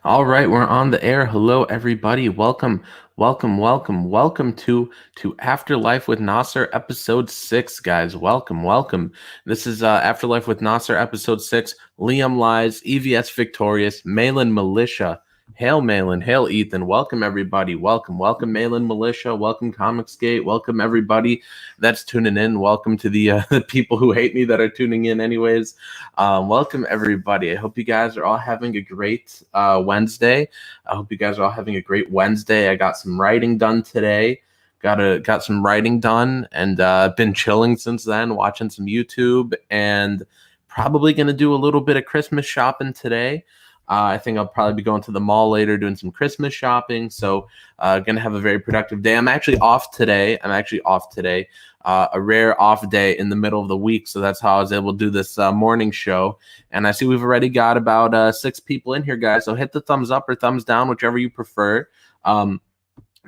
All right, we're on the air. Hello, everybody. Welcome to Afterlife with Nasser, episode 6, guys. Welcome. This is Afterlife with Nasser, episode 6. Liam lies, EVS victorious, Malin militia. Hail Malin, hail Ethan. Welcome everybody. Welcome Malin militia. Welcome Comicsgate. Welcome everybody that's tuning in. Welcome to the the people who hate me that are tuning in, anyways. Welcome everybody. I hope you guys are all having a great Wednesday. I hope you guys are all having a great Wednesday. I got some writing done today. Got some writing done, and been chilling since then, watching some YouTube, and probably gonna do a little bit of Christmas shopping today. I think I'll probably be going to the mall later, doing some Christmas shopping. So, gonna have a very productive day. I'm actually off today. A rare off day in the middle of the week. So that's how I was able to do this morning show. And I see we've already got about 6 people in here, guys. So hit the thumbs up or thumbs down, whichever you prefer.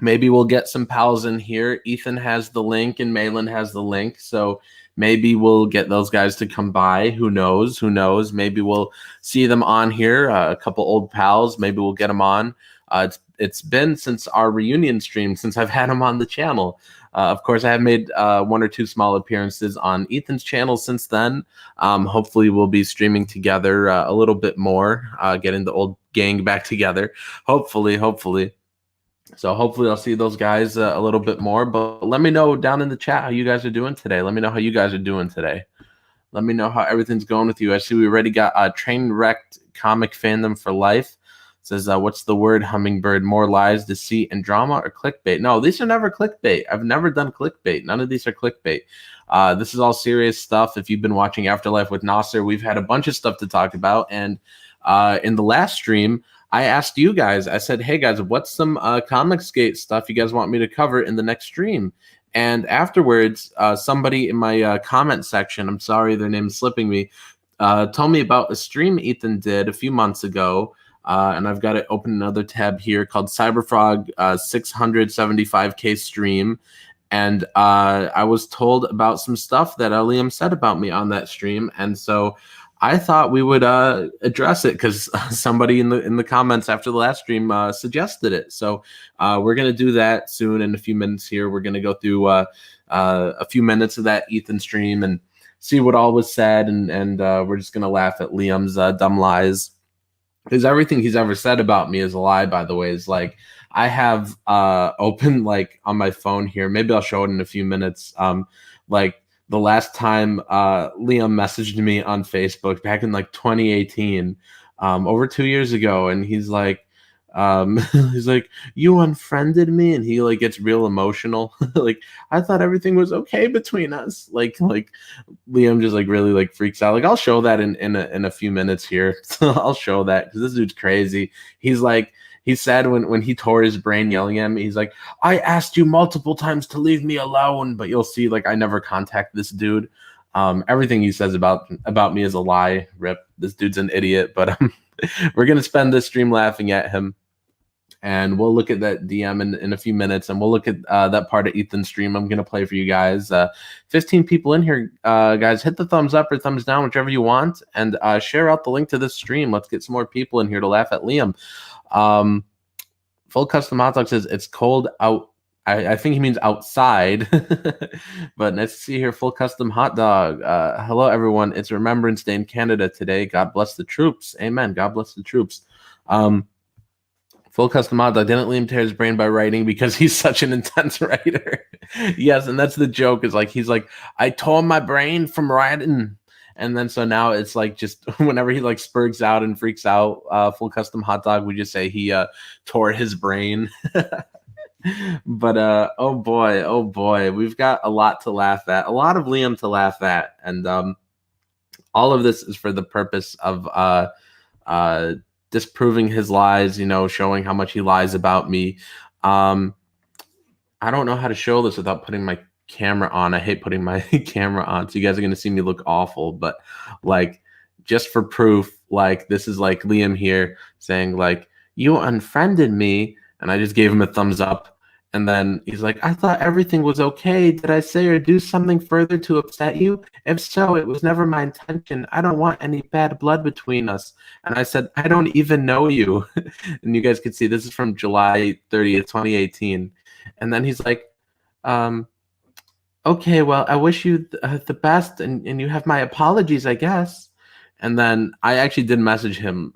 Maybe we'll get some pals in here. Ethan has the link and Malin has the link. So maybe we'll get those guys to come by. Who knows? Maybe we'll see them on here. A couple old pals. Maybe we'll get them on. It's been since our reunion stream, since I've had them on the channel. Of course, I have made 1 or 2 small appearances on Ethan's channel since then. Hopefully, we'll be streaming together a little bit more, getting the old gang back together. Hopefully. So hopefully I'll see those guys a little bit more. But let me know down in the chat how you guys are doing today. Let me know how everything's going with you. I see we already got Trainwrecked Comic Fandom for Life. It says, what's the word, Hummingbird? More lies, deceit, and drama, or clickbait? No, these are never clickbait. I've never done clickbait. None of these are clickbait. This is all serious stuff. If you've been watching Afterlife with Nasser, we've had a bunch of stuff to talk about. And in the last stream, I asked you guys, I said, hey guys, what's some Comicsgate stuff you guys want me to cover in the next stream? And afterwards, somebody in my comment section, I'm sorry, their name's slipping me, told me about a stream Ethan did a few months ago. And I've got to open another tab here called Cyberfrog 675K stream. And I was told about some stuff that Liam said about me on that stream. And so I thought we would address it because somebody in the comments after the last stream suggested it. So we're going to do that soon in a few minutes here. We're going to go through a few minutes of that Ethan stream and see what all was said. And we're just going to laugh at Liam's dumb lies. Because everything he's ever said about me is a lie, by the way. Is like I have open like on my phone here. Maybe I'll show it in a few minutes. Like the last time Liam messaged me on Facebook back in like 2018, over 2 years ago, and he's like, you unfriended me, and he like gets real emotional. Like I thought everything was okay between us. Like Liam just like really like freaks out. Like I'll show that in a few minutes here. I'll show that because this dude's crazy. He's like, he said when he tore his brain yelling at me, he's like, I asked you multiple times to leave me alone, but you'll see like I never contact this dude. Everything he says about me is a lie. Rip, this dude's an idiot. But we're gonna spend this stream laughing at him. And we'll look at that DM in a few minutes, and we'll look at that part of Ethan's stream I'm going to play for you guys. 15 people in here, guys. Hit the thumbs up or thumbs down, whichever you want, and share out the link to this stream. Let's get some more people in here to laugh at Liam. Full Custom Hot Dog says, it's cold out. I think he means outside. But nice to see you here, Full Custom Hot Dog. Hello, everyone. It's Remembrance Day in Canada today. God bless the troops. Amen. God bless the troops. Full Custom Hot Dog, didn't Liam tear his brain by writing because he's such an intense writer? Yes, and that's the joke, is like he's like, I tore my brain from writing. And then so now it's like just whenever he like spurgs out and freaks out, Full Custom Hot Dog, we just say he tore his brain. But oh boy, we've got a lot to laugh at, a lot of Liam to laugh at. And all of this is for the purpose of disproving his lies, showing how much he lies about me. I don't know how to show this without putting my camera on. I hate putting my camera on, so you guys are going to see me look awful. But like, just for proof, like this is like Liam here saying like, you unfriended me, and I just gave him a thumbs up. And then he's like, I thought everything was okay. Did I say or do something further to upset you? If so, it was never my intention. I don't want any bad blood between us. And I said, I don't even know you. And you guys can see this is from July 30th, 2018. And then he's like, um, okay, well, I wish you the best, and you have my apologies, I guess. And then I actually did message him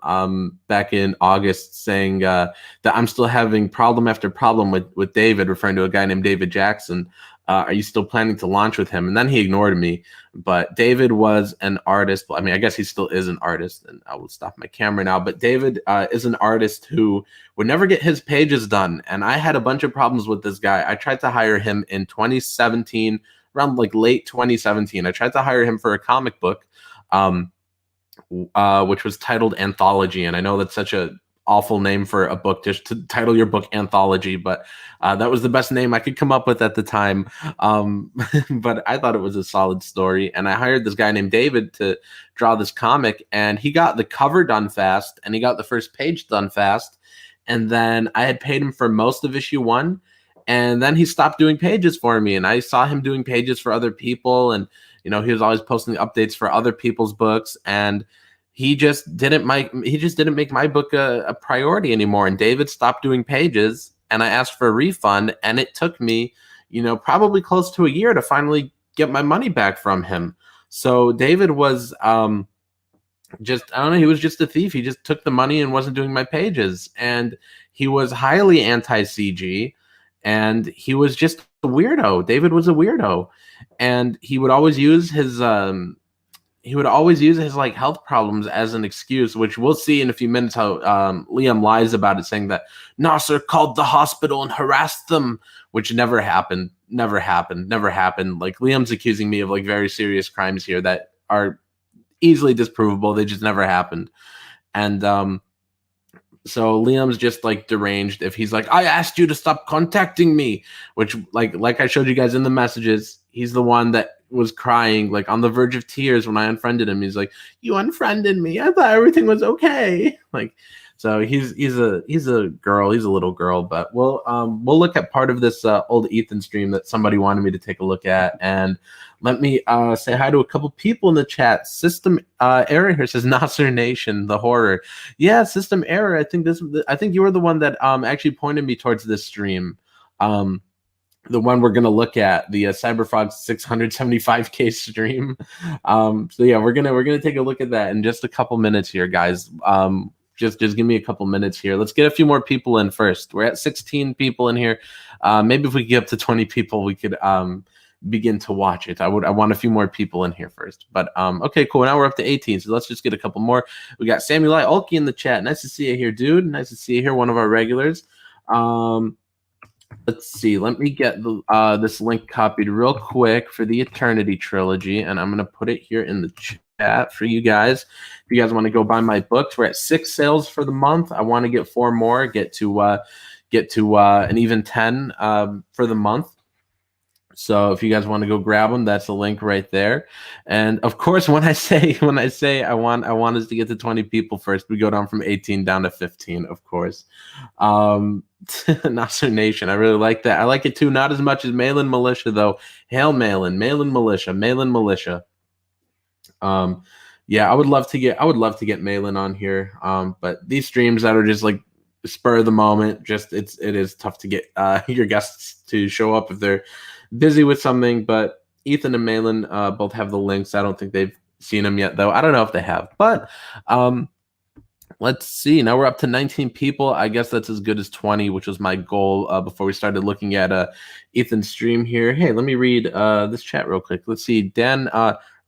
back in August saying that I'm still having problem after problem with David, referring to a guy named David Jackson. Are you still planning to launch with him? And then he ignored me. But David was an artist. I mean, I guess he still is an artist, and I will stop my camera now. But David is an artist who would never get his pages done. And I had a bunch of problems with this guy. I tried to hire him in 2017, around like late 2017. I tried to hire him for a comic book. Which was titled Anthology. And I know that's such a awful name for a book, just to title your book Anthology, but that was the best name I could come up with at the time. But I thought it was a solid story. And I hired this guy named David to draw this comic, and he got the cover done fast, and he got the first page done fast. And then I had paid him for most of issue 1. And then he stopped doing pages for me, and I saw him doing pages for other people, and he was always posting updates for other people's books, and he just didn't make my book a priority anymore. And David stopped doing pages, and I asked for a refund, and it took me, probably close to a year to finally get my money back from him. So David was I don't know, he was just a thief. He just took the money and wasn't doing my pages, and he was highly anti-CG, and he was just a weirdo. David was a weirdo. And he would always use his like health problems as an excuse, which we'll see in a few minutes how Liam lies about it, saying that Nasser called the hospital and harassed them, which never happened. Like Liam's accusing me of like very serious crimes here that are easily disprovable. They just never happened. And so Liam's just like deranged if he's like, I asked you to stop contacting me, which like I showed you guys in the messages, he's the one that was crying, like on the verge of tears when I unfriended him. He's like, you unfriended me. I thought everything was okay. Like, so he's a girl. He's a little girl. But we'll look at part of this old Ethan stream that somebody wanted me to take a look at. And let me say hi to a couple people in the chat. System Error here says Nasser Nation, the horror. Yeah, System Error. I think you were the one that actually pointed me towards this stream. The one we're gonna look at, the Cyberfrog 675K stream. So yeah, we're gonna take a look at that in just a couple minutes here, guys. Just give me a couple minutes here. Let's get a few more people in first. We're at 16 people in here. Maybe if we get up to 20 people, we could begin to watch it. I want a few more people in here first. But okay, cool. Now we're up to 18. So let's just get a couple more. We got Samuel I. Olkey in the chat. Nice to see you here, dude. Nice to see you here, one of our regulars. Let's see. Let me get this link copied real quick for the Eternity trilogy, and I'm gonna put it here in the chat for you guys. If you guys want to go buy my books, we're at 6 sales for the month. I want to get 4 more, get to an even 10 for the month. So if you guys want to go grab them, that's the link right there. And of course, when I say I want us to get to 20 people first, we go down from 18 down to 15, of course. Nasser Nation, I really like that. I like it too. Not as much as Malin Militia though. Hail Malin, Malin Militia, Malin Militia. Yeah, I would love to get Malin on here. But these streams that are just like spur of the moment, just it is tough to get your guests to show up if they're busy with something. But Ethan and Malin both have the links. I don't think they've seen them yet though. I don't know if they have, but let's see. Now we're up to 19 people. I guess that's as good as 20, which was my goal before we started looking at Ethan's stream here. Hey, let me read this chat real quick. Let's see. Dan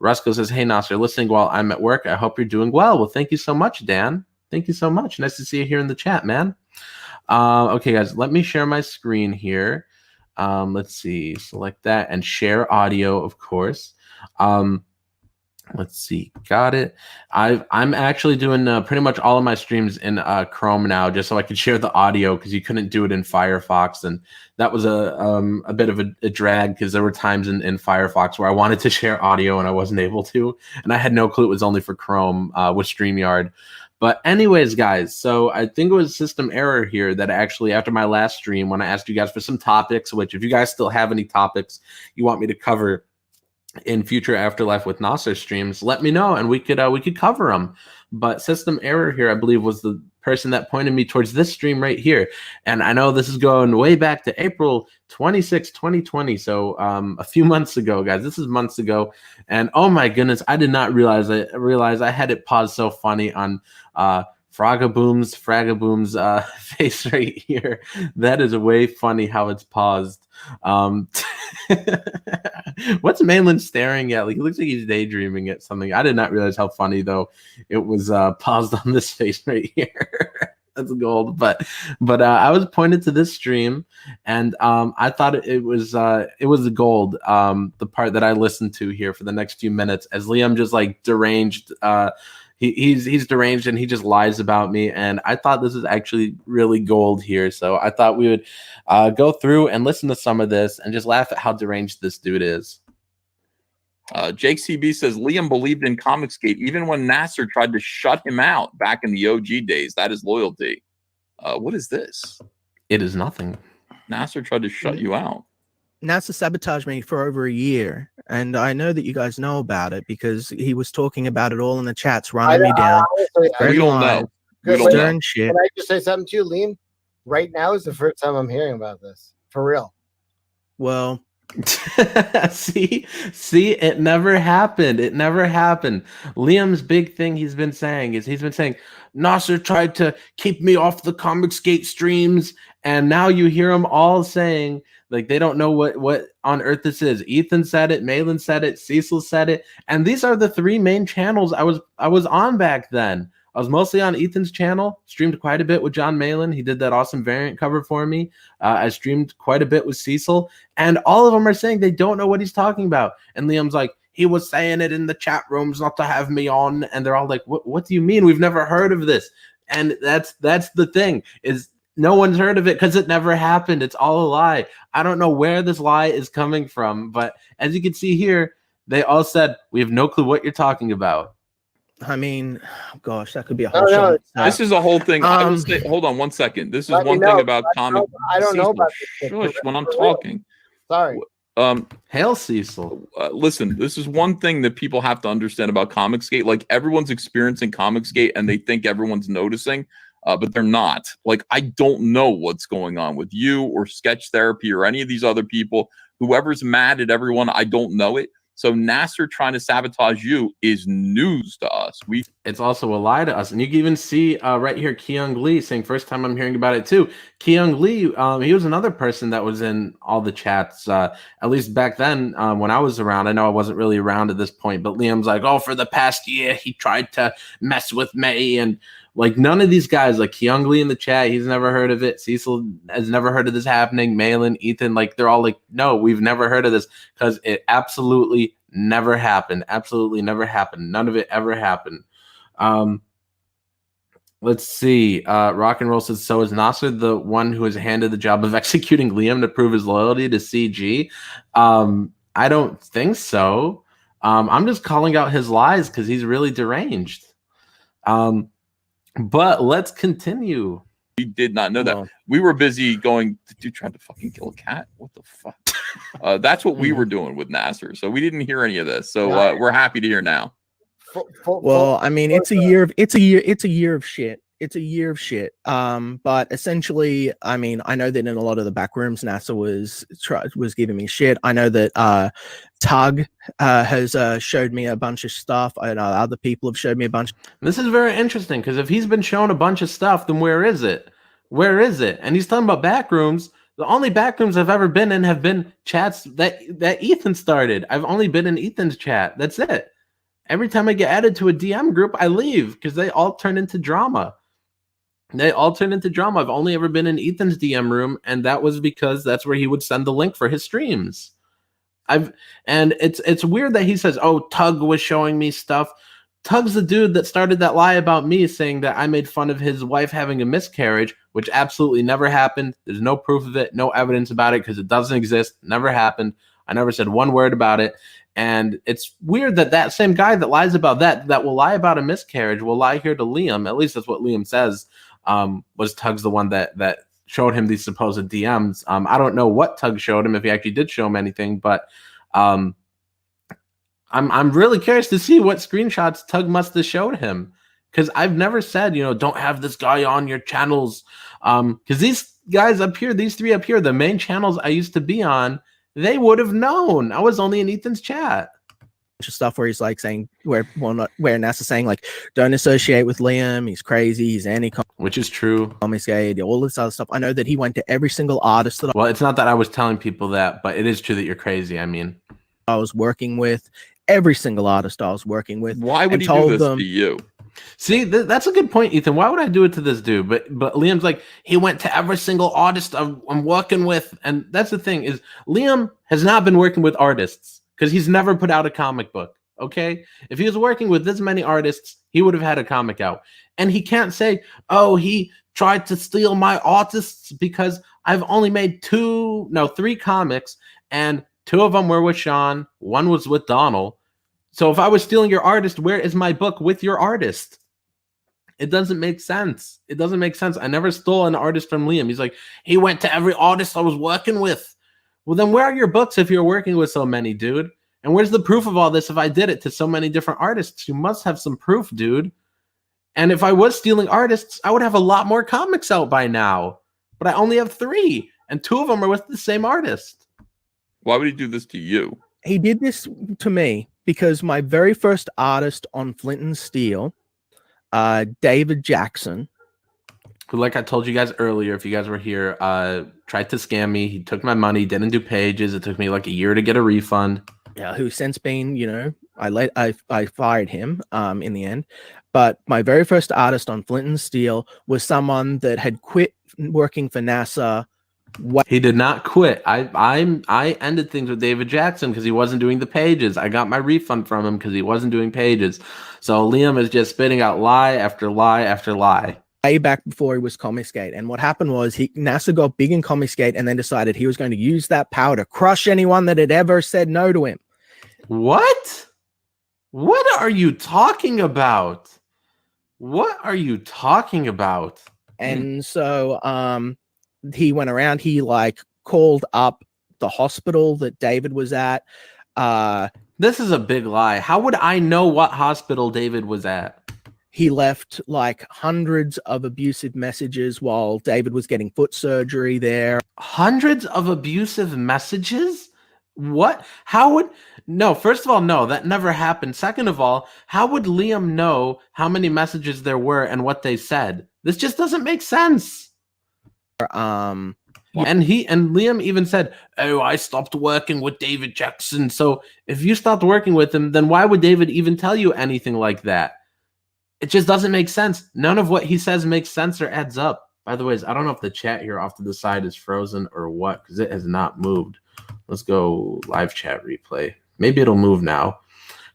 Rusko says, hey, Nasser, listening while I'm at work. I hope you're doing well. Well, thank you so much, Dan. Thank you so much. Nice to see you here in the chat, man. Okay, guys, let me share my screen here. Let's see. Select that and share audio, of course. Let's see. Got it. I'm actually doing pretty much all of my streams in Chrome now, just so I could share the audio, because you couldn't do it in Firefox, and that was a bit of a drag, because there were times in Firefox where I wanted to share audio and I wasn't able to, and I had no clue it was only for Chrome with StreamYard. But anyways, guys, so I think it was system error here that actually after my last stream, when I asked you guys for some topics, which if you guys still have any topics you want me to cover in future Afterlife with Nasser streams, let me know and we could cover them. But system error here, I believe, was the person that pointed me towards this stream right here. And I know this is going way back to April 26, 2020. So a few months ago, guys. This is months ago. And oh my goodness, I did not realize I had it paused so funny on Fragaboom's face right here. That is way funny how it's paused. What's Mainland staring at? Like, he looks like he's daydreaming at something. I did not realize how funny though it was paused on this face right here. That's gold. But I was pointed to this stream, and I thought it was the gold. The part that I listened to here for the next few minutes as Liam just like deranged. He's deranged and he just lies about me, and I thought this is actually really gold here. So I thought we would go through and listen to some of this and just laugh at how deranged this dude is. Jake CB says Liam believed in Comicsgate even when Nasser tried to shut him out back in the OG days. That is loyalty. What is this? It is nothing. Nasser tried to shut you out. Nasser sabotaged me for over a year, and I know that you guys know about it because he was talking about it all in the chats, running me down. We don't know. Shit. Can I just say something to you, Liam? Right now is the first time I'm hearing about this. For real. Well, see, it never happened. It never happened. Liam's big thing he's been saying Nasser tried to keep me off the Comicsgate streams, and now you hear them all saying like they don't know what on earth this is. Ethan said it, Malin said it, Cecil said it, and these are the three main channels I was on back then. I was mostly on Ethan's channel, streamed quite a bit with John Malin. He did that awesome variant cover for me. I streamed quite a bit with Cecil, and all of them are saying they don't know what he's talking about. And Liam's like, he was saying it in the chat rooms not to have me on, and they're all like, what do you mean? We've never heard of this. And that's the thing, is no one's heard of it because it never happened. It's all a lie. I don't know where this lie is coming from, but as you can see here, they all said, we have no clue what you're talking about. I mean, gosh, that could be a whole show. This is a whole thing. I would say, hold on one second. This is one thing about comic. I don't know about this. Shush when I'm talking. Sorry. Hail Cecil. Listen, this is one thing that people have to understand about Comicsgate. Like, everyone's experiencing Comicsgate and they think everyone's noticing, but they're not. Like, I don't know what's going on with you or Sketch Therapy or any of these other people. Whoever's mad at everyone, I don't know it. So Nasser trying to sabotage you is news to us. It's also a lie to us. And you can even see right here, Kyung Lee saying, first time I'm hearing about it too. Kyung Lee, he was another person that was in all the chats, at least back then when I was around. I know I wasn't really around at this point, but Liam's like, oh, for the past year, he tried to mess with me. And like none of these guys, like Kyung Lee in the chat, he's never heard of it. Cecil has never heard of this happening. Malin, Ethan, like they're all like, no, we've never heard of this because it absolutely never happened. Absolutely never happened. None of it ever happened. Let's see. Rock and Roll says, so is Nasser the one who has handed the job of executing Liam to prove his loyalty to CG? I don't think so. I'm just calling out his lies because he's really deranged. But let's continue. We did not know that. We were busy going, dude tried to fucking kill a cat. What the fuck? That's what we were doing with Nasser. So we didn't hear any of this. So we're happy to hear now. Well, I mean, it's a year of shit. It's a year of shit. But essentially, I mean, I know that in a lot of the back rooms, Nasser was giving me shit. I know that Tug has showed me a bunch of stuff. I know other people have showed me a bunch. This is very interesting because if he's been shown a bunch of stuff, then where is it? Where is it? And he's talking about back rooms. The only back rooms I've ever been in have been chats that Ethan started. I've only been in Ethan's chat. That's it. Every time I get added to a DM group, I leave because they all turn into drama. I've only ever been in Ethan's DM room, and that was because that's where he would send the link for his streams. And it's weird that he says, oh, Tug was showing me stuff. Tug's the dude that started that lie about me saying that I made fun of his wife having a miscarriage, which absolutely never happened. There's no proof of it, no evidence about it because it doesn't exist. Never happened. I never said one word about it. And it's weird that that same guy that lies about that will lie about a miscarriage will lie here to Liam. At least that's what Liam says. Was Tug's the one that showed him these supposed DMs? I don't know what Tug showed him, if he actually did show him anything, but I'm really curious to see what screenshots Tug must have showed him, because I've never said, you know, don't have this guy on your channels, because these guys up here, these three up here, the main channels I used to be on, they would have known. I was only in Ethan's chat. Stuff where he's like saying where Nasser's saying like don't associate with Liam, he's crazy, he's which is true. Comicsgate, all this other stuff. I know that he went to every single artist that well, it's not that I was telling people that, but it is true that you're crazy. I mean, I was working with, every single artist I was working with. Why would he do this to you? See, that's a good point, Ethan. Why would I do it to this dude? But Liam's like, he went to every single artist I'm working with, and that's the thing is Liam has not been working with artists because he's never put out a comic book. Okay, if he was working with this many artists, he would have had a comic out, and he can't say, "Oh, he tried to steal my artists," because I've only made 3 comics, and 2 of them were with Sean, 1 was with Donald. So if I was stealing your artist, where is my book with your artist? It doesn't make sense. It doesn't make sense. I never stole an artist from Liam. He's like, he went to every artist I was working with. Well, then where are your books if you're working with so many, dude? And where's the proof of all this if I did it to so many different artists? You must have some proof, dude. And if I was stealing artists, I would have a lot more comics out by now. But I only have 3, and 2 of them are with the same artist. Why would he do this to you? He did this to me because my very first artist on Flint and Steel, David Jackson, who, like I told you guys earlier, if you guys were here, tried to scam me. He took my money, didn't do pages. It took me like a year to get a refund. Yeah, who since been, you know, I fired him in the end. But my very first artist on Flint and Steel was someone that had quit working for NASA. He did not quit. I ended things with David Jackson because he wasn't doing the pages. I got my refund from him because he wasn't doing pages. So Liam is just spitting out lie after lie after lie. Way back before he was Comicsgate. And what happened was NASA got big in Comicsgate and then decided he was going to use that power to crush anyone that had ever said no to him. What? What are you talking about? What are you talking about? And so he went around, he like called up the hospital that David was at. This is a big lie. How would I know what hospital David was at? He left like hundreds of abusive messages while David was getting foot surgery there. Hundreds of abusive messages? What? How would... No, first of all, no, that never happened. Second of all, how would Liam know how many messages there were and what they said? This just doesn't make sense. And Liam even said, "Oh, I stopped working with David Jackson." So if you stopped working with him, then why would David even tell you anything like that? It just doesn't make sense. None of what he says makes sense or adds up. By the way, I don't know if the chat here off to the side is frozen or what, because it has not moved. Let's go live chat replay. Maybe it'll move now.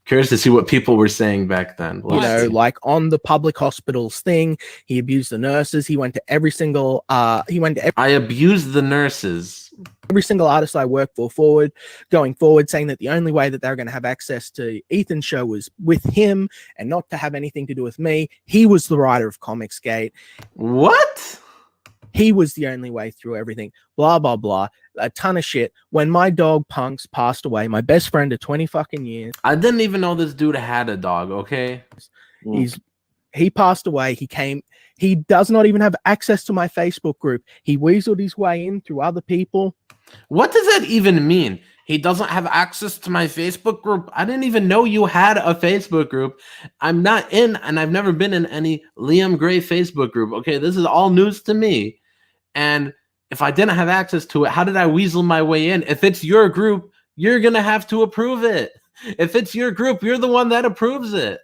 Curious to see what people were saying back then. You know, like on the public hospitals thing, he abused the nurses. He went to every single, I abused the nurses. Every single artist I worked for going forward, saying that the only way that they were going to have access to Ethan's show was with him and not to have anything to do with me. He was the writer of Comicsgate. What? He was the only way through everything. Blah, blah, blah. A ton of shit. When my dog Punks passed away, my best friend of 20 fucking years. I didn't even know this dude had a dog, okay? He passed away. He does not even have access to my Facebook group. He weaseled his way in through other people. What does that even mean? He doesn't have access to my Facebook group. I didn't even know you had a Facebook group. I'm not in, and I've never been in any Liam Gray Facebook group. Okay, this is all news to me. And if I didn't have access to it, how did I weasel my way in? If it's your group, you're going to have to approve it. If it's your group, you're the one that approves it.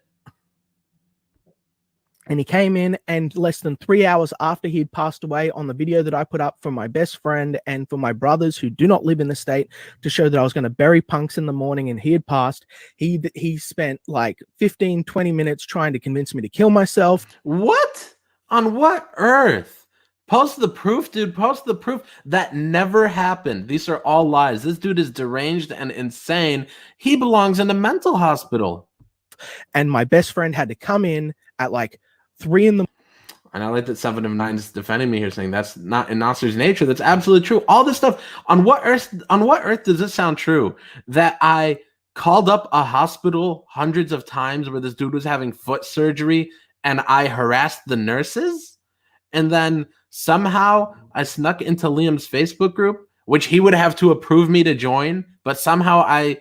And he came in, and less than 3 hours after he'd passed away, on the video that I put up for my best friend and for my brothers who do not live in the state, to show that I was going to bury Punks in the morning and he had passed, he spent like 15, 20 minutes trying to convince me to kill myself. What? On what earth? Post the proof, dude. Post the proof. That never happened. These are all lies. This dude is deranged and insane. He belongs in a mental hospital. And my best friend had to come in at like 3 in the And I like that 7 of 9 is defending me here, saying that's not in Nasser's nature. That's absolutely true. All this stuff. On what earth does it sound true? That I called up a hospital hundreds of times where this dude was having foot surgery and I harassed the nurses? And then somehow I snuck into Liam's Facebook group, which he would have to approve me to join, but somehow I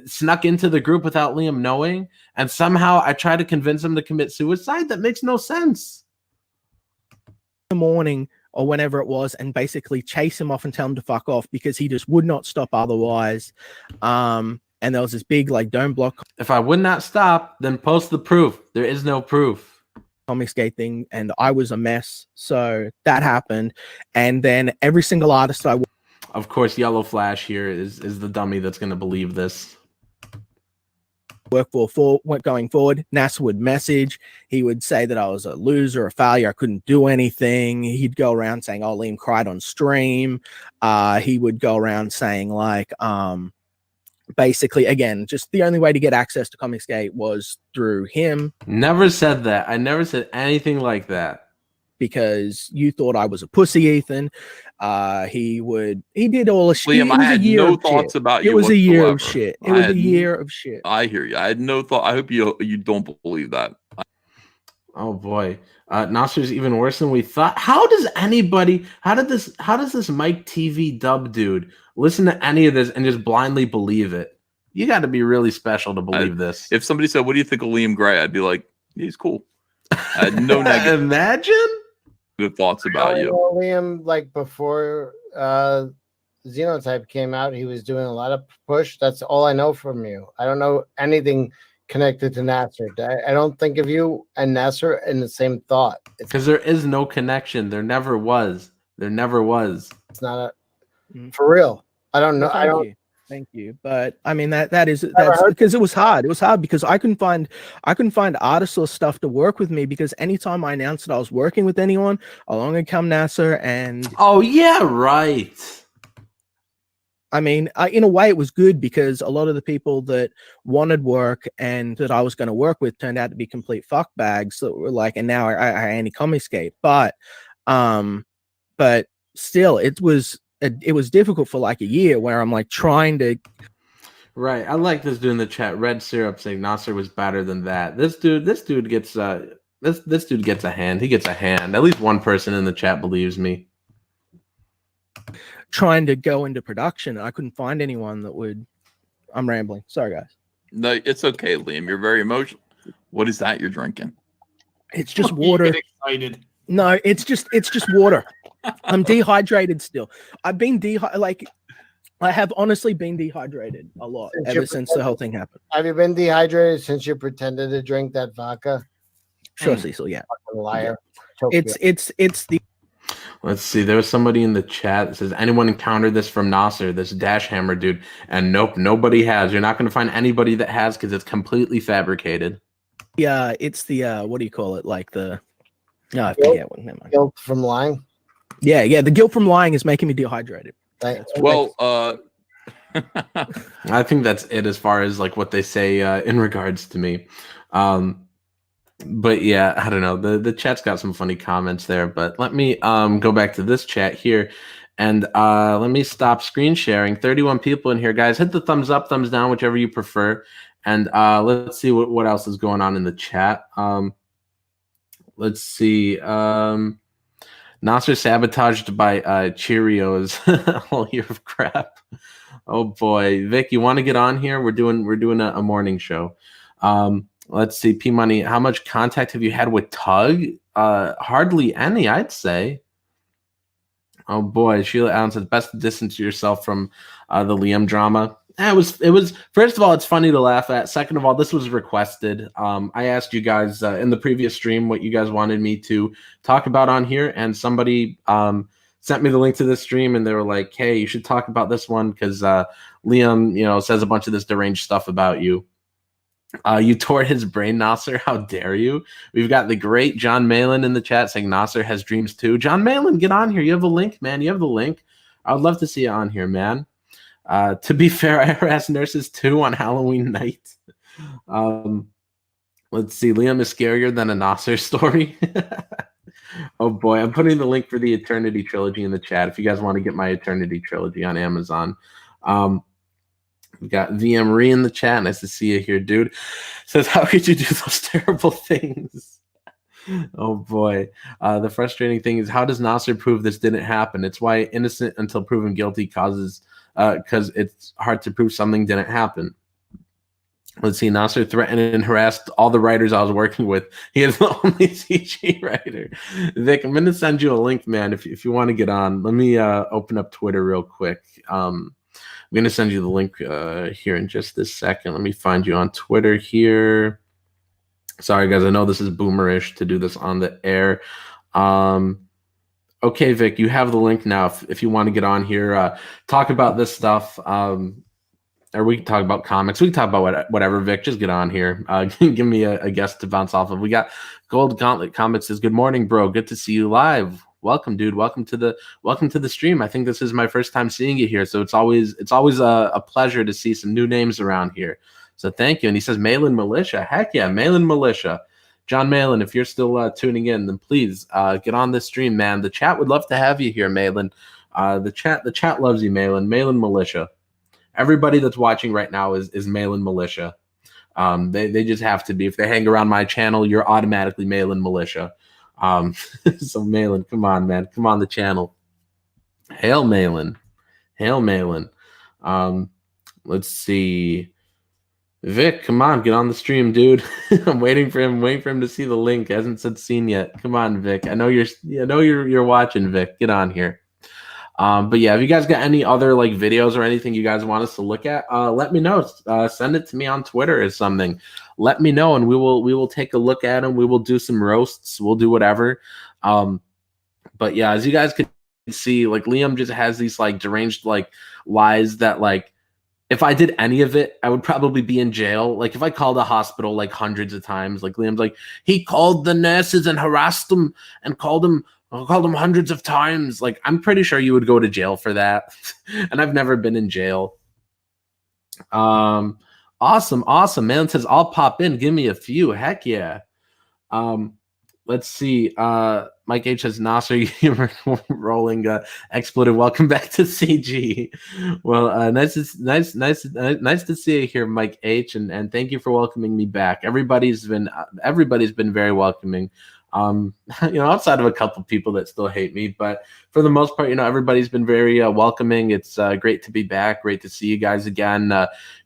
snuck into the group without Liam knowing, and somehow I tried to convince him to commit suicide? That makes no sense. morning or whenever it was, and basically chase him off and tell him to fuck off because he just would not stop otherwise. And there was this big like dome block If I would not stop, then post the proof. There is no proof. Comicsgate thing, and I was a mess. So that happened. And then every single artist I Of course, Yellow Flash here is the dummy that's going to believe this. work for going forward, Nasser would message. He would say that I was a loser, a failure, I couldn't do anything. He'd go around saying, "Oh, Liam cried on stream." He would go around saying like, basically, again, just the only way to get access to Comicsgate was through him. Never said that. I never said anything like that. Because you thought I was a pussy, Ethan. He did all the shit. Liam, I had no thoughts about you. It was a year of whatsoever. shit. It was a year of shit. I hear you. I had no thought. I hope you don't believe that. Oh boy, Nasser's even worse than we thought. How does this Mike TV dub dude listen to any of this and just blindly believe it? You got to be really special to believe this. If somebody said, "What do you think of Liam Gray?" I'd be like, "He's cool." I had no negative Imagine thoughts about you. Liam, like before Xenotype came out, he was doing a lot of push. That's all I know from you. I don't know anything connected to Nasser. I don't think of you and Nasser in the same thought. because there is no connection. There never was. There never was. It's not for real. I don't know. Well, thank you. But I mean that's because it was hard. It was hard because I couldn't find artists or stuff to work with me, because anytime I announced that I was working with anyone, along would come Nasser. And oh yeah, right. I mean, in a way, it was good because a lot of the people that wanted work and that I was going to work with turned out to be complete fuckbags that were like, and now I anti-Comicsgate. But still, it was difficult for like a year where I'm like trying to. Right. I like this dude in the chat. Red Syrup saying Nasser was better than that. This dude gets this dude gets a hand. He gets a hand. At least one person in the chat believes me. Trying to go into production, I couldn't find anyone that would. I'm rambling. Sorry, guys. No, it's okay, Liam. You're very emotional. What is that you're drinking? It's just water. You get excited. No, it's just water. I'm dehydrated still. I've been I have honestly been dehydrated a lot ever since the whole thing happened. Have you been dehydrated since you pretended to drink that vodka? Sure, Cecil. Yeah. Fucking liar. It's the. Let's see. There was somebody in the chat that says, anyone encountered this from Nasser, this dash hammer dude? And nope, nobody has. You're not going to find anybody that has because it's completely fabricated. Yeah, it's the what do you call it? Like the I forget what. Never mind. Guilt from lying. Yeah. The guilt from lying is making me dehydrated. Well, I think that's it as far as like what they say in regards to me. But yeah, I don't know. The chat's got some funny comments there, but let me go back to this chat here and let me stop screen sharing. 31 people in here, guys. Hit the thumbs up, thumbs down, whichever you prefer. And let's see what else is going on in the chat. Let's see. Nasser sabotaged by Cheerios. A whole year of crap. Oh boy, Vic, you want to get on here? We're doing a morning show. Let's see, P Money. How much contact have you had with Tug? Hardly any, I'd say. Oh boy, Sheila Allen says best to distance yourself from the Liam drama. It was. First of all, it's funny to laugh at. Second of all, this was requested. I asked you guys in the previous stream what you guys wanted me to talk about on here, and somebody sent me the link to this stream, and they were like, "Hey, you should talk about this one because Liam, says a bunch of this deranged stuff about you." You tore his brain, Nasser. How dare you? We've got the great John Malin in the chat saying Nasser has dreams too. John Malin, get on here. You have a link, man. You have the link. I would love to see you on here, man. To be fair, I harassed nurses too on Halloween night. Let's see. Liam is scarier than a Nasser story. Oh boy, I'm putting the link for the Eternity Trilogy in the chat if you guys want to get my Eternity Trilogy on Amazon. We got VMRE in the chat. Nice to see you here, dude. Says, how could you do those terrible things? Oh boy. The frustrating thing is, how does Nasser prove this didn't happen? It's why innocent until proven guilty causes, because it's hard to prove something didn't happen. Let's see. Nasser threatened and harassed all the writers I was working with. He is the only CG writer. Vic, I'm going to send you a link, man, if you want to get on. Let me open up Twitter real quick. I'm going to send you the link here in just this second. Let me find you on Twitter here. Sorry, guys. I know this is boomerish to do this on the air. Okay, Vic, you have the link now. If you want to get on here, talk about this stuff. Or we can talk about comics. We can talk about whatever, Vic. Just get on here. Give me a guest to bounce off of. We got Gold Gauntlet Comics says, good morning, bro. Good to see you live. Welcome, dude. Welcome to the stream. I think this is my first time seeing you here, so it's always a pleasure to see some new names around here. So thank you. And he says, Malin Militia. Heck yeah, Malin Militia. John Malin, if you're still tuning in, then please get on this stream, man. The chat would love to have you here, Malin. The chat loves you, Malin. Malin Militia. Everybody that's watching right now is Malin Militia. They just have to be. If they hang around my channel, you're automatically Malin Militia. So Malin, come on, man. Come on the channel. Hail Malin. Hail Malin. Let's see. Vic, come on, get on the stream, dude. I'm waiting for him to see the link. Hasn't said seen yet. Come on, Vic. I know you're watching, Vic. Get on here. But yeah, if you guys got any other like videos or anything you guys want us to look at, let me know. Send it to me on Twitter or something. Let me know, and we will take a look at them. We will do some roasts. We'll do whatever. But yeah, as you guys can see, like Liam just has these like deranged like lies that like if I did any of it, I would probably be in jail. Like if I called a hospital like hundreds of times, like Liam's like he called the nurses and harassed them and called them hundreds of times. Like, I'm pretty sure you would go to jail for that. And I've never been in jail. Awesome. Man says, I'll pop in. Give me a few. Heck yeah. Let's see. Mike H says, Nasser, you're rolling expletive. Welcome back to CG. Well, nice to see you here, Mike H. And thank you for welcoming me back. Everybody's been very welcoming. Outside of a couple people that still hate me, but for the most part, everybody's been very welcoming. It's great to be back. Great to see you guys again.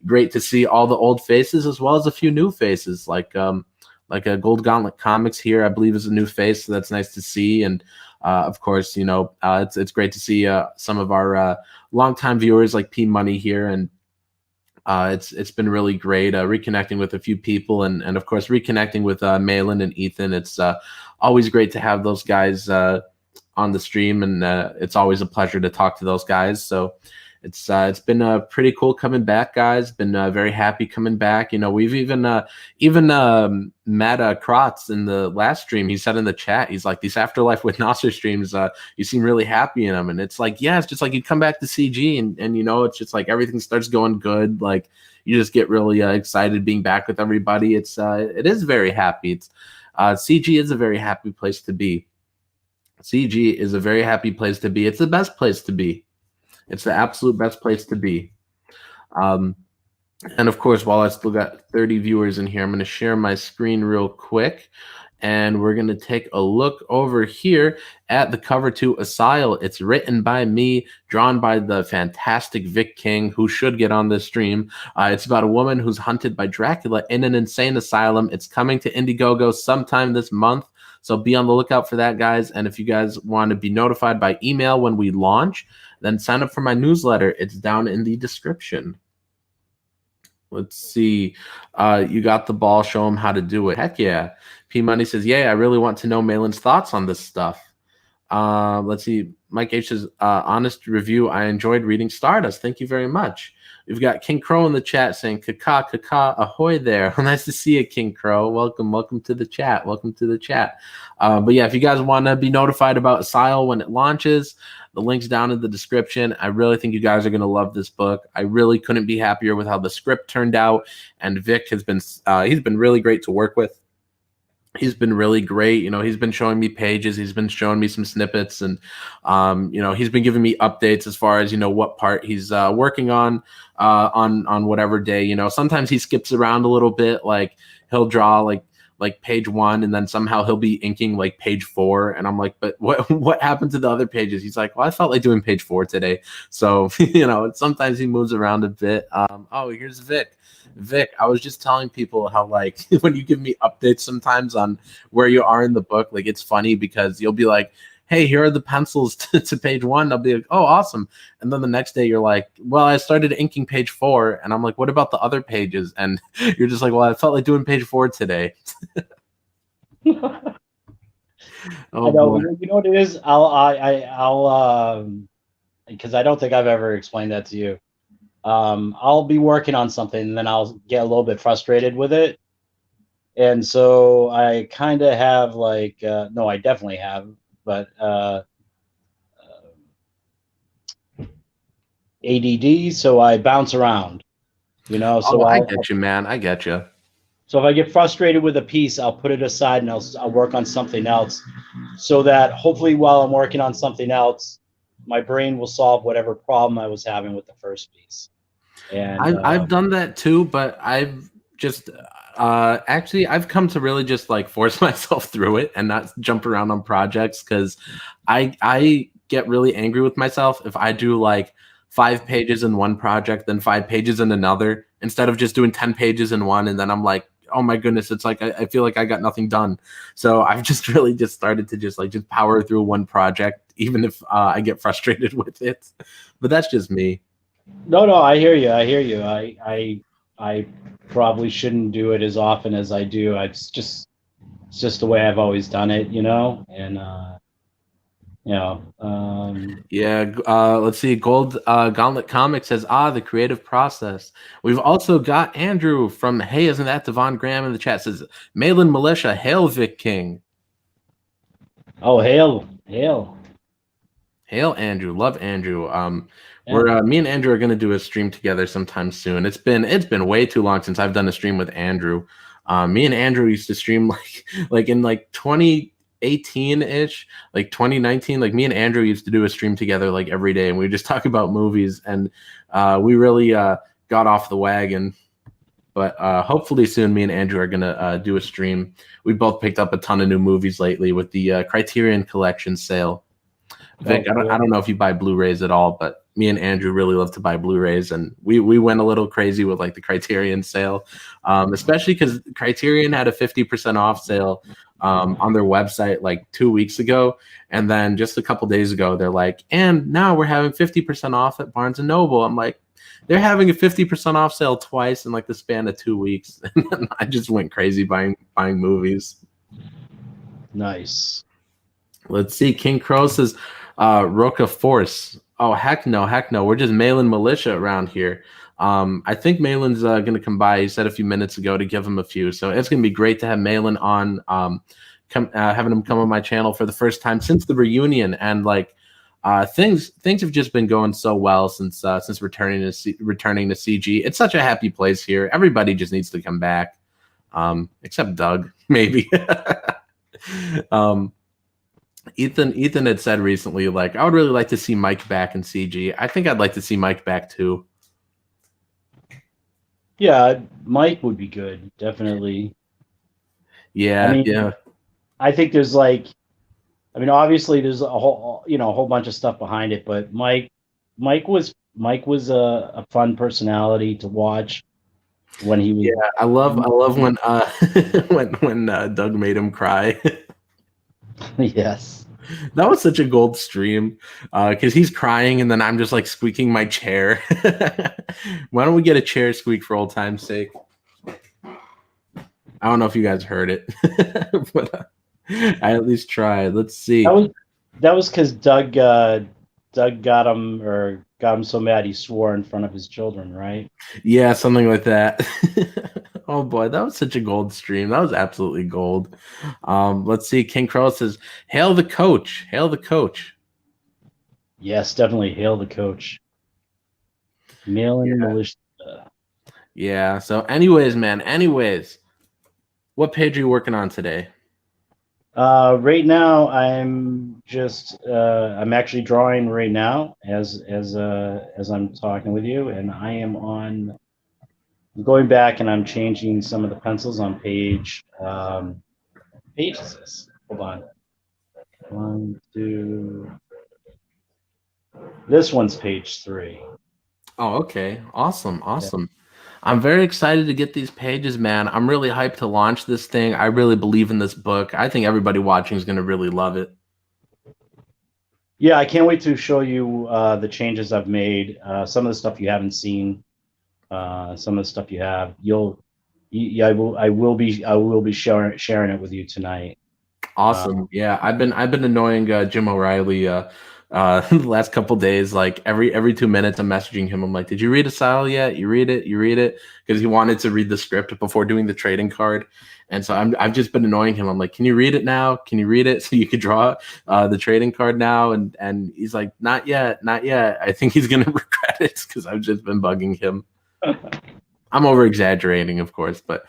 Great to see all the old faces as well as a few new faces, like a Gold Gauntlet Comics here, I believe, is a new face, so that's nice to see. And of course, it's great to see some of our longtime viewers like P Money here, and it's been really great reconnecting with a few people, and of course reconnecting with Malin and Ethan. It's always great to have those guys on the stream, and it's always a pleasure to talk to those guys. So it's been pretty cool coming back, guys. Been very happy coming back. We've even met Kratz in the last stream. He said in the chat, he's like, these Afterlife with Nasser streams, you seem really happy in them. And it's like, yeah, it's just like you come back to CG and it's just like everything starts going good. Like you just get really excited being back with everybody. It is very happy. It's CG is a very happy place to be. CG is a very happy place to be. It's the best place to be. It's the absolute best place to be. And of course, while I still got 30 viewers in here, I'm going to share my screen real quick. And we're going to take a look over here at the cover to Asile. It's written by me, drawn by the fantastic Vic King, who should get on this stream. It's about a woman who's hunted by Dracula in an insane asylum. It's coming to Indiegogo sometime this month. So be on the lookout for that, guys. And if you guys want to be notified by email when we launch, then sign up for my newsletter. It's down in the description. Let's see. You got the ball. Show them how to do it. Heck yeah. P Money says, yeah, I really want to know Malin's thoughts on this stuff. Let's see. Mike H says, honest review. I enjoyed reading Stardust. Thank you very much. We've got King Crow in the chat saying, "Kaka, kaka, ahoy there." Nice to see you, King Crow. Welcome to the chat. Welcome to the chat. But yeah, if you guys want to be notified about Asile when it launches, the link's down in the description. I really think you guys are going to love this book. I really couldn't be happier with how the script turned out. And Vic has been, he's been really great to work with. He's been really great. You know, he's been showing me pages. He's been showing me some snippets, and you know, he's been giving me updates as far as, you know, what part he's working on whatever day. You know, sometimes he skips around a little bit. Like he'll draw like page 1, and then somehow he'll be inking like page 4, and I'm like, but what happened to the other pages? He's like, well, I felt like doing page 4 today. So you know, sometimes he moves around a bit. Oh, here's Vic. Vic, I was just telling people how, like, when you give me updates sometimes on where you are in the book, like, it's funny because you'll be like, hey, here are the pencils to page 1. I'll be like, oh, awesome. And then the next day you're like, well, I started inking page 4. And I'm like, what about the other pages? And you're just like, well, I felt like doing page 4 today. Oh, I know. Boy. You know what it is? I'll because I don't think I've ever explained that to you. I'll be working on something and then I'll get a little bit frustrated with it. And so I kind of have like, no, I definitely have, but ADD. So I bounce around, you know, so I get you, man. I get you. So if I get frustrated with a piece, I'll put it aside and I'll work on something else so that hopefully while I'm working on something else, my brain will solve whatever problem I was having with the first piece. And I've done that too, but I've just actually I've come to really just like force myself through it and not jump around on projects, because I get really angry with myself if I do like 5 pages in one project, then 5 pages in another, instead of just doing 10 pages in one, and then I'm like, oh my goodness, it's like I feel like I got nothing done. So I've just really just started to just power through one project, even if I get frustrated with it. But that's just me. No, I hear you. I probably shouldn't do it as often as I do. It's just the way I've always done it, you know. And yeah. Let's see. Gold Gauntlet Comics says, the creative process. We've also got Andrew from Hey, Isn't That Devon Graham in the chat, says, Malin Militia, hail Vic King. Oh, hail Andrew. Love Andrew. We're me and Andrew are gonna do a stream together sometime soon. It's been way too long since I've done a stream with Andrew. Me and Andrew used to stream like in like 2018-ish, like 2019. Like me and Andrew used to do a stream together like every day, and we just talk about movies, and we really got off the wagon. But hopefully soon me and Andrew are gonna do a stream. We both picked up a ton of new movies lately with the Criterion Collection sale. Vic, I don't know if you buy Blu-rays at all, but me and Andrew really love to buy Blu-rays, and we went a little crazy with like the Criterion sale, especially because Criterion had a 50% off sale on their website like 2 weeks ago, and then just a couple days ago they're like, and now we're having 50% off at Barnes & Noble. I'm like, they're having a 50% off sale twice in like the span of 2 weeks. And I just went crazy buying movies. Nice. Let's see. King Crow says, Roca Force. Oh, heck no. We're just Malin Militia around here. I think Malin's going to come by. He said a few minutes ago to give him a few. So it's going to be great to have Malin on, having him come on my channel for the first time since the reunion. And like things have just been going so well since returning to CG. It's such a happy place here. Everybody just needs to come back, except Doug, maybe. Ethan had said recently, like, I would really like to see Mike back in CG. I think I'd like to see Mike back too. Yeah, Mike would be good, definitely. Yeah, yeah. I think there's like, obviously there's a whole bunch of stuff behind it, but Mike was a fun personality to watch when he was. Yeah, I love when when Doug made him cry. Yes, that was such a gold stream because he's crying and then I'm just like squeaking my chair. Why don't we get a chair squeak for old time's sake? I don't know if you guys heard it, but I at least tried. Let's see. That was because Doug got him so mad he swore in front of his children, right? Yeah, something like that. Oh boy, that was such a gold stream. That was absolutely gold. Let's see. King Crow says, "Hail the coach! Hail the coach!" Yes, definitely hail the coach. Mailing militia. Yeah. So, anyways, man. Anyways, what page are you working on today? Right now, I'm actually drawing right now as I'm talking with you, and I'm going back and I'm changing some of the pencils on page. Page is this? Hold on. 1, 2. This one's page 3. Oh, okay. Awesome. Awesome. I'm very excited to get these pages, man. I'm really hyped to launch this thing. I really believe in this book. I think everybody watching is going to really love it. Yeah, I can't wait to show you the changes I've made. Some of the stuff you haven't seen, some of the stuff you have. I will be sharing it with you tonight. Awesome. Yeah, I've been annoying Jim O'Reilly the last couple days. Like every 2 minutes, I'm messaging him. I'm like, "Did you read Asyle yet? You read it? You read it?" Because he wanted to read the script before doing the trading card, and so I've just been annoying him. I'm like, "Can you read it now? Can you read it so you could draw the trading card now?" And he's like, "Not yet, not yet." I think he's gonna regret it because I've just been bugging him. I'm over exaggerating, of course, but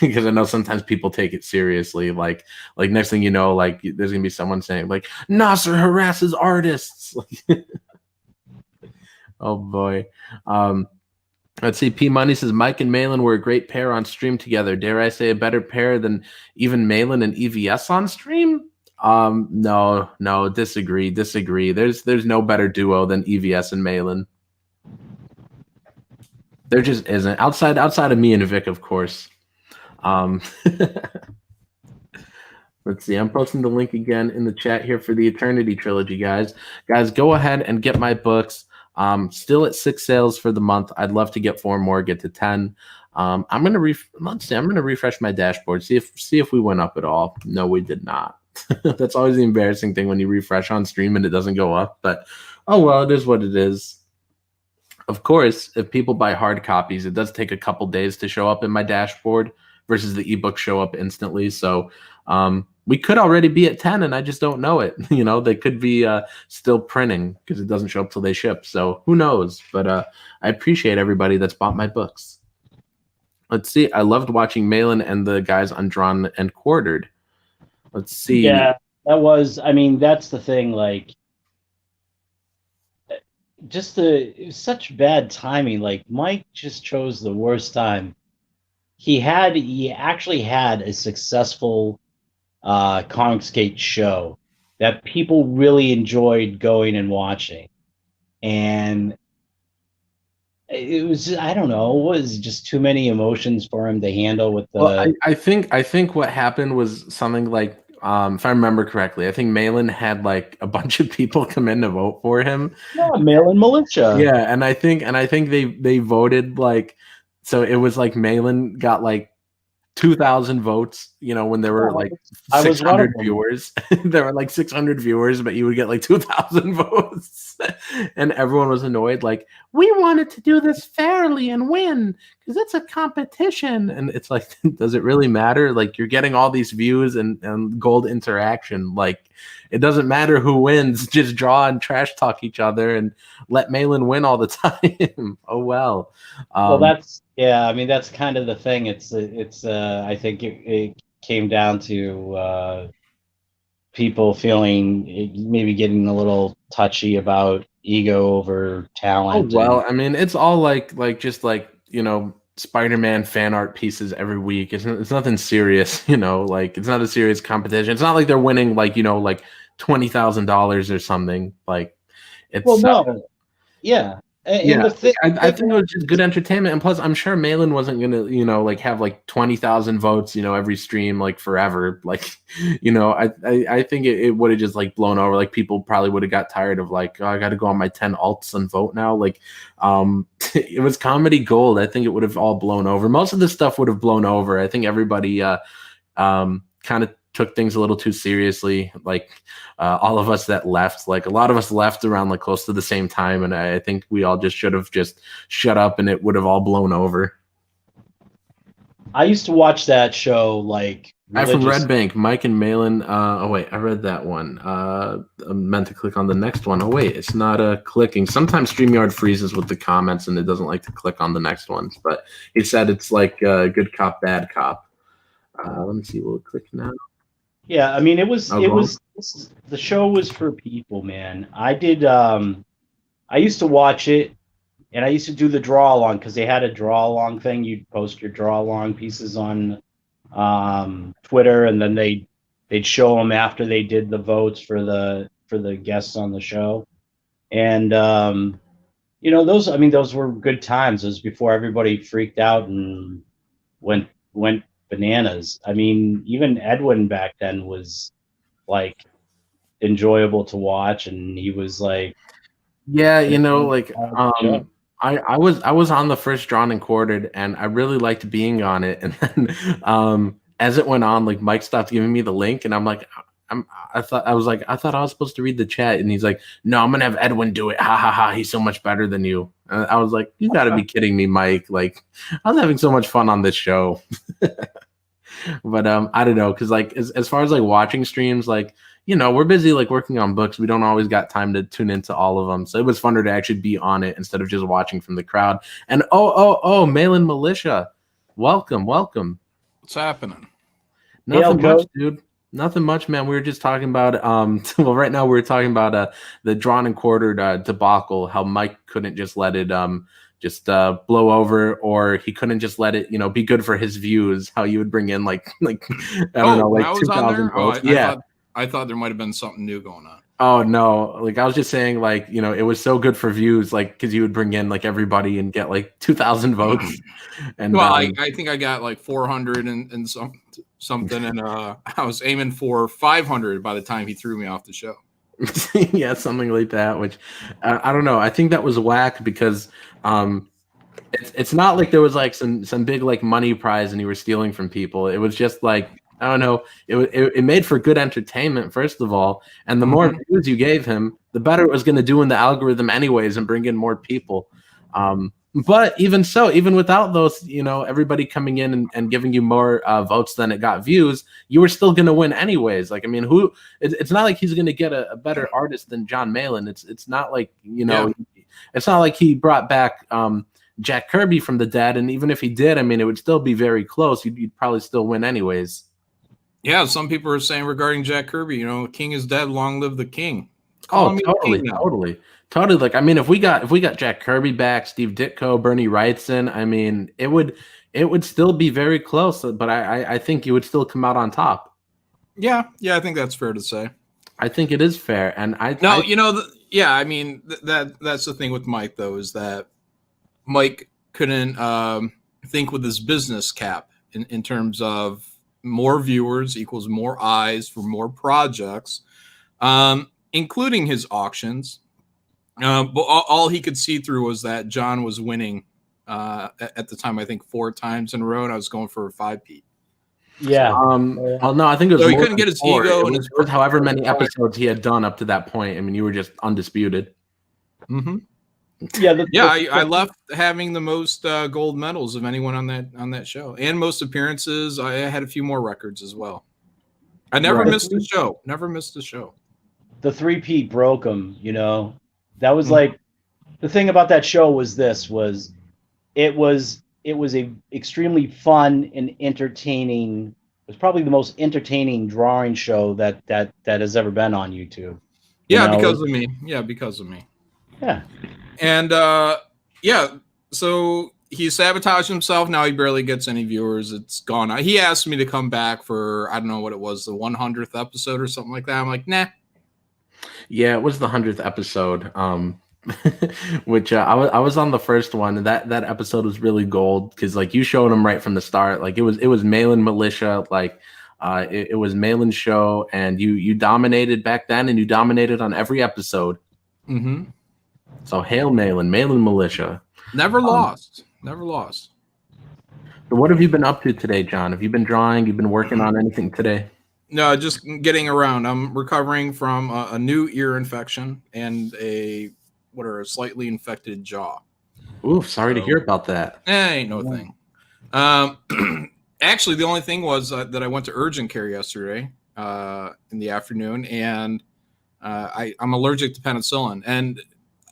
because I know sometimes people take it seriously. Like next thing you know, like there's gonna be someone saying like Nasser harasses artists. Oh boy. Let's see. P Money says Mike and Malin were a great pair on stream together. Dare I say a better pair than even Malin and EVS on stream? No, disagree. There's no better duo than EVS and Malin. There just isn't outside of me and Vic, of course. Let's see. I'm posting the link again in the chat here for the Eternity Trilogy, guys. Guys, go ahead and get my books. Still at 6 sales for the month. I'd love to get 4 more, get to 10. I'm gonna refresh my dashboard. See if we went up at all. No, we did not. That's always the embarrassing thing when you refresh on stream and it doesn't go up. But oh well, it is what it is. Of course, if people buy hard copies, it does take a couple days to show up in my dashboard versus the ebook show up instantly. So we could already be at 10 and I just don't know it. You know, they could be still printing because it doesn't show up till they ship. So who knows? But I appreciate everybody that's bought my books. Let's see. I loved watching Malin and the guys on Drawn and Quartered. Let's see. Yeah, that's the thing. Like, it was such bad timing. Like Mike just chose the worst time. He actually had a successful Comicsgate show that people really enjoyed going and watching, and it was I don't know, it was just too many emotions for him to handle with the. Well, I think what happened was something like. If I remember correctly, I think Malin had like a bunch of people come in to vote for him. Yeah, Malin militia. Yeah, and I think they voted like, so it was like Malin got like 2,000 votes, you know, when there were like 600 viewers. There were like 600 viewers, but you would get like 2,000 votes. And everyone was annoyed, like, we wanted to do this fairly and win because it's a competition. And it's like, does it really matter? Like, you're getting all these views and gold interaction. Like, it doesn't matter who wins. Just draw and trash talk each other and let Malin win all the time. Oh, well. Well, that's kind of the thing. It's I think it came down to people feeling maybe getting a little touchy about ego over talent. Oh, well, I mean, it's all like just like, you know, Spider-Man fan art pieces every week. It's nothing serious, you know, like it's not a serious competition. It's not like they're winning like, you know, like $20,000 or something. Like it's yeah. And yeah, I think it was just good entertainment, and plus, I'm sure Malin wasn't gonna, you know, like have like 20,000 votes, you know, every stream like forever. Like, you know, I think it would have just like blown over. Like people probably would have got tired of like, oh, I got to go on my 10 alts and vote now. Like, it was comedy gold. I think it would have all blown over. Most of the stuff would have blown over. I think everybody kind of took things a little too seriously. Like all of us that left, like a lot of us left around like close to the same time, and I think we all just should have just shut up, and it would have all blown over. I used to watch that show like I'm from Red Bank, Mike and Malin. Oh wait, I read that one. I meant to click on the next one. Oh wait, it's not clicking. Sometimes StreamYard freezes with the comments and it doesn't like to click on the next ones. But he said it's like good cop, bad cop. Let me see. Will it click now? Yeah, I mean the show was for people, man. I used to watch it, and I used to do the draw along because they had a draw along thing. You'd post your draw along pieces on Twitter, and then they'd show them after they did the votes for the guests on the show. And those were good times. It was before everybody freaked out and went bananas. I mean, even Edwin back then was like enjoyable to watch, and he was like, yeah, like I was on the first Drawn and Quartered, and I really liked being on it. And then as it went on, like Mike stopped giving me the link, and I'm like, I thought I was supposed to read the chat, and he's like, no, I'm gonna have Edwin do it. Ha ha ha! He's so much better than you. And I was like, you gotta be kidding me, Mike. Like, I was having so much fun on this show. But I don't know, because like as far as like watching streams, like, we're busy like working on books. We don't always got time to tune into all of them. So it was funner to actually be on it instead of just watching from the crowd. And Malin Militia, welcome. What's happening? Nothing much, dude. Nothing much, man. We were just talking about well, right now we're talking about the Drawn and Quartered debacle, how Mike couldn't just let it just blow over, or he couldn't just let it, be good for his views. How you would bring in like I don't know, like 2,000 votes. I thought there might have been something new going on. Oh no, like I was just saying, like, it was so good for views, like because you would bring in like everybody and get like 2,000 votes. And well, I think I got like 400 and something, and I was aiming for 500 by the time he threw me off the show. Yeah, something like that. Which I don't know. I think that was whack because it's not like there was like some big like money prize and you were stealing from people. It was just like, I don't know. It made for good entertainment, first of all, and the more views you gave him, the better it was going to do in the algorithm anyways, and bring in more people. But even so, even without those, everybody coming in and giving you more votes than it got views, you were still going to win anyways. Like, I mean, it's not like he's going to get a better artist than John Malin. It's not like, it's not like he brought back Jack Kirby from the dead. And even if he did, I mean, it would still be very close. You'd probably still win anyways. Yeah, some people are saying regarding Jack Kirby, king is dead, long live the king. Totally. Like, I mean, if we got Jack Kirby back, Steve Ditko, Bernie Wrightson, I mean, it would still be very close, but I think you would still come out on top. Yeah, I think that's fair to say. I think it is fair, and I mean, that's the thing with Mike though, is that Mike couldn't think with his business cap in terms of more viewers equals more eyes for more projects, including his auctions. But all he could see through was that John was winning at the time, I think 4 times in a row, and I was going for a 5-peat. Yeah. Well, no, I think it was. So he couldn't get his ego and his however many episodes he had done up to that point. I mean, you were just undisputed. Mm-hmm. Yeah. I left having the most gold medals of anyone on that show, and most appearances. I had a few more records as well. I never missed a show. Never missed a show. The 3-peat broke him. That was like the thing about that show was it was a extremely fun and entertaining. It was probably the most entertaining drawing show that has ever been on YouTube. Because of me. Yeah, because of me. Yeah. And so he sabotaged himself. Now he barely gets any viewers. It's gone. He asked me to come back for, I don't know what it was, the 100th episode or something like that. I'm like, nah. Yeah, it was the 100th episode. Which I was on the first one, and that episode was really gold because like you showed him right from the start. Like it was Malin Militia, like it was Malin's show, and you dominated back then, and you dominated on every episode. Mm-hmm. So hail Malin Militia. Never lost. So what have you been up to today, John? Have you been drawing? You've been working on anything today? No, just getting around. I'm recovering from a new ear infection and a slightly infected jaw. Ooh, sorry to hear about that. Ain't no thing. Actually, the only thing was that I went to urgent care yesterday in the afternoon, and I'm allergic to penicillin. And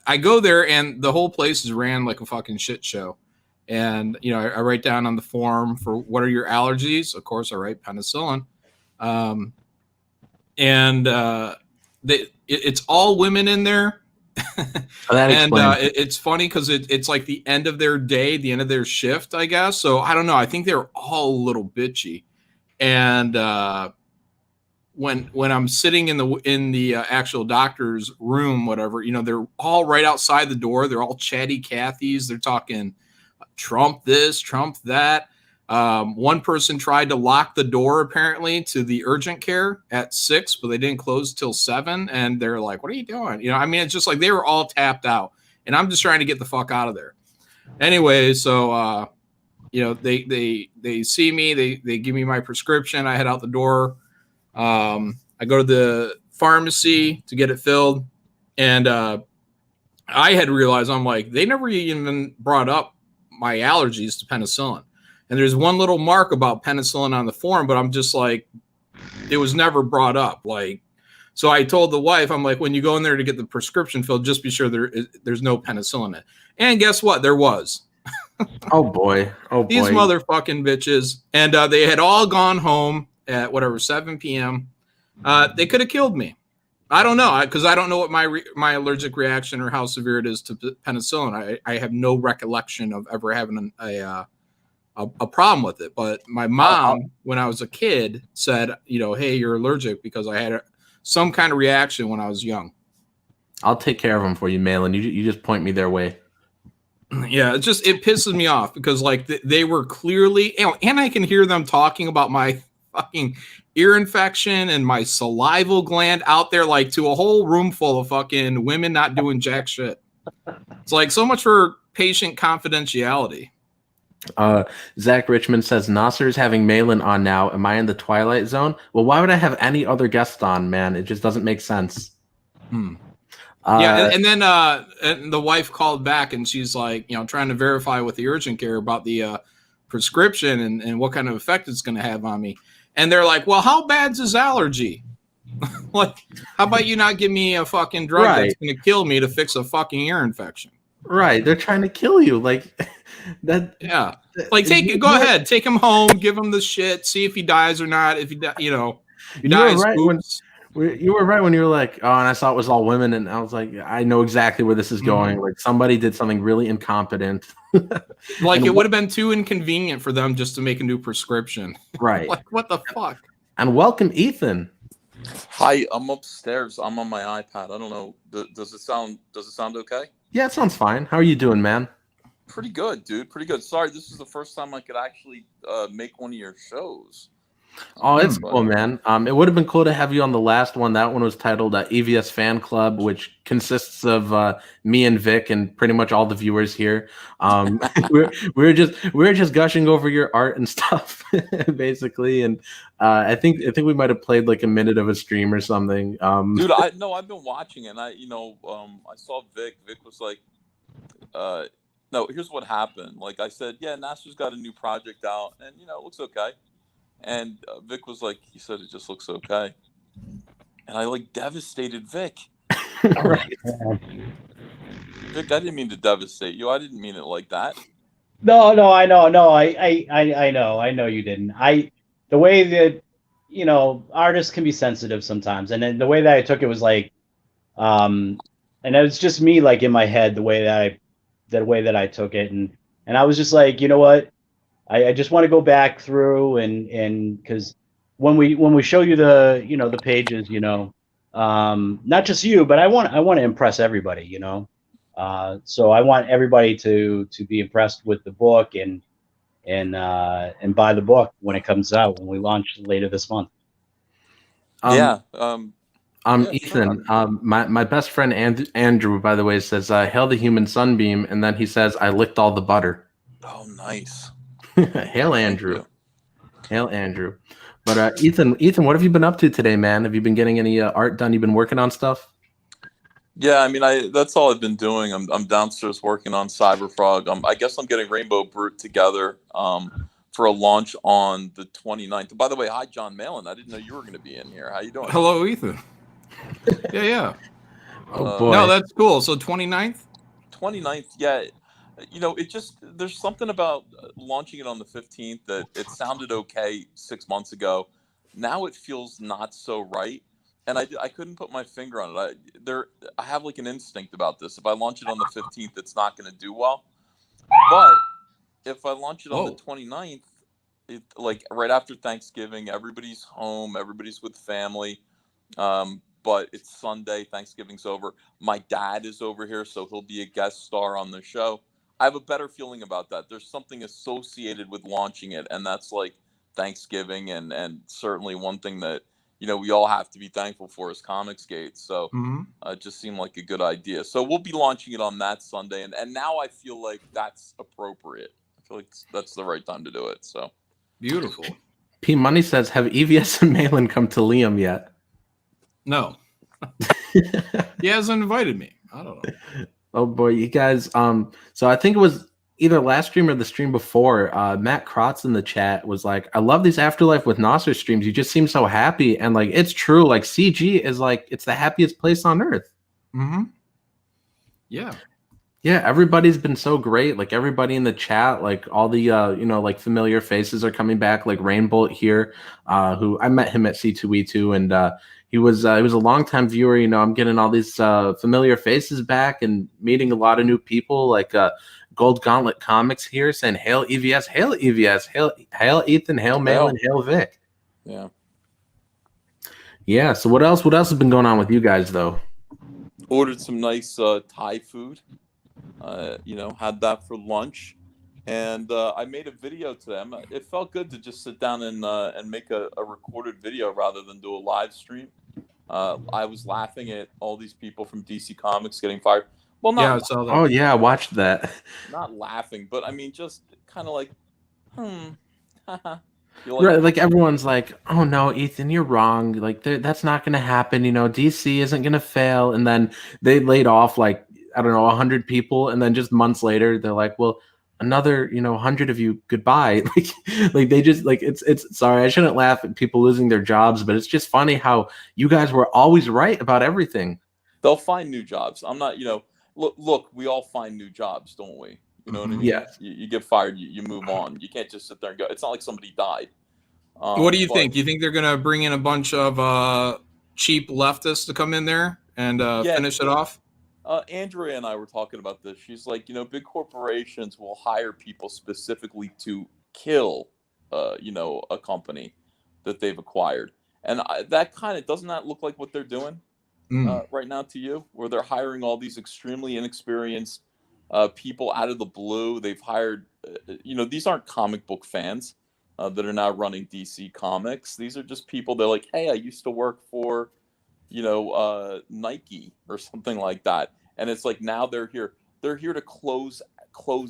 I go there, and the whole place is ran like a fucking shit show. And, you know, I write down on the form for what are your allergies? Of course, I write penicillin. It's all women in there. And it's funny because it's like the end of their day, the end of their shift, I guess. So I don't know. I think they're all a little bitchy. And when I'm sitting in the actual doctor's room, whatever, you know, they're all right outside the door. They're all chatty Cathys. They're talking Trump this, Trump that. One person tried to lock the door apparently to the urgent care at 6, but they didn't close till 7. And they're like, what are you doing? You know, I mean, it's just like they were all tapped out and I'm just trying to get the fuck out of there. Anyway, so, you know, they see me, they give me my prescription. I head out the door. I go to the pharmacy to get it filled. And, I had realized, I'm like, they never even brought up my allergies to penicillin. And there's one little mark about penicillin on the form, but I'm just like, it was never brought up. Like, so I told the wife, I'm like, when you go in there to get the prescription filled, just be sure there's no penicillin in it. And guess what? There was. Oh boy. These motherfucking bitches. And they had all gone home at 7 p.m. They could have killed me. I don't know, because I don't know what my allergic reaction or how severe it is to penicillin. I have no recollection of ever having a problem with it. But my mom, when I was a kid, said, you know, hey, you're allergic because I had some kind of reaction when I was young. I'll take care of them for you, Malin. You just point me their way. Yeah, it pisses me off because like they were clearly, and I can hear them talking about my fucking ear infection and my salival gland out there, like to a whole room full of fucking women not doing jack shit. It's like so much for patient confidentiality. Zach Richmond says Nasser's having Malin on now. Am I in the Twilight Zone? Well, why would I have any other guest on, man? It just doesn't make sense. Yeah, and then and the wife called back and she's like, you know, trying to verify with the urgent care about the prescription and what kind of effect it's going to have on me. And they're like, well, how bad's his allergy? Like, how about you not give me a fucking drug that's going to kill me to fix a fucking ear infection? Right. They're trying to kill you. Like that. Yeah. Like go ahead, take him home, give him the shit, see if he dies or not. If he dies, you were right when you were like, oh, and I saw it was all women, and I was like, I know exactly where this is going. Like somebody did something really incompetent. Like it would have been too inconvenient for them just to make a new prescription. Right. Like what the fuck? And welcome, Ethan. Hi, I'm upstairs. I'm on my iPad. I don't know. Does it sound okay? Yeah, it sounds fine. How are you doing, man? Pretty good, dude. Pretty good. Sorry, this is the first time I could actually make one of your shows. Oh, it's cool, man. It would have been cool to have you on the last one. That one was titled EVS Fan Club, which consists of me and Vic and pretty much all the viewers here. we're just gushing over your art and stuff, basically. And I think we might have played like a minute of a stream or something. Dude, I've been watching it. And I saw Vic. Vic was like, no, here's what happened. Like I said, yeah, Nasser's got a new project out, and it looks okay. And Vic was like, he said it just looks okay. And I like devastated Vic. Right. Vic, I didn't mean to devastate you. I didn't mean it like that. No, I know. No, I know you didn't. The way that, artists can be sensitive sometimes. And then the way that I took it was like, and it was just me, like in my head, the way that I took it. And I was just like, you know what? I just want to go back through and because when we show you the the pages, not just you, but I want to impress everybody, so I want everybody to be impressed with the book and buy the book when it comes out, when we launch later this month. Ethan, sure. My best friend Andrew, by the way, says hail the human sunbeam, and then he says I licked all the butter. Oh, nice. Hail Andrew. Hail Andrew. But Ethan, what have you been up to today, man? Have you been getting any art done? You've been working on stuff? Yeah, I mean, that's all I've been doing. I'm downstairs working on Cyberfrog. I guess I'm getting Rainbow Brute together for a launch on the 29th. By the way, hi John Malin. I didn't know you were going to be in here. How you doing? Hello, Ethan. Yeah. Oh boy. No, that's cool. So 29th? 29th, yeah. It just, there's something about launching it on the 15th that it sounded okay 6 months ago. Now it feels not so right. And I couldn't put my finger on it. I have like an instinct about this. If I launch it on the 15th, it's not going to do well. But if I launch it on the 29th, like right after Thanksgiving, everybody's home, everybody's with family. But it's Sunday, Thanksgiving's over. My dad is over here, so he'll be a guest star on the show. I have a better feeling about that. There's something associated with launching it, and that's like Thanksgiving, and certainly one thing that we all have to be thankful for is Comicsgate. So it just seemed like a good idea. So we'll be launching it on that Sunday, and now I feel like that's appropriate. I feel like that's the right time to do it. So beautiful. P Money says, have EVS and Malin come to Liam yet? No. He hasn't invited me. I don't know. Oh boy, you guys. So I think it was either last stream or the stream before. Matt Krotz in the chat was like, "I love these Afterlife with Nasser streams. You just seem so happy." And like, it's true. Like CG is like, it's the happiest place on earth. Yeah. Yeah, everybody's been so great. Like everybody in the chat, like all the like familiar faces are coming back. Like Rainbolt here, who I met him at C2E2, and he was a longtime viewer. I'm getting all these familiar faces back and meeting a lot of new people. Like Gold Gauntlet Comics here saying, "Hail EVS, hail EVS, hail Ethan, hail Malin, hail Vic." Yeah. Yeah. So what else? What else has been going on with you guys though? Ordered some nice Thai food. Had that for lunch, and I made a video to them. It felt good to just sit down and make a recorded video rather than do a live stream. I was laughing at all these people from DC Comics getting fired. Well, not I saw that. Oh yeah, I watched that. Not laughing, but I mean, just kind of like, Right, like everyone's like, "Oh no, Ethan, you're wrong. Like that's not going to happen. DC isn't going to fail." And then they laid off like, I don't know, 100 people, and then just months later they're like, "Well, another 100 of you, goodbye." like they just like it's sorry, I shouldn't laugh at people losing their jobs, but it's just funny how you guys were always right about everything. They'll find new jobs. I'm not, look, we all find new jobs, don't we? You know what I mean? Yeah. You get fired, you move on. You can't just sit there and go. It's not like somebody died. What do you think? Do you think they're going to bring in a bunch of cheap leftists to come in there and finish it off? Andrea and I were talking about this. She's like, big corporations will hire people specifically to kill, a company that they've acquired. And that kind of, doesn't that look like what they're doing right now to you? Where they're hiring all these extremely inexperienced people out of the blue. They've hired, these aren't comic book fans that are now running DC Comics. These are just people. They're like, hey, I used to work for, Nike or something like that. And it's like, now they're here to close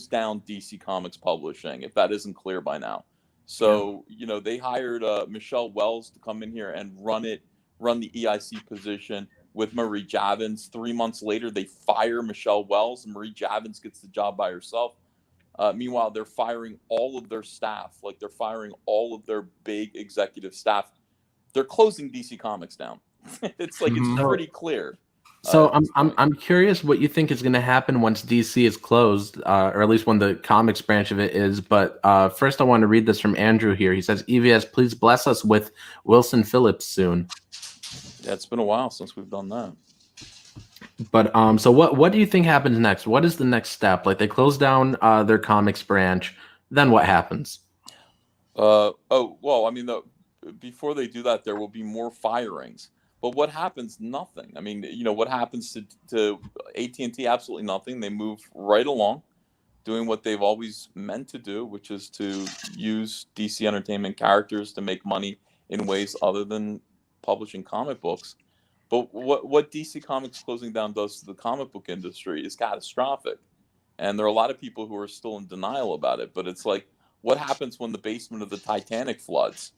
down DC Comics publishing, if that isn't clear by now. So, they hired Michelle Wells to come in here and run the EIC position with Marie Javins. 3 months later, they fire Michelle Wells, and Marie Javins gets the job by herself. Meanwhile, they're firing all of their staff. Like, they're firing all of their big executive staff. They're closing DC Comics down. It's like, it's pretty clear. So I'm curious what you think is going to happen once DC is closed, or at least when the comics branch of it is. But first, I want to read this from Andrew here. He says, "EVS, please bless us with Wilson Phillips soon." Yeah, it's been a while since we've done that. But so what do you think happens next? What is the next step? Like, they close down their comics branch, then what happens? Well, I mean, before they do that, there will be more firings. But what happens? Nothing. I mean, what happens to AT&T? Absolutely nothing. They move right along, doing what they've always meant to do, which is to use DC Entertainment characters to make money in ways other than publishing comic books. But what DC Comics closing down does to the comic book industry is catastrophic. And there are a lot of people who are still in denial about it. But it's like, what happens when the basement of the Titanic floods?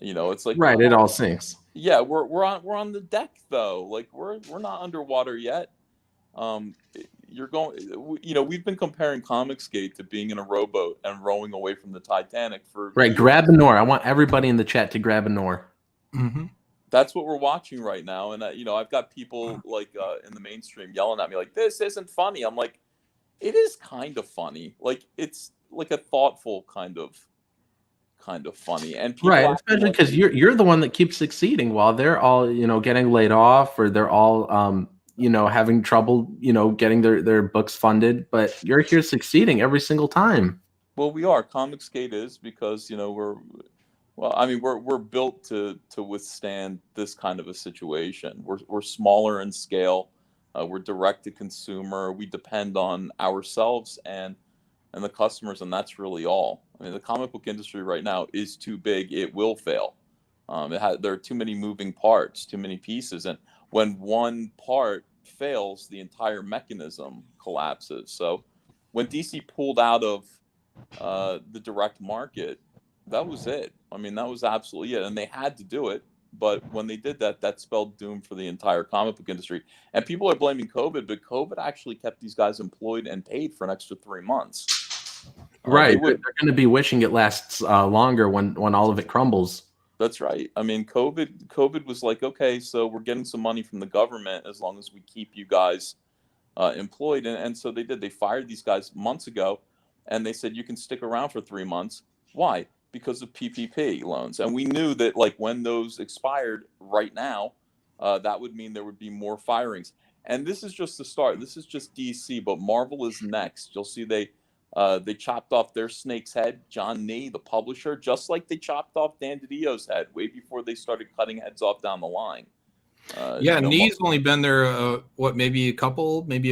It's like right. It all sinks. Yeah, we're on the deck though. Like we're not underwater yet. You're going. We've been comparing Comicsgate to being in a rowboat and rowing away from the Titanic for Right. years. Grab an oar. I want everybody in the chat to grab an oar. Mm-hmm. That's what we're watching right now, and I've got people like in the mainstream yelling at me like, "This isn't funny." I'm like, it is kind of funny. Like it's like a thoughtful kind of funny, and people Right, especially because you're the one that keeps succeeding while they're all getting laid off, or they're all having trouble getting their books funded, but you're here succeeding every single time. Well, we are. Comicsgate is because we're built to withstand this kind of a situation. We're smaller in scale. We're direct to consumer. We depend on ourselves and the customers, and that's really all. I mean, the comic book industry right now is too big; it will fail. There are too many moving parts, too many pieces, and when one part fails, the entire mechanism collapses. So, when DC pulled out of the direct market, that was it. I mean, that was absolutely it, and they had to do it. But when they did that, that spelled doom for the entire comic book industry. And people are blaming COVID, but COVID actually kept these guys employed and paid for an extra 3 months. Right. They're going to be wishing it lasts longer when all of it crumbles. That's right. I mean, COVID was like, okay, so we're getting some money from the government as long as we keep you guys employed. And so they did. They fired these guys months ago, and they said, you can stick around for 3 months. Why? Because of PPP loans. And we knew that like when those expired right now, that would mean there would be more firings. And this is just the start. This is just DC, but Marvel is next. You'll see they chopped off their snake's head, John Nee, the publisher, just like they chopped off Dan DiDio's head way before they started cutting heads off down the line. Nee's only been there, maybe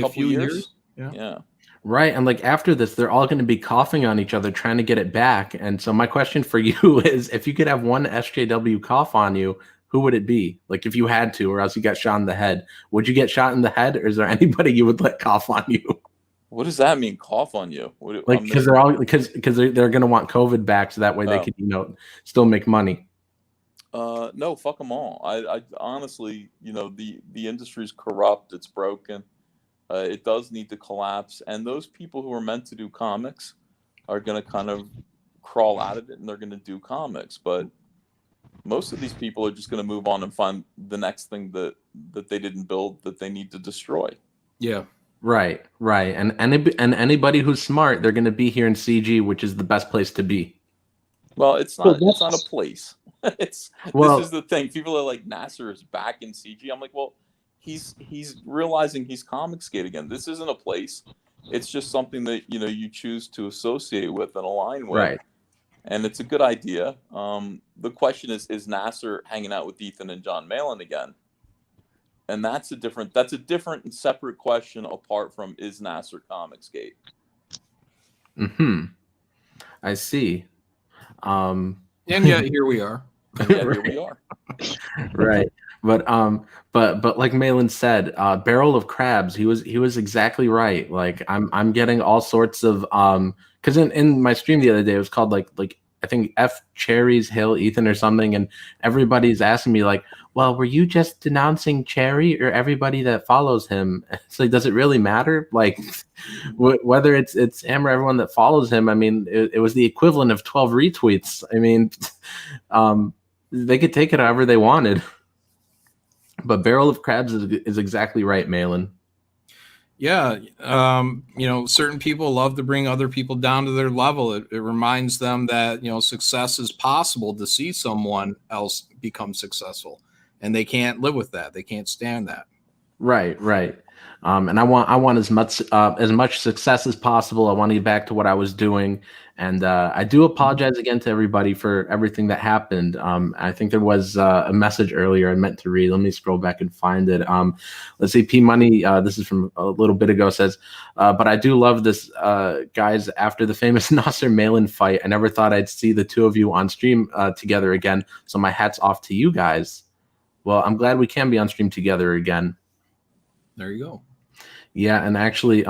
a few years? Yeah. Right. And like after this, they're all going to be coughing on each other, trying to get it back. And so my question for you is, if you could have one SJW cough on you, who would it be? Like if you had to, or else you got shot in the head, would you get shot in the head, or is there anybody you would let cough on you? What does that mean? Cough on you? Like because they're going to want COVID back, so that way they could still make money. No, fuck them all. I honestly, the industry's corrupt. It's broken. It does need to collapse, and those people who are meant to do comics are going to kind of crawl out of it, and they're going to do comics. But most of these people are just going to move on and find the next thing that they didn't build that they need to destroy. Yeah. Right. And anybody who's smart, they're going to be here in CG, which is the best place to be. Well, it's not a place. This is the thing. People are like, Nasser is back in CG. I'm like, well, he's realizing he's Comicsgate again. This isn't a place. It's just something that you choose to associate with and align with. Right. And it's a good idea. The question is Nasser hanging out with Ethan and John Malin again? And that's a different and separate question apart from, is Nasser Comicsgate? I see. And yet here we are. Here we are. Right. But like Malin said, barrel of crabs, he was exactly right. Like I'm getting all sorts of because in my stream the other day, it was called like I think F Cherry's Hill Ethan or something, and everybody's asking me like, well, were you just denouncing Cherry or everybody that follows him? It's like, does it really matter? Like whether it's him or everyone that follows him? I mean, it was the equivalent of 12 retweets. I mean, they could take it however they wanted. But barrel of crabs is exactly right, Malin. Yeah, certain people love to bring other people down to their level. It reminds them that success is possible to see someone else become successful, and they can't live with that. They can't stand that. Right. And I want as much success as possible. I want to get back to what I was doing, and I do apologize again to everybody for everything that happened. I think there was a message earlier I meant to read. Let me scroll back and find it. Let's see. P Money. This is from a little bit ago. Says, but I do love this, guys. After the famous Nasser Malin fight, I never thought I'd see the two of you on stream together again. So my hat's off to you guys. Well, I'm glad we can be on stream together again. There you go. Yeah, and actually,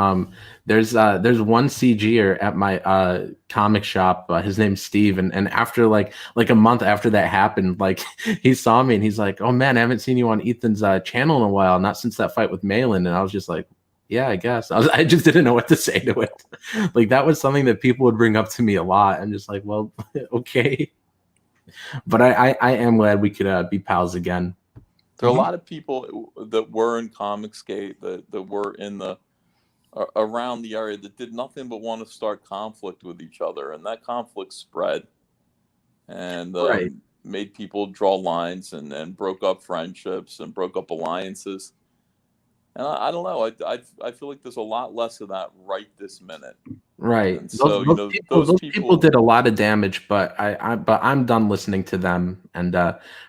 there's one CGer at my comic shop. His name's Steve, and after like a month after that happened, like he saw me and he's like, "Oh man, I haven't seen you on Ethan's channel in a while, not since that fight with Malin." And I was just like, "Yeah, I guess." I just didn't know what to say to it. Like that was something that people would bring up to me a lot. I'm just like, "Well, okay." But I am glad we could be pals again. There are a lot of people that were in Comicsgate that were in the around the area that did nothing but want to start conflict with each other, and that conflict spread and Right. made people draw lines and broke up friendships and broke up alliances. And I don't know. I feel like there's a lot less of that right this minute. Right. And so those people did a lot of damage, but I'm done listening to them. And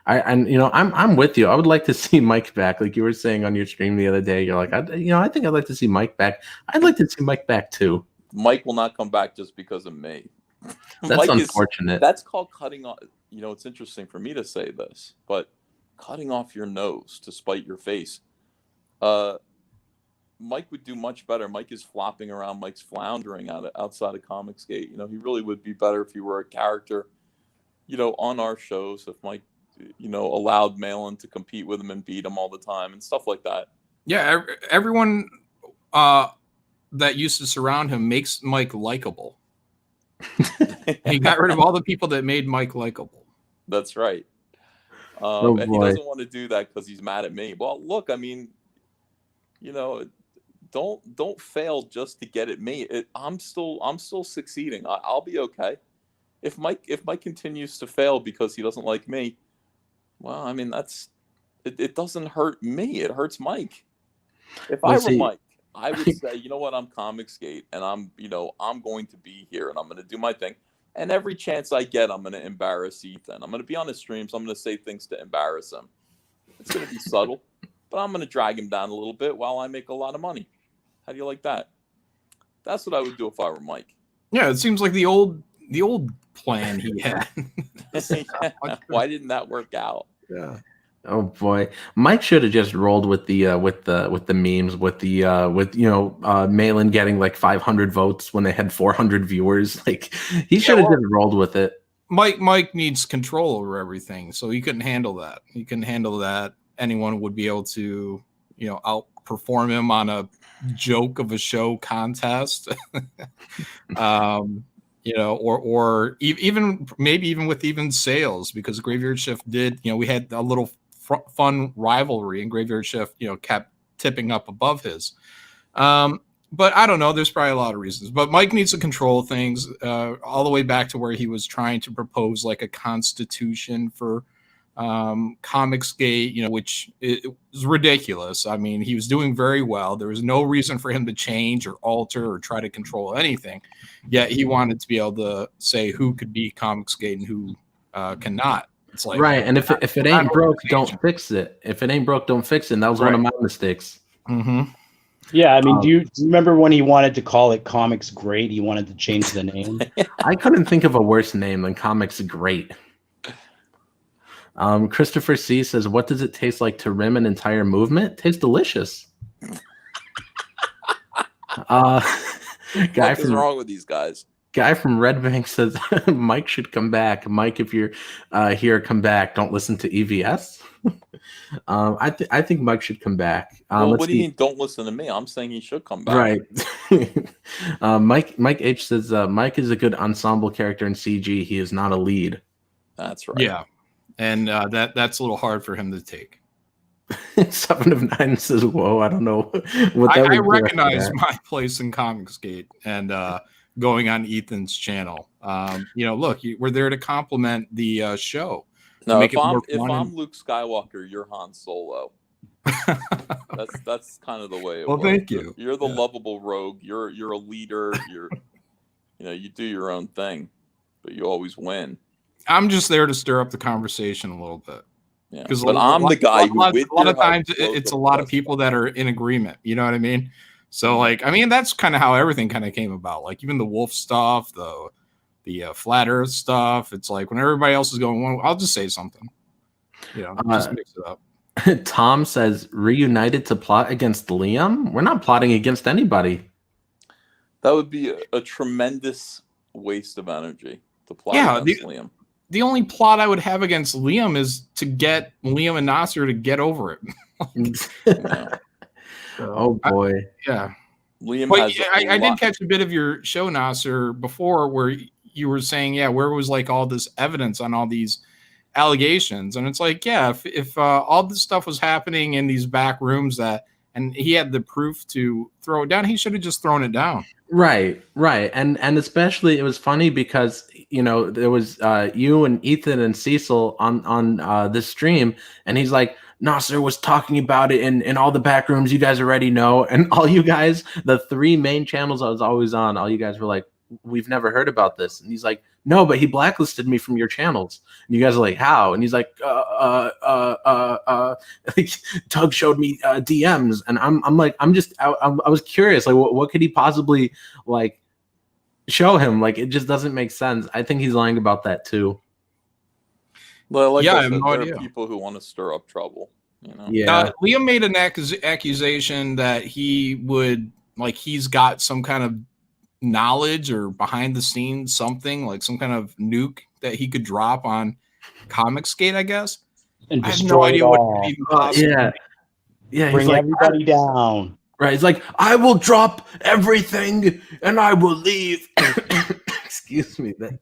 I'm with you. I would like to see Mike back, like you were saying on your stream the other day. You're like, I think I'd like to see Mike back. I'd like to see Mike back too. Mike will not come back just because of me. That's unfortunate. That's called cutting off. It's interesting for me to say this, but cutting off your nose to spite your face. Mike would do much better. Mike is flopping around. Mike's floundering outside of Comicsgate. He really would be better if he were a character, on our shows. If Mike, allowed Malin to compete with him and beat him all the time and stuff like that. Yeah, everyone that used to surround him makes Mike likable. He got rid of all the people that made Mike likable. That's right. And he doesn't want to do that because he's mad at me. Well, look, I mean, don't fail just to get at me. I'm still succeeding. I'll be okay. If Mike continues to fail because he doesn't like me, well, I mean it doesn't hurt me. It hurts Mike. If I were Mike, I would say, you know what, I'm Comicsgate, and I'm going to be here, and I'm going to do my thing. And every chance I get, I'm going to embarrass Ethan. I'm going to be on his streams. I'm going to say things to embarrass him. It's going to be subtle, but I'm going to drag him down a little bit while I make a lot of money. How do you like that? That's what I would do if I were Mike. Yeah, it seems like the old plan he had. Why didn't that work out? Yeah. Oh boy, Mike should have just rolled with the memes with Malin getting like 500 votes when they had 400 viewers. Like he should have just rolled with it. Mike needs control over everything, so he couldn't handle that. He couldn't handle that anyone would be able to outperform him on a joke of a show contest. Or even maybe even with even sales, because Graveyard Shift did, we had a little fun rivalry, and Graveyard Shift, kept tipping up above his. But I don't know. There's probably a lot of reasons. But Mike needs to control things all the way back to where he was trying to propose like a constitution for Comicsgate, which is ridiculous. I mean, he was doing very well. There was no reason for him to change or alter or try to control anything. Yet he wanted to be able to say who could be Comicsgate and who cannot. It's like, right. And if it ain't broke, don't fix it. If it ain't broke, don't fix it. And that was one of my mistakes. Mm-hmm. Yeah, I mean, do you remember when he wanted to call it Comics Great? He wanted to change the name. I couldn't think of a worse name than Comics Great. Christopher C says, "What does it taste like to rim an entire movement? It tastes delicious." What is wrong with these guys? Guy from Red Bank says, "Mike should come back. Mike, if you're here, come back. Don't listen to EVS." I think Mike should come back. What do you mean? Don't listen to me. I'm saying he should come back. Right. Mike H says, "Mike is a good ensemble character in CG. He is not a lead." That's right. Yeah. And that's a little hard for him to take. 7 of 9 says, "Whoa, I don't know what I recognize my place in Comicsgate and going on Ethan's channel. Look, we're there to compliment the show. No, if I'm Luke Skywalker, you're Han Solo. That's kind of the way it works. Thank you. You're the lovable rogue. You're a leader. You do your own thing, but you always win. I'm just there to stir up the conversation a little bit. Yeah, but I'm the guy who, a lot of times, it's a lot of people that are in agreement. You know what I mean? So, that's kind of how everything kind of came about. Like even the wolf stuff, the flat Earth stuff. It's like when everybody else is going, well, I'll just say something. Just mix it up. Tom says reunited to plot against Liam. We're not plotting against anybody. That would be a tremendous waste of energy to plot against Liam. The only plot I would have against Liam is to get Liam and Nasser to get over it. Oh boy. Liam but I did catch a bit of your show, Nasser, before where you were saying, where was like all this evidence on all these allegations? And it's like, if all this stuff was happening in these back rooms and he had the proof to throw it down, he should have just thrown it down. Right. And especially it was funny because, there was you and Ethan and Cecil on this stream, and he's like, Nasser was talking about it in all the back rooms, you guys already know. And all you guys, the 3 main channels I was always on, all you guys were like, we've never heard about this. And he's like, no, but he blacklisted me from your channels. And you guys are like, how? And he's like, Tug showed me DMs. And I'm like, I was curious, like, what could he possibly like show him? Like, it just doesn't make sense. I think he's lying about that too. Well, I have there no idea. Are people who want to stir up trouble. Liam made an accusation that he would, like, he's got some kind of knowledge or behind the scenes something, like some kind of nuke that he could drop on Comicsgate, I guess. And I have no idea what could even possibly. Bring everybody down. Right. He's like, I will drop everything and I will leave. Excuse me. That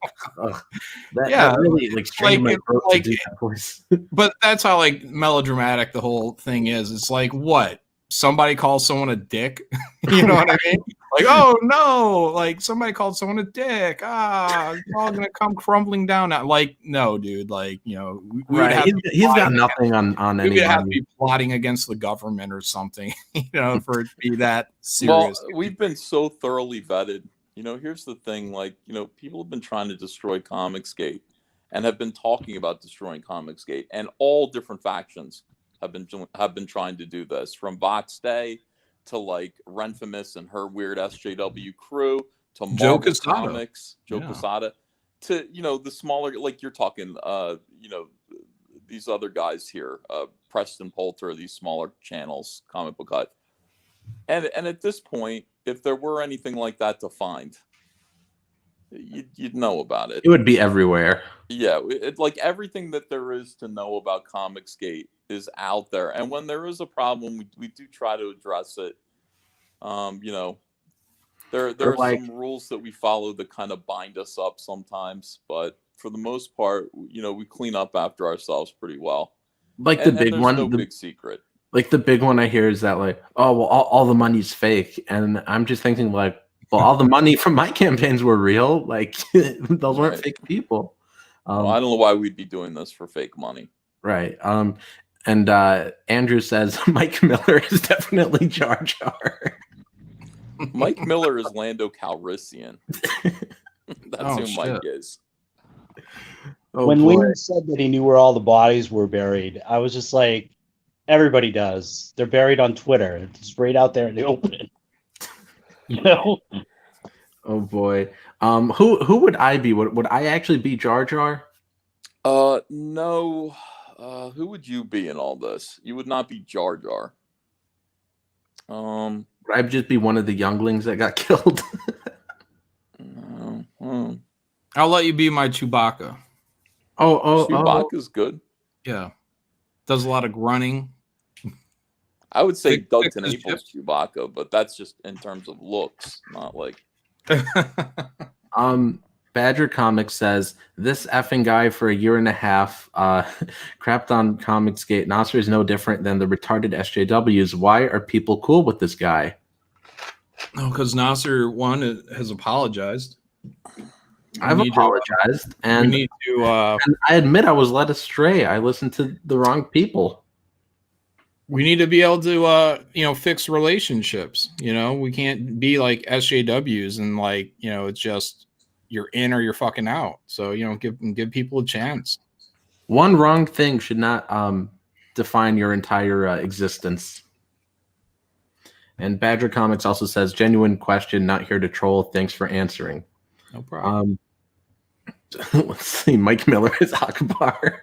really like strained my throat to do that voice. But that's how like melodramatic the whole thing is. It's like, what? Somebody calls someone a dick? You know what I mean? Like, oh no, like somebody called someone a dick. It's all gonna come crumbling down. Like, no, dude. Like, he's got nothing on anyone. We'd have to be plotting against the government or something, for it to be that serious. Well, we've been so thoroughly vetted. Here's the thing, like, people have been trying to destroy Comicsgate and have been talking about destroying Comicsgate, and all different factions have been trying to do this, from Vox Day to like Renfamous and her weird SJW crew to Marvel Comics, Joe Quesada, to the smaller, like you're talking these other guys here, Preston Poulter, these smaller channels, Comic Book Hut. And at this point, if there were anything like that to find, you'd know about it. It would be everywhere. Yeah, like everything that there is to know about Comicsgate is out there. And when there is a problem, we do try to address it. There are some rules that we follow that kind of bind us up sometimes, but for the most part, we clean up after ourselves pretty well. Like the big one, no big secret. Like the big one I hear is that like, oh well, all the money's fake, and I'm just thinking like, well, all the money from my campaigns were real. Like those weren't fake people. Well, I don't know why we'd be doing this for fake money. Right. And Andrew says Mike Miller is definitely Jar Jar. Mike Miller is Lando Calrissian. That's who Mike is. When Liam said that he knew where all the bodies were buried, I was just like, everybody does. They're buried on Twitter. It's right out there in the open. Oh boy. Who would I be? Would I actually be Jar Jar? No. Who would you be in all this? You would not be Jar Jar. Would I just be one of the younglings that got killed? No. I'll let you be my Chewbacca. Chewbacca's good. Yeah. Does a lot of grunting. I would say Doug Tenable's Chewbacca, but that's just in terms of looks, not like. Badger Comics says this effing guy for a year and a half crapped on Comicsgate. Nasser is no different than the retarded SJWs. Why are people cool with this guy? Oh, because Nasser has apologized. I've apologized, and we need to. And I admit I was led astray. I listened to the wrong people. We need to be able to, fix relationships. We can't be like SJWs and like, it's just you're in or you're fucking out. So, give people a chance. One wrong thing should not define your entire existence. And Badger Comics also says, genuine question, not here to troll. Thanks for answering. No problem. Let's see. Mike Miller is Akbar.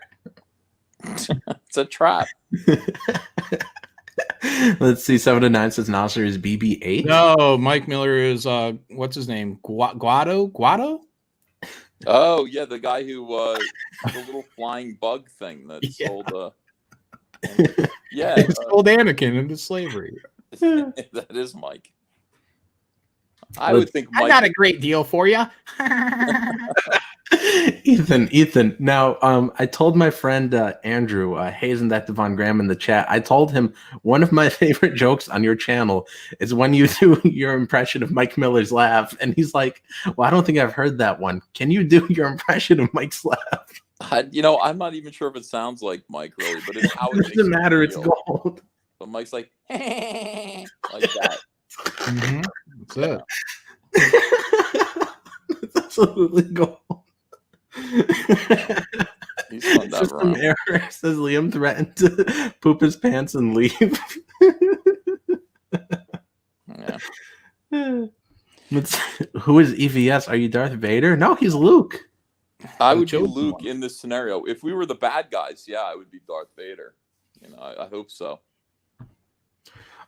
It's a trap. Let's see. 7 to 9 says Nasser is BB-8. No, Mike Miller is what's his name? Guado? Oh yeah, the guy who the little flying bug thing that sold. Yeah, He sold Anakin into slavery. That is Mike. I would think Mike. I got a great deal for you. Ethan. Now, I told my friend Andrew Hayes and that Devon Graham in the chat. I told him one of my favorite jokes on your channel is when you do your impression of Mike Miller's laugh, and he's like, "Well, I don't think I've heard that one. Can you do your impression of Mike's laugh?" I'm not even sure if it sounds like Mike really, but it's how it doesn't matter. It's feel. gold. But Mike's like that. Mm-hmm. That's it. It's absolutely gold. He's fun that System error, says Liam threatened to poop his pants and leave. Yeah. Who is EVS? Are you Darth Vader? No, he's Luke. I would be Luke in this scenario. If we were the bad guys, yeah, I would be Darth Vader. I hope so.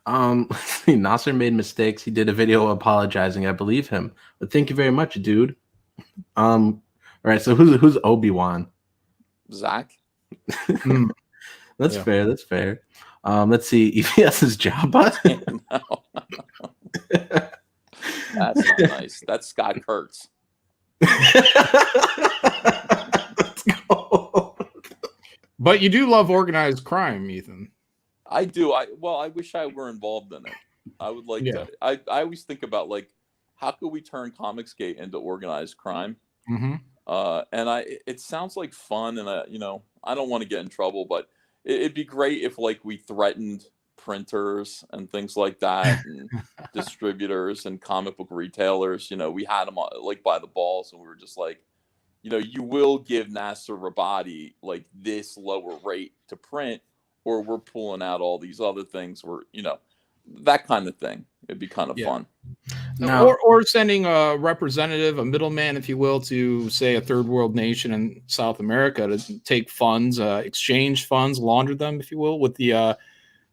Let's see. Nasser made mistakes. He did a video apologizing. I believe him. But thank you very much, dude. All right. So who's Obi-Wan? Zach. That's fair. That's fair. Let's see. EVS is Jabba. That's not nice. That's Scott Kurtz. Let's go. But you do love organized crime, Ethan. I do. I wish I were involved in it. I would like to. I always think about how could we turn Comicsgate into organized crime? Mm-hmm. And it sounds like fun, and I don't want to get in trouble, but it'd be great if we threatened printers and things like that, and distributors and comic book retailers. We had them by the balls, and we were just you will give Nasser Rabadi this lower rate to print, or we're pulling out all these other things. Where that kind of thing. It'd be kind of fun. No. Or sending a representative, a middleman, if you will, to say a third world nation in South America to take funds, exchange funds, launder them, if you will, with the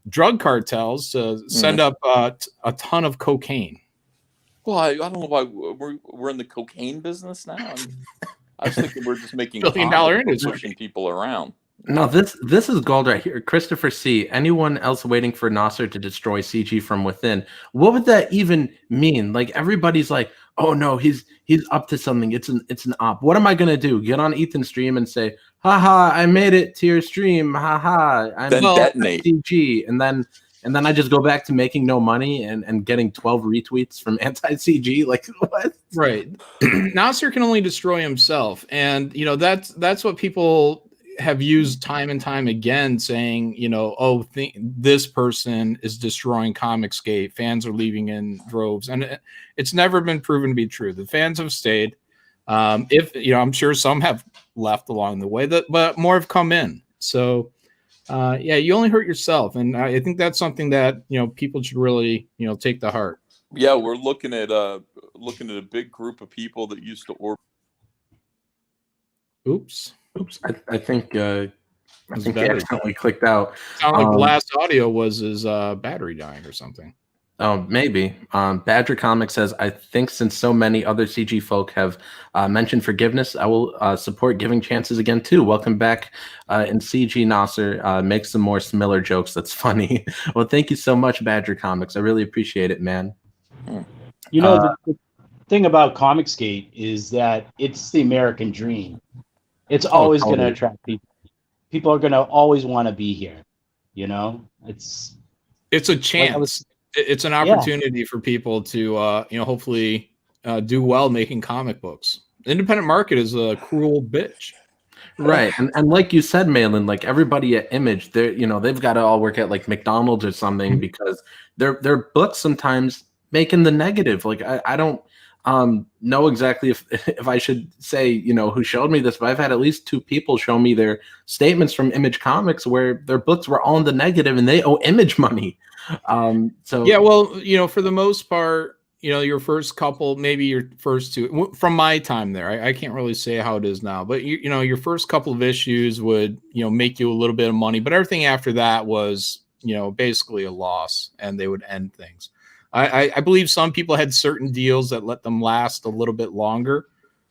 drug cartels to send up a ton of cocaine. Well, I don't know why we're in the cocaine business now. I was thinking we're just making $1 billion industry, pushing people around. No, this is gold right here. Christopher C. Anyone else waiting for Nasser to destroy CG from within? What would that even mean? Everybody's like, oh no, he's up to something. It's an op. What am I gonna do? Get on Ethan's stream and say, haha, I made it to your stream, haha. Then detonate CG, and then I just go back to making no money and getting 12 retweets from anti-CG. What? Right. Nasser can only destroy himself, and that's what people have used time and time again, saying, this person is destroying Comicsgate. Fans are leaving in droves, and it's never been proven to be true. The fans have stayed. I'm sure some have left along the way, but more have come in. So, you only hurt yourself, and I think that's something that people should really take to heart. Yeah, we're looking at a big group of people that used to order. Oops. I think I accidentally clicked out. Sound like the last audio was his battery dying or something. Oh, maybe. Badger Comics says, I think since so many other CG folk have mentioned forgiveness, I will support giving chances again too. Welcome back in CG, Nasser. Make some more Smiller jokes. That's funny. Well, thank you so much, Badger Comics. I really appreciate it, man. The thing about Comicsgate is that it's the American dream. It's always going to attract people. People are going to always want to be here. It's a chance. It's an opportunity for people to, hopefully do well making comic books. The independent market is a cruel bitch. Right. And like you said, Malin, everybody at Image, they've got to all work at McDonald's or something because their books sometimes make in the negative. I don't know exactly if I should say, who showed me this, but I've had at least 2 people show me their statements from Image Comics where their books were all in the negative and they owe Image money. For the most part, your first couple, maybe your first two, from my time there, I can't really say how it is now, but your first couple of issues would, make you a little bit of money, but everything after that was, basically a loss, and they would end things. I believe some people had certain deals that let them last a little bit longer.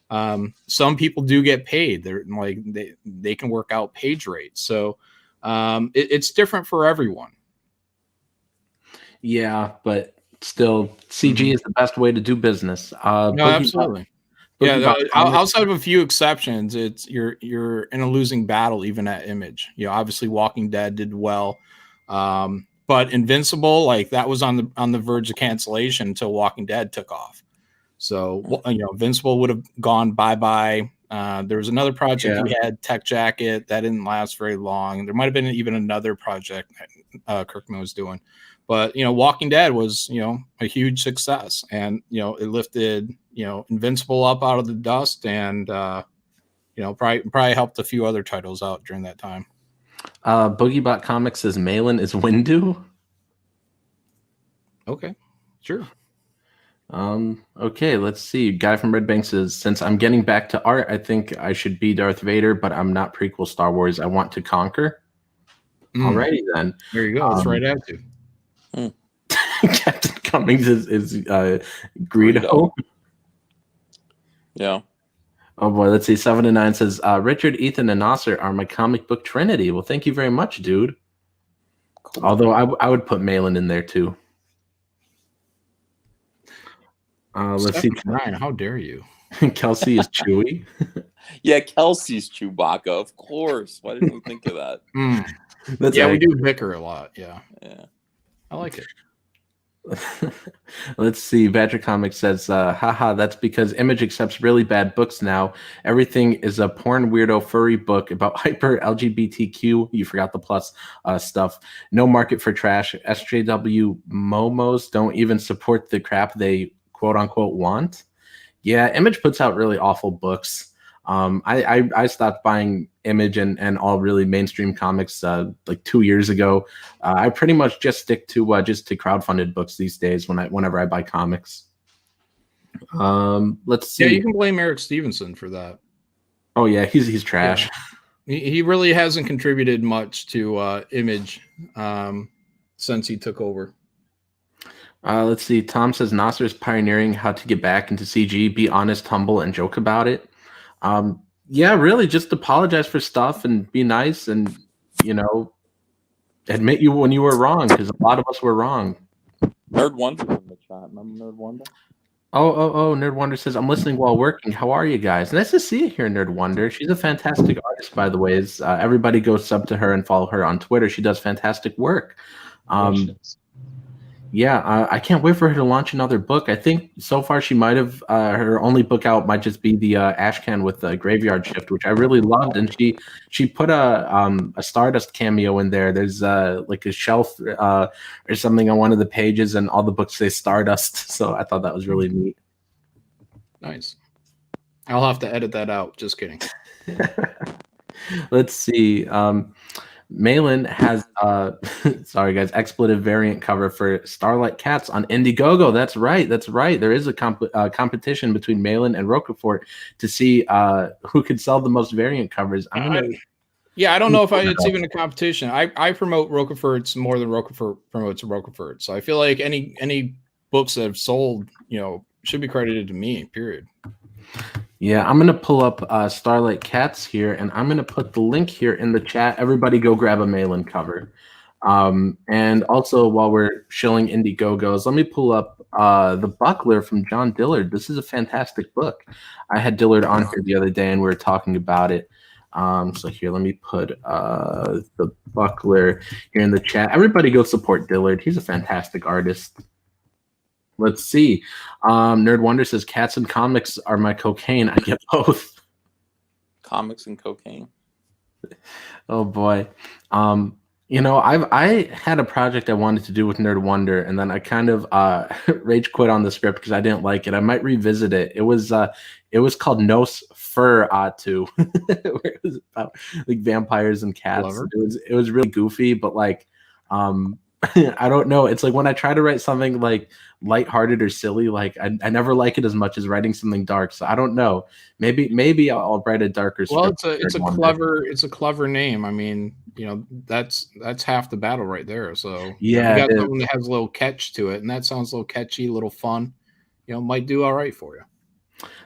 Some people do get paid. They're like, they can work out page rates. So it's different for everyone. Yeah, but still, CG is the best way to do business. No, absolutely. Outside of a few exceptions, it's you're in a losing battle even at Image. Obviously, Walking Dead did well, but Invincible, like, that was on the verge of cancellation until Walking Dead took off. So Invincible would have gone bye-bye. There was another project we had, Tech Jacket, that didn't last very long. There might have been even another project Kirkman was doing. But, Walking Dead was, a huge success, and, it lifted, Invincible up out of the dust, and, probably helped a few other titles out during that time. BoogieBot Comics says Malin is Windu. Okay, sure. Okay, let's see. Guy from Red Bank says, since I'm getting back to art, I think I should be Darth Vader, but I'm not prequel Star Wars. I want to conquer. Alrighty then. There you go. That's right attitude. Captain Cummings is Greedo. Yeah. Oh boy, let's see. 7 to 9 says Richard, Ethan, and Nasser are my comic book trinity. Well, thank you very much, dude. Cool. Although I would put Malin in there too. Let's see. Ryan, how dare you? Kelsey is Chewie. Yeah, Kelsey's Chewbacca, of course. Why didn't we think of that? We do bicker a lot. Yeah. I like it. Let's see. Badger Comics says, haha, that's because Image accepts really bad books now. Everything is a porn weirdo furry book about hyper LGBTQ. You forgot the plus stuff. No market for trash. SJW momos don't even support the crap they quote unquote want. Yeah, Image puts out really awful books. I stopped buying Image and all really mainstream comics like 2 years ago. I pretty much just stick to crowdfunded books these days whenever I buy comics. Let's see. Yeah, you can blame Eric Stevenson for that. Oh yeah, he's trash. Yeah. He really hasn't contributed much to Image since he took over. Let's see. Tom says Nasser is pioneering how to get back into CG. Be honest, humble, and joke about it. Yeah, really, just apologize for stuff and be nice, and admit you when you were wrong, because a lot of us were wrong. Nerd Wonder in the chat. Remember Nerd Wonder? Oh, Nerd Wonder says, I'm listening while working. How are you guys? Nice to see you here, Nerd Wonder. She's a fantastic artist, by the way. Everybody go sub to her and follow her on Twitter. She does fantastic work. Yeah, I can't wait for her to launch another book. I think so far she might have her only book out might just be the Ashcan with the Graveyard Shift, which I really loved, and she put a Stardust cameo in there. There's like a shelf or something on one of the pages, and all the books say Stardust. So I thought that was really neat. Nice. I'll have to edit that out. Just kidding. Let's see. Malin has sorry guys, expletive variant cover for Starlight Cats on Indiegogo. That's right. There is a competition between Malin and Roquefort to see who could sell the most variant covers. I don't know if it's even a competition. I promote Roquefort's more than Roquefort promotes Roquefort. So I feel like any books that have sold, should be credited to me, period. Yeah, I'm going to pull up Starlight Cats here, and I'm going to put the link here in the chat. Everybody go grab a Malin cover. And also, while we're shilling Indiegogos, let me pull up The Buckler from John Dillard. This is a fantastic book. I had Dillard on here the other day, and we were talking about it. So here, let me put The Buckler here in the chat. Everybody go support Dillard. He's a fantastic artist. Let's see. Nerd Wonder says, cats and comics are my cocaine. I get both. Comics and cocaine. Oh, boy. I had a project I wanted to do with Nerd Wonder, and then I kind of rage quit on the script because I didn't like it. I might revisit it. It was called Nos Fur Atu, where it was about like vampires and cats. It was really goofy, but like I don't know. It's like when I try to write something like lighthearted or silly, like I never like it as much as writing something dark. So I don't know. Maybe I'll write a darker Well, script. it's a clever name. I mean, you know, that's half the battle right there. So Yeah, you got it is. something that has a little catch to it, and that sounds a little catchy, a little fun. You know, might do all right for you.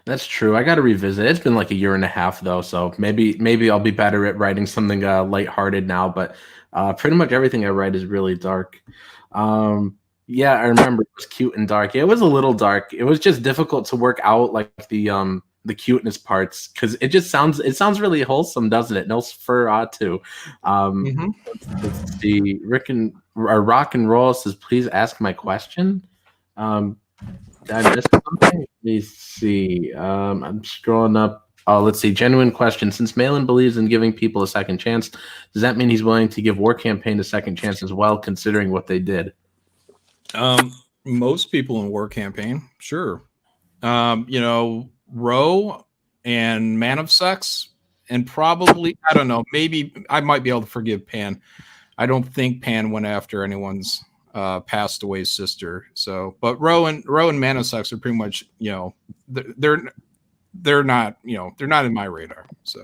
That's true. I got to revisit. It's been like a year and a half though, so maybe I'll be better at writing something lighthearted now. But pretty much everything I write is really dark. Yeah, I remember it was cute and dark. It was a little dark. It was just difficult to work out like the cuteness parts because it sounds really wholesome, doesn't it? No fur too. Let's see. Rock and Roll says, please ask my question. Did I miss something? Let me see. I'm scrolling up. Oh, let's see. Genuine question. Since Malin believes in giving people a second chance, does that mean he's willing to give War Campaign a second chance as well, considering what they did? Most people in War Campaign, sure. You know, Roe and Man of Sex, and probably, I don't know, maybe I might be able to forgive Pan. I don't think Pan went after anyone's passed away sister. So, but Roe and Man of Sex are pretty much, you know, they're not, you know, they're not in my radar. So.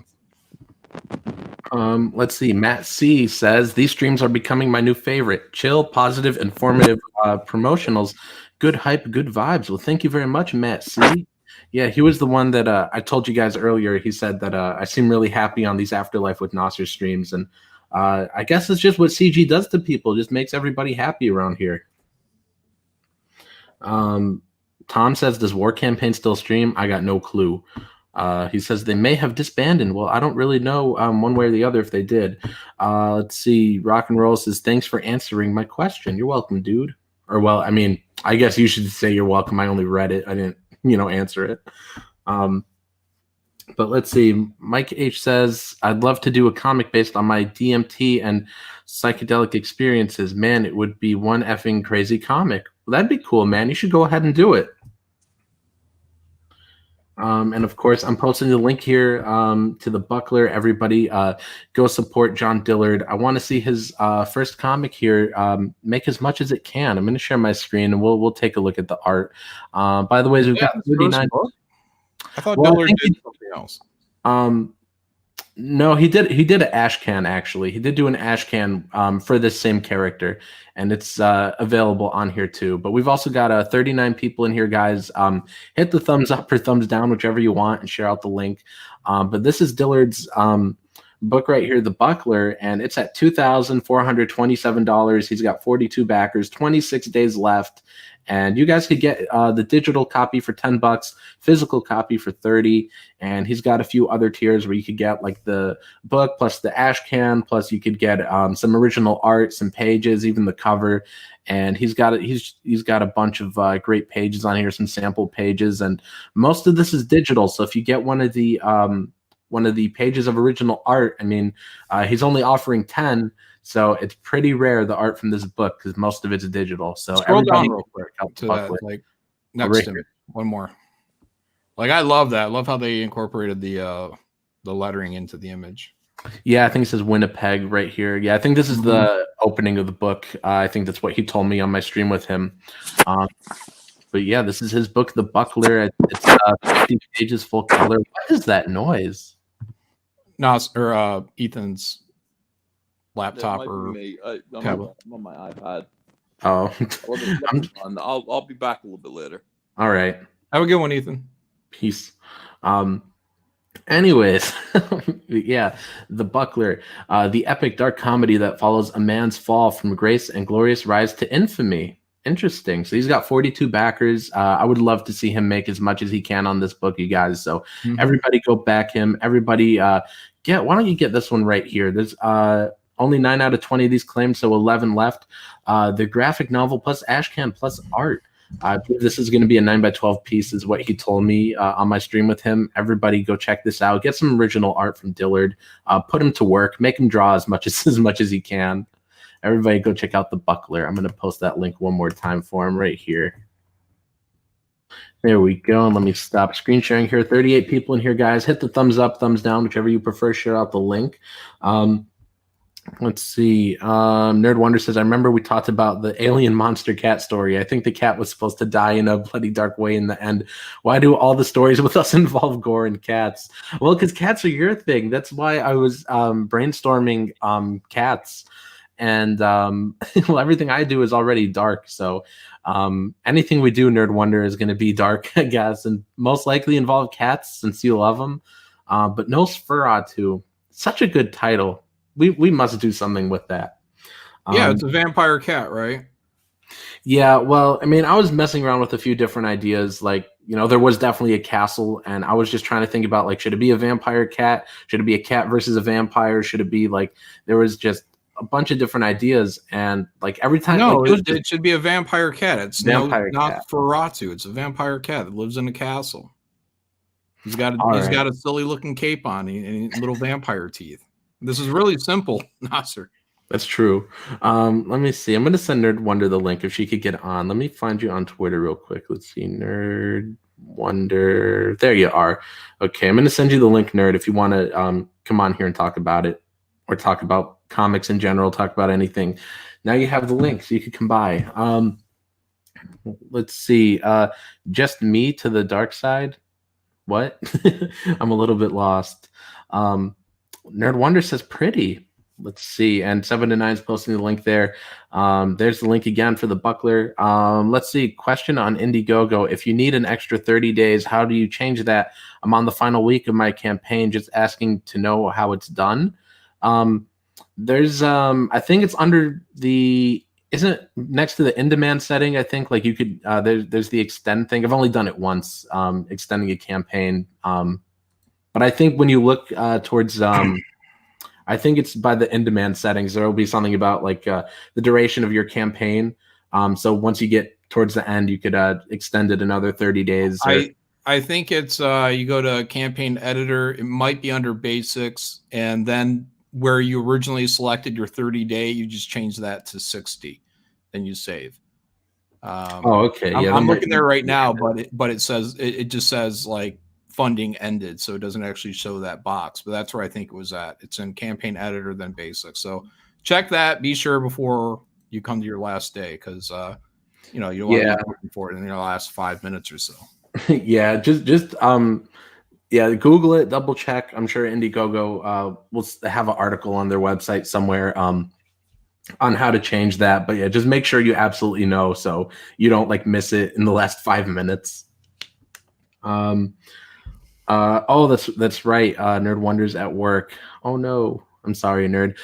Let's see. Matt C says these streams are becoming my new favorite. Chill, positive, informative promotionals. Good hype, good vibes. Well, thank you very much, Matt C. Yeah, he was the one that I told you guys earlier. He said that I seem really happy on these Afterlife with Nasser streams, and I guess it's just what CG does to people. Just makes everybody happy around here. Tom says, does War Campaign still stream? I got no clue. He says they may have disbanded. Well, I don't really know one way or the other if they did. Let's see. Rock and Roll says, thanks for answering my question. You're welcome, dude. Or, well, I mean, I guess you should say you're welcome. I only read it. I didn't, answer it. But let's see. Mike H says, I'd love to do a comic based on my DMT and psychedelic experiences. Man, it would be one effing crazy comic. Well, that'd be cool, man. You should go ahead and do it. And of course, I'm posting the link here to the Buckler. Everybody, go support John Dillard. I want to see his first comic here. Make as much as it can. I'm going to share my screen, and we'll take a look at the art. By the way, we've got 39. I thought Dillard did something else. No, he did an ash can, actually. He did do an ash can for this same character, and it's available on here too. But we've also got 39 people in here, guys. Hit the thumbs up or thumbs down, whichever you want, and share out the link. But this is Dillard's book right here, The Buckler, and it's at $2,427. He's got 42 backers, 26 days left. And you guys could get the digital copy for $10, physical copy for $30, and he's got a few other tiers where you could get like the book plus the ash can, plus you could get some original art, some pages, even the cover. And he's got a bunch of great pages on here, some sample pages, and most of this is digital. So if you get one of the pages of original art, I mean, he's only offering 10. So it's pretty rare, the art from this book, because most of it's digital. So scroll down real quick to that, like next to one more. Like, I love that. I love how they incorporated the lettering into the image. Yeah, I think it says Winnipeg right here. Yeah, I think this is the opening of the book. I think that's what he told me on my stream with him. But yeah, this is his book, The Buckler. It's 50 pages, full color. What is that noise? Ethan's laptop or tablet. I'm on my iPad. Oh, I'll be back a little bit later. All right. Have a good one, Ethan. Peace. Anyways, yeah, The Buckler, the epic dark comedy that follows a man's fall from grace and glorious rise to infamy. Interesting. So he's got 42 backers. I would love to see him make as much as he can on this book, you guys. So everybody go back him. Everybody why don't you get this one right here? There's only 9 out of 20 of these claimed, so 11 left. The graphic novel plus ashcan plus art. I believe this is going to be a 9x12 piece, is what he told me on my stream with him. Everybody go check this out. Get some original art from Dillard. Put him to work. Make him draw as much as he can. Everybody go check out The Buckler. I'm going to post that link one more time for him right here. There we go. And let me stop screen sharing here. 38 people in here, guys. Hit the thumbs up, thumbs down, whichever you prefer. Share out the link. Let's see. Nerd Wonder says, I remember we talked about the alien monster cat story. I think the cat was supposed to die in a bloody dark way in the end. Why do all the stories with us involve gore and cats? Well, because cats are your thing. That's why I was brainstorming cats. And well, everything I do is already dark. So anything we do, Nerd Wonder, is going to be dark, I guess, and most likely involve cats since you love them. But Nosferatu, such a good title. We must do something with that. Yeah, it's a vampire cat, right? Yeah, well, I mean, I was messing around with a few different ideas. Like, you know, there was definitely a castle, and I was just trying to think about, like, should it be a vampire cat? Should it be a cat versus a vampire? Should it be, like, there was just a bunch of different ideas, and, like, every time... No, like, it should be a vampire cat. It's Vampire not cat. Ferratu. It's a vampire cat that lives in a castle. He's got a silly looking cape on and little vampire teeth. This is really simple, Nasser. That's true. Let me see. I'm going to send Nerd Wonder the link if she could get on. Let me find you on Twitter real quick. Let's see. Nerd Wonder. There you are. Okay, I'm going to send you the link, Nerd, if you want to come on here and talk about it, or talk about comics in general, talk about anything. Now you have the link, so you could come by. Let's see. Just me to the dark side? What? I'm a little bit lost. Nerd Wonder says pretty. Let's see. And 7 to 9 is posting the link there. There's the link again for the buckler. Let's see. Question on Indiegogo. If you need an extra 30 days, how do you change that? I'm on the final week of my campaign, just asking to know how it's done. There's I think it's under the... Isn't it next to the in-demand setting? I think like you could there's the extend thing. I've only done it once, extending a campaign. But I think when you look towards I think it's by the in-demand settings, there will be something about like the duration of your campaign. So once you get towards the end, you could extend it another 30 days. I think it's you go to campaign editor, it might be under basics, and then where you originally selected your 30-day, you just change that to 60, then you save. Okay. Yeah, I'm looking there right now, but it says it just says like funding ended, so it doesn't actually show that box. But that's where I think it was at. It's in campaign editor, then basics. So check that. Be sure before you come to your last day, because you don't want to be looking for it in your last 5 minutes or so. Yeah, just yeah, Google it, double check. I'm sure Indiegogo will have an article on their website somewhere on how to change that. But yeah, just make sure you absolutely know so you don't like miss it in the last 5 minutes. Oh, that's right. Nerd Wonders at work. Oh no, I'm sorry, Nerd.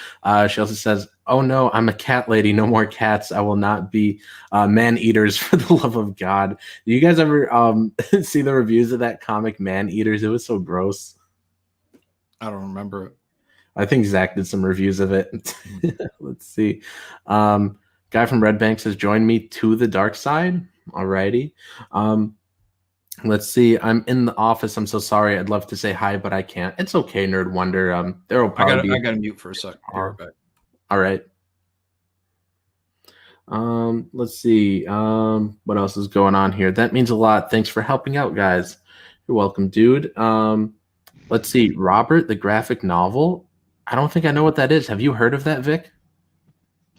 She also says, "Oh no, I'm a cat lady. No more cats. I will not be man eaters for the love of God." Do you guys ever see the reviews of that comic, Man Eaters? It was so gross. I don't remember it. I think Zach did some reviews of it. Let's see. Guy from Red Bank says, "Join me to the dark side." Alrighty. Let's see. I'm in the office. I'm so sorry. I'd love to say hi, but I can't. It's okay, Nerd Wonder. There will probably I gotta mute for a second. All right. Let's see. What else is going on here? That means a lot. Thanks for helping out, guys. You're welcome, dude. Let's see. Robert, the graphic novel. I don't think I know what that is. Have you heard of that, Vic?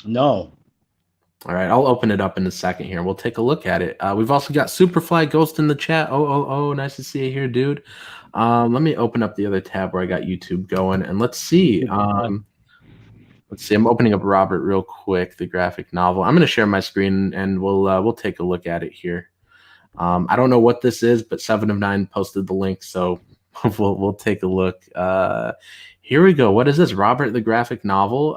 No. All right, I'll open it up in a second here. We'll take a look at it. We've also got Superfly Ghost in the chat. Oh, nice to see you here, dude. Let me open up the other tab where I got YouTube going, and let's see. Let's see. I'm opening up Robert real quick, the graphic novel. I'm going to share my screen, and we'll take a look at it here. I don't know what this is, but 7 of 9 posted the link, so we'll take a look. Here we go. What is this? Robert, the graphic novel.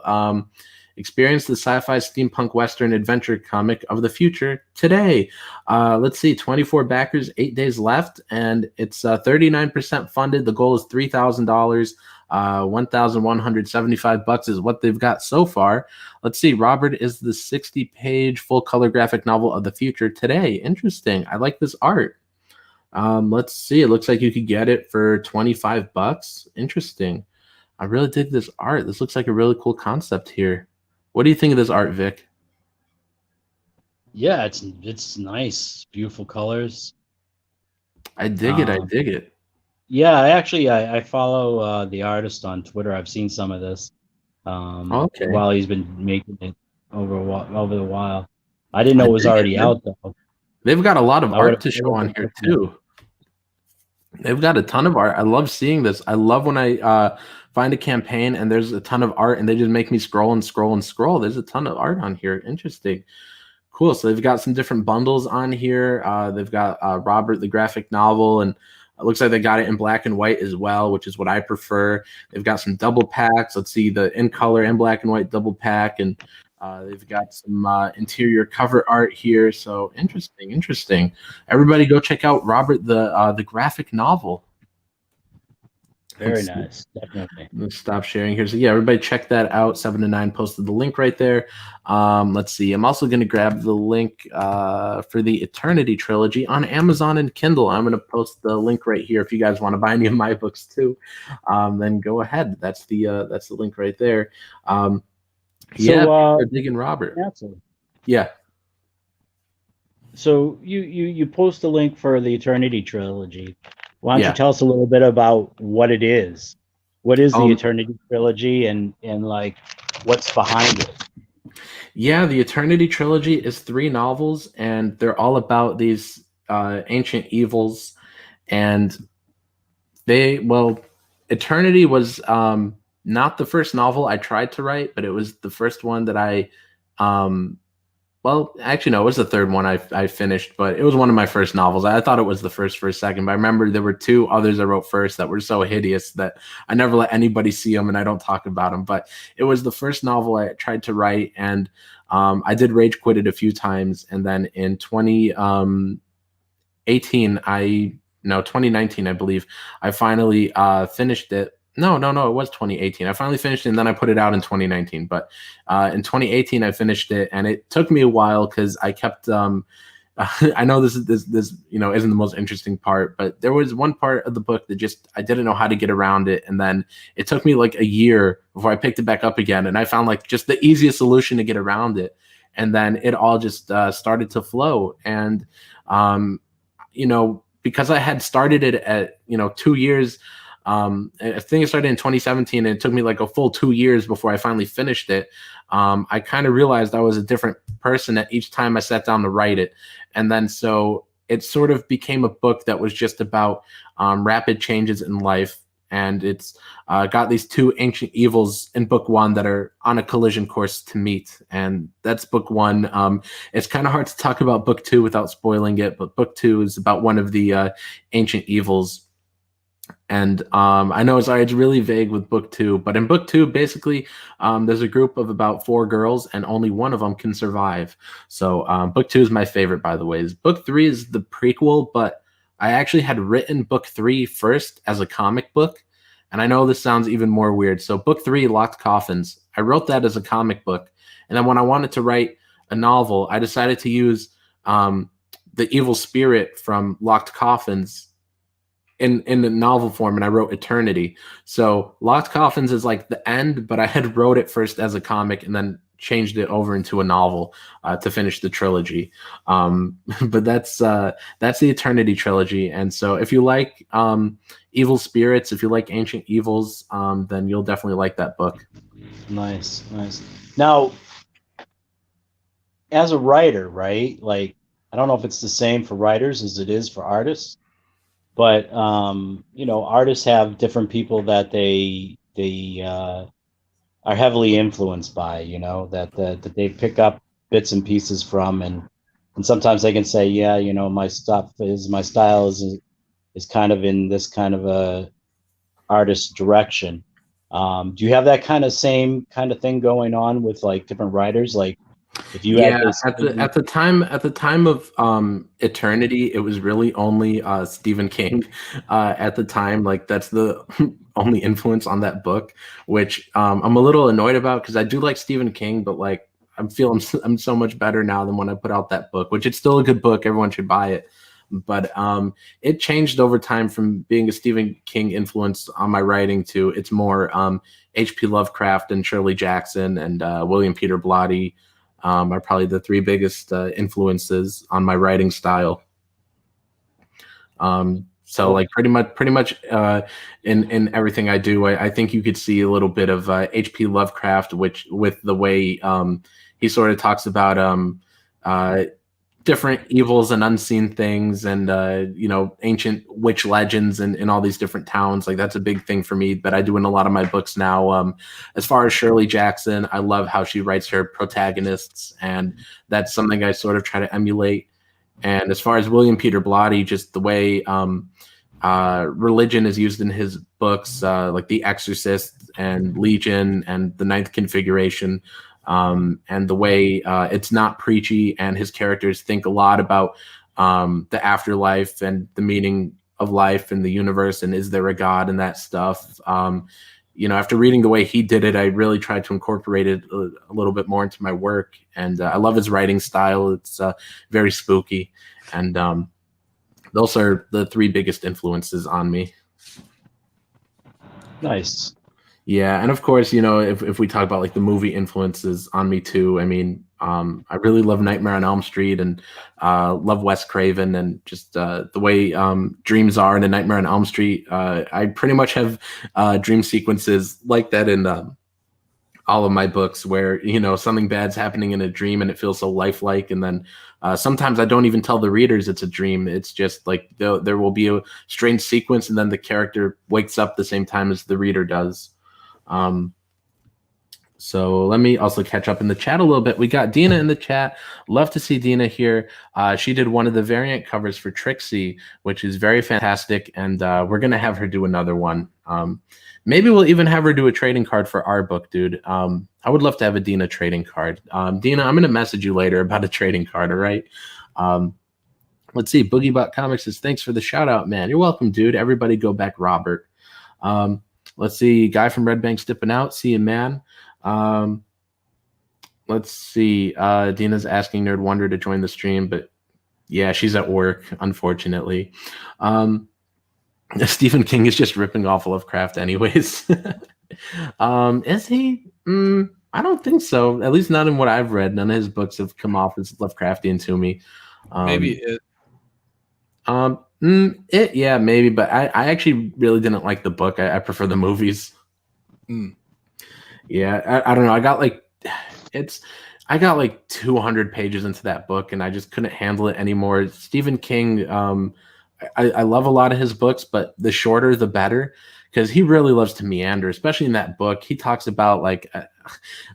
Experience the sci-fi steampunk western adventure comic of the future today. Let's see, 24 backers, 8 days left, and it's 39% funded. The goal is $3,000. $1,175 is what they've got so far. Let's see. Robert is the 60-page full-color graphic novel of the future today. Interesting. I like this art. Let's see. It looks like you could get it for $25. Interesting. I really dig this art. This looks like a really cool concept here. What do you think of this art, Vic? Yeah, it's nice, beautiful colors. I dig it. I dig it. Yeah, I follow the artist on Twitter. I've seen some of this. Okay. while he's been making it over the while. I didn't know it was already out though. They've got a lot of I art would've- to I show would've on been here looking at too. They've got a ton of art. I love seeing this. I love when I find a campaign and there's a ton of art and they just make me scroll and scroll and scroll. There's a ton of art on here. Interesting. Cool. So they've got some different bundles on here. They've got Robert the graphic novel, and it looks like they got it in black and white as well, which is what I prefer. They've got some double packs. Let's see, the in color and black and white double pack, and they've got some interior cover art here. So interesting. Everybody go check out Robert the graphic novel. Very nice, definitely. Let's stop sharing here. So yeah, everybody check that out. 7 to 9 posted the link right there. Let's see. I'm also going to grab the link for the Eternity trilogy on Amazon and Kindle. I'm going to post the link right here if you guys want to buy any of my books too. Then go ahead. That's the link right there. We're digging Robert. Yeah. So you post the link for the Eternity trilogy. Why don't Yeah. you tell us a little bit about what it is? What is the Eternity trilogy, and like what's behind it? Yeah, the Eternity trilogy is 3 novels, and they're all about these ancient evils. And Eternity was not the first novel I tried to write, but it was the first one that I actually, no, it was the third one I finished, but it was one of my first novels. I thought it was the first for a second, but I remember there were 2 others I wrote first that were so hideous that I never let anybody see them and I don't talk about them. But it was the first novel I tried to write, and I did rage quit it a few times. And then in 2019, I believe, I finally finished it. No, it was 2018. I finally finished it, and then I put it out in 2019. But in 2018, I finished it, and it took me a while because I kept. I know this isn't the most interesting part, but there was one part of the book that I didn't know how to get around it, and then it took me like a year before I picked it back up again, and I found like just the easiest solution to get around it, and then it all just started to flow, and because I had started it at 2 years. I think it started in 2017, and it took me like a full 2 years before I finally finished it. I kind of realized I was a different person at each time I sat down to write it. And then so it sort of became a book that was just about rapid changes in life. And it's got these 2 ancient evils in book 1 that are on a collision course to meet. And that's book 1. It's kind of hard to talk about book 2 without spoiling it, but book 2 is about one of the ancient evils. And I know it's really vague with book 2, but in book 2, basically, there's a group of about 4 girls, and only one of them can survive. So book 2 is my favorite, by the way. Book 3 is the prequel, but I actually had written book 3 first as a comic book. And I know this sounds even more weird. So book 3, Locked Coffins, I wrote that as a comic book. And then when I wanted to write a novel, I decided to use the evil spirit from Locked Coffins in the novel form, and I wrote Eternity. So Locked Coffins is like the end, but I had wrote it first as a comic and then changed it over into a novel to finish the trilogy. But that's the Eternity trilogy. And so if you like evil spirits, if you like ancient evils, then you'll definitely like that book. Nice. Now, as a writer, right? Like, I don't know if it's the same for writers as it is for artists. But artists have different people that they are heavily influenced by, that they pick up bits and pieces from, and sometimes they can say, yeah, my style is kind of in this kind of a artist direction. Do you have that same kind of thing going on with like different writers? Like, if you at the time of Eternity, it was really only Stephen King at the time. Like, that's the only influence on that book, which I'm a little annoyed about, because I do like Stephen King, but like I'm so much better now than when I put out that book, which it's still a good book. Everyone should buy it. But it changed over time from being a Stephen King influence on my writing to it's more H.P. Lovecraft and Shirley Jackson and William Peter Blatty. Are probably the 3 biggest influences on my writing style. So like pretty much in everything I do, I think you could see a little bit of H.P. Lovecraft, which with the way he sort of talks about different evils and unseen things, and ancient witch legends and in all these different towns. Like that's a big thing for me that I do in a lot of my books now. As far as Shirley Jackson, I love how she writes her protagonists, and that's something I sort of try to emulate. And as far as William Peter Blatty, just the way religion is used in his books, like The Exorcist and Legion and The Ninth Configuration, and the way it's not preachy, and his characters think a lot about the afterlife and the meaning of life and the universe, and is there a God and that stuff. After reading the way he did it, I really tried to incorporate it a little bit more into my work. And I love his writing style. It's very spooky. And those are the three biggest influences on me. Nice. Yeah. And of course, if we talk about like the movie influences on me too, I mean, I really love Nightmare on Elm Street, and love Wes Craven, and just the way dreams are in A Nightmare on Elm Street. I pretty much have dream sequences like that in all of my books, where something bad's happening in a dream and it feels so lifelike. And then sometimes I don't even tell the readers it's a dream. It's just like there will be a strange sequence, and then the character wakes up the same time as the reader does. So let me also catch up in the chat a little bit. We got Dina in the chat. Love to see Dina here. She did one of the variant covers for Trixie, which is very fantastic. And we're going to have her do another one. Maybe we'll even have her do a trading card for our book, dude. I would love to have a Dina trading card. Dina, I'm going to message you later about a trading card, all right? Let's see. BoogieBot Comics says, thanks for the shout out, man. You're welcome, dude. Everybody go back, Robert. Let's see. Guy from Red Bank's dipping out. See you, man. Let's see. Dina's asking Nerd Wonder to join the stream, but yeah, she's at work, unfortunately. Stephen King is just ripping off Lovecraft anyways. Is he? I don't think so. At least not in what I've read. None of his books have come off as Lovecraftian to me. Maybe it. Yeah, maybe, but I actually really didn't like the book. I prefer the movies. Yeah, I don't know. I got like 200 pages into that book, and I just couldn't handle it anymore. Stephen King, I love a lot of his books, but the shorter the better, because he really loves to meander, especially in that book. He talks about, like,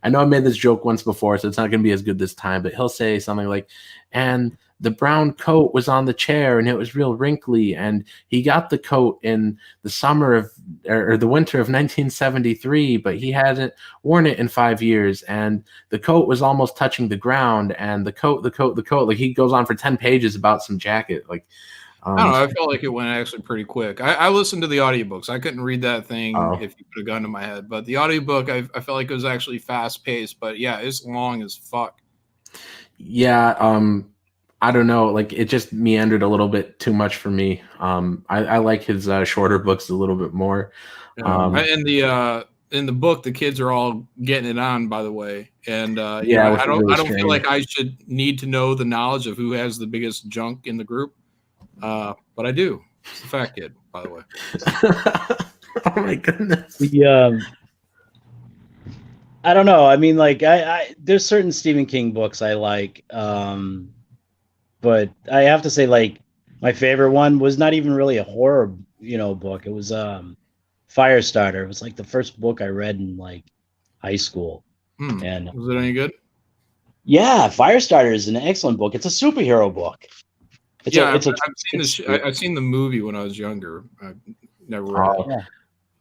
I know I made this joke once before, so it's not going to be as good this time, but he'll say something like, and the brown coat was on the chair and it was real wrinkly, and he got the coat in the summer of, or the winter of 1973, but he hadn't worn it in 5 years, and the coat was almost touching the ground, and the coat, like he goes on for 10 pages about some jacket. Like, I don't know. I felt like it went actually pretty quick. I listened to the audiobooks. I couldn't read that thing if you put a gun to my head. But the audiobook, I felt like it was actually fast paced. But yeah, it's long as fuck. Yeah. I don't know. Like, it just meandered a little bit too much for me. I like his shorter books a little bit more. Yeah. In the book, the kids are all getting it on, by the way. And yeah, I don't feel like I should need to know the knowledge of who has the biggest junk in the group. But I do. It's the fat kid, by the way. Oh my goodness. I don't know. I mean, like, I there's certain Stephen King books I like, but I have to say, like, my favorite one was not even really a horror, book. It was Firestarter. It was like the first book I read in like high school. And was it any good? Yeah, Firestarter is an excellent book. It's a superhero book. I've seen the movie when I was younger. I never read it. Yeah.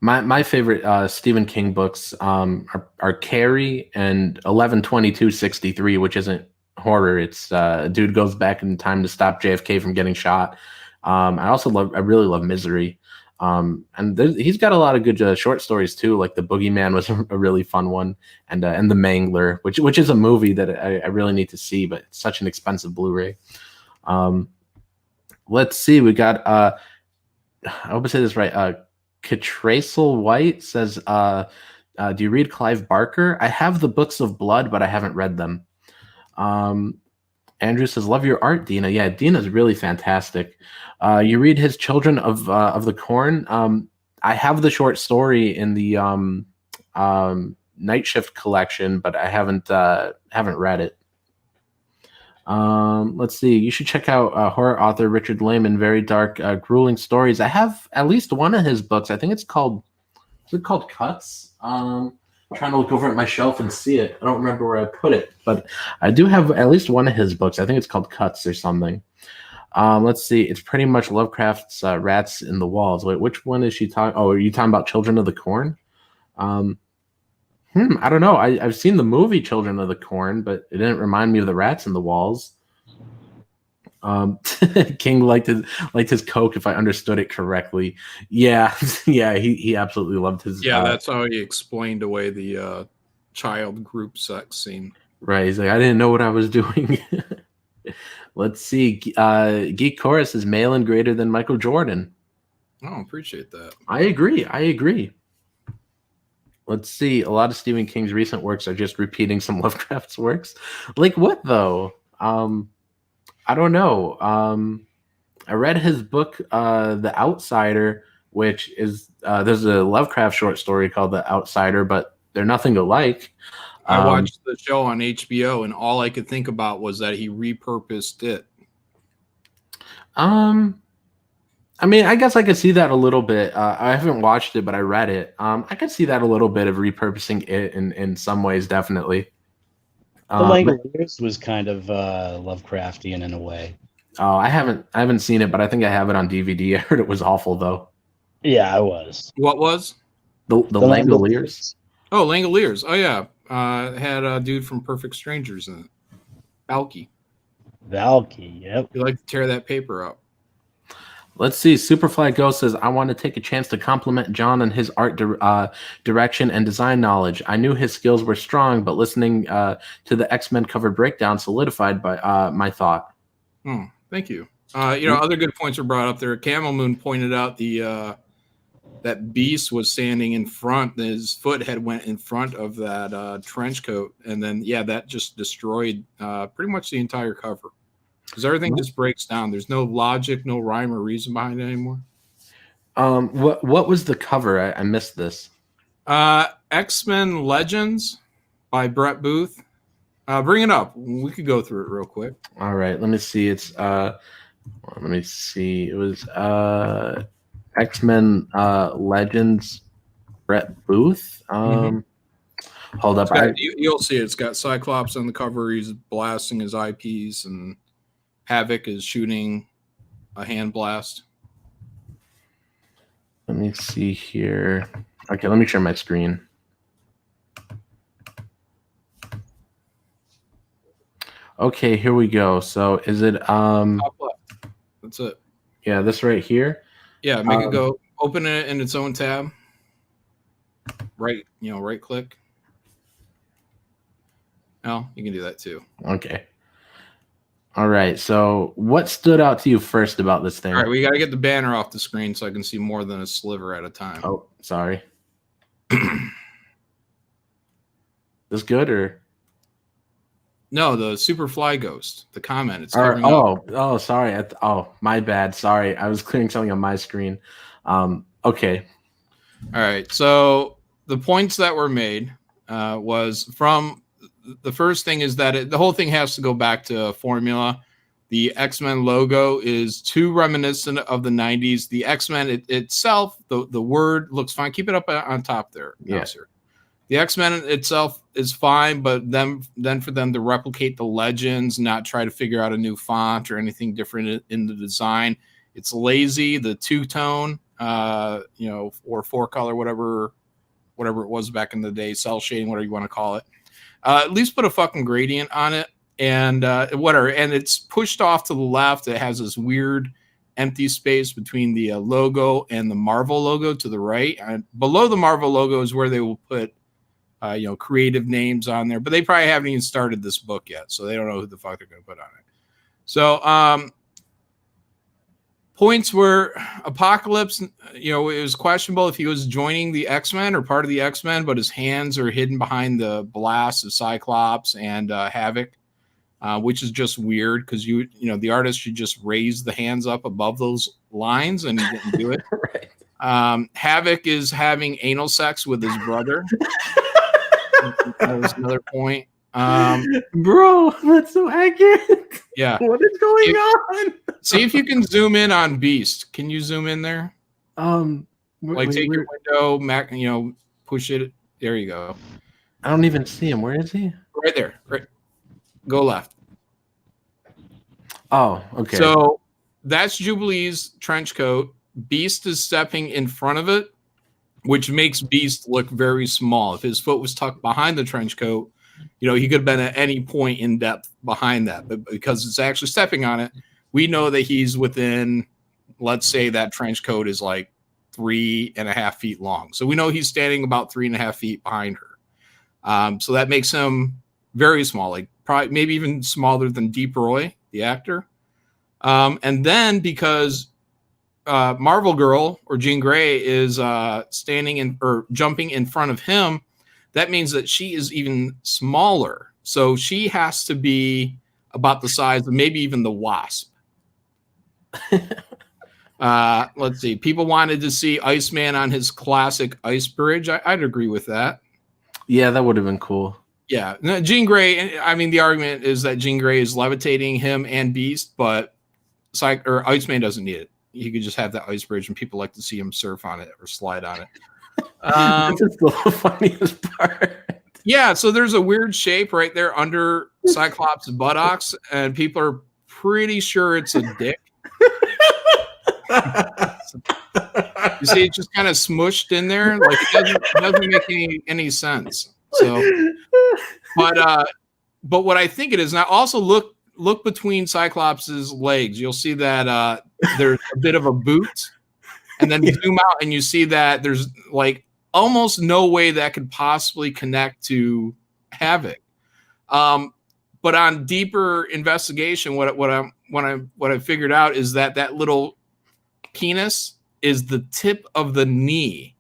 My favorite Stephen King books are Carrie and 11/22/63, which isn't horror. It's a dude goes back in time to stop JFK from getting shot. I really love Misery. And he's got a lot of good short stories too. Like The Boogeyman was a really fun one, and The Mangler, which is a movie that I really need to see, but it's such an expensive Blu-ray. Let's see. We got I hope I say this right. Catracel White says, do you read Clive Barker? I have the Books of Blood, but I haven't read them. And Andrew says, "Love your art, Dina." Yeah, Dina's really fantastic. You read his Children of the Corn. I have the short story in the Night Shift collection, but I haven't read it. Let's see. You should check out horror author Richard Lehman. Very dark, grueling stories. I have at least one of his books. I think it's called. Is it called Cuts? I'm trying to look over at my shelf and see it. I don't remember where I put it, but I do have at least one of his books. I think it's called Cuts or something. Let's see. It's pretty much Lovecraft's Rats in the Walls. Wait, which one is she talking? Oh, are you talking about Children of the Corn? I don't know. I've seen the movie Children of the Corn, but it didn't remind me of the rats in the walls. King liked his Coke, if I understood it correctly. Yeah, yeah, he absolutely loved his. Yeah, that's how he explained away the child group sex scene. Right, he's like, I didn't know what I was doing. Let's see. Geek Chorus is Malin greater than Michael Jordan. Oh, appreciate that. I agree. Let's see. A lot of Stephen King's recent works are just repeating some Lovecraft's works. Like what though? I don't know. I read his book, The Outsider, which is there's a Lovecraft short story called The Outsider, but they're nothing alike. I watched the show on HBO, and all I could think about was that he repurposed it. I mean, I guess I could see that a little bit. I haven't watched it, but I read it. I could see that a little bit of repurposing it in some ways, definitely. The Langoliers was kind of Lovecraftian in a way. Oh, I haven't seen it, but I think I have it on DVD. I heard it was awful though. Yeah, I was. What was? The Langoliers? Oh, Langoliers. Oh yeah. Had a dude from Perfect Strangers in it. Valky, yep. You like to tear that paper up. Let's see. Superfly Ghost says, I want to take a chance to compliment John on his art direction and design knowledge. I knew his skills were strong, but listening to the X-Men cover breakdown solidified by my thought. Oh, thank you. Other good points were brought up there. Camel Moon pointed out that Beast was standing in front. His foot had went in front of that trench coat, and then that just destroyed pretty much the entire cover. Because everything just breaks down. There's no logic, no rhyme or reason behind it anymore. What was the cover? I missed this. X-Men Legends by Brett Booth. Bring it up. We could go through it real quick. All right. Let me see. It's let me see. It was X-Men Legends Brett Booth. Hold up. You'll see it. It's got Cyclops on the cover. He's blasting his eyepiece, and Havoc is shooting a hand blast. Let me see here. Okay, let me share my screen. Okay, here we go. So is it top left? That's it. Yeah, this right here. Yeah, make it go. Open it in its own tab. Right click. Oh, you can do that too. Okay. All right. So what stood out to you first about this thing? All right, we got to get the banner off the screen so I can see more than a sliver at a time. Oh, sorry. This good or? No, the Superfly Ghost. The comment. It's covering up. Oh, sorry. My bad. Sorry. I was clearing something on my screen. Okay. All right. So the points that were made was from the first thing is that the whole thing has to go back to a formula. The X-Men logo is too reminiscent of the 90s. The X-Men itself, the word looks fine. Keep it up on top there. Yeah. Sir. The X-Men itself is fine, but then for them to replicate the legends, not try to figure out a new font or anything different in the design, it's lazy. The two-tone, or four-color, whatever it was back in the day, cell shading, whatever you want to call it. At least put a fucking gradient on it, and whatever. And it's pushed off to the left. It has this weird empty space between the logo and the Marvel logo to the right. And below the Marvel logo is where they will put creative names on there, but they probably haven't even started this book yet, so they don't know who the fuck they're going to put on it. So points were Apocalypse, it was questionable if he was joining the X-Men or part of the X-Men, but his hands are hidden behind the blast of Cyclops and Havoc. which is just weird because the artist should just raise the hands up above those lines, and he didn't do it. Right. Havoc is having anal sex with his brother. That was another point. Bro, that's so accurate. Yeah. What is going on? See if you can zoom in on Beast. Can you zoom in there? Take your window, Mac, push it. There you go. I don't even see him. Where is he? Right there. Right. Go left. Oh, okay. So that's Jubilee's trench coat. Beast is stepping in front of it, which makes Beast look very small. If his foot was tucked behind the trench coat, he could have been at any point in depth behind that. But because it's actually stepping on it, we know that he's within, let's say that trench coat is like 3.5 feet long. So we know he's standing about 3.5 feet behind her. So that makes him very small, like probably maybe even smaller than Deep Roy, the actor. And then because Marvel Girl or Jean Grey is jumping in front of him, that means that she is even smaller. So she has to be about the size of maybe even the Wasp. Let's see. People wanted to see Iceman on his classic ice bridge. I'd agree with that. Yeah, that would have been cool. Yeah. No, Jean Grey, I mean, the argument is that Jean Grey is levitating him and Beast, but Iceman doesn't need it. He could just have that ice bridge, and people like to see him surf on it or slide on it. This is the funniest part. Yeah, so there's a weird shape right there under Cyclops' buttocks, and people are pretty sure it's a dick. You see, it's just kind of smushed in there, like it doesn't make any sense. So, but what I think it is now. Also, look between Cyclops' legs. You'll see that there's a bit of a boot, and then you zoom out and you see that there's like almost no way that could possibly connect to Havoc. But on deeper investigation, what I figured out is that little penis is the tip of the knee.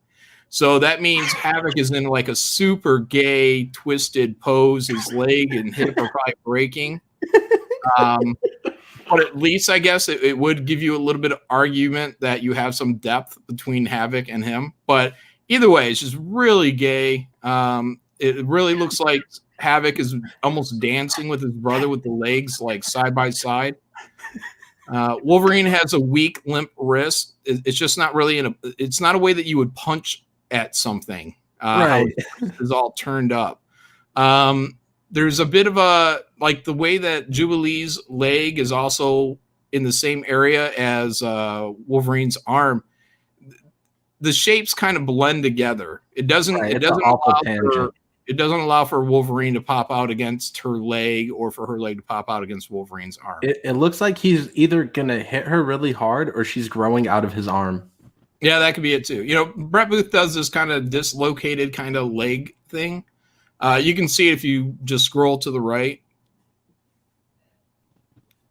So that means Havoc is in like a super gay twisted pose. His leg and hip are probably breaking. But at least I guess it would give you a little bit of argument that you have some depth between Havoc and him. But either way, it's just really gay. It really looks like Havoc is almost dancing with his brother with the legs like side by side. Wolverine has a weak, limp wrist. It's just not really it's not a way that you would punch at something. Right. It's all turned up. There's a bit of like the way that Jubilee's leg is also in the same area as Wolverine's arm. The shapes kind of blend together. It doesn't allow for Wolverine to pop out against her leg or for her leg to pop out against Wolverine's arm. It looks like he's either gonna hit her really hard or she's growing out of his arm. Yeah, that could be it too. Brett Booth does this kind of dislocated kind of leg thing. You can see it if you just scroll to the right.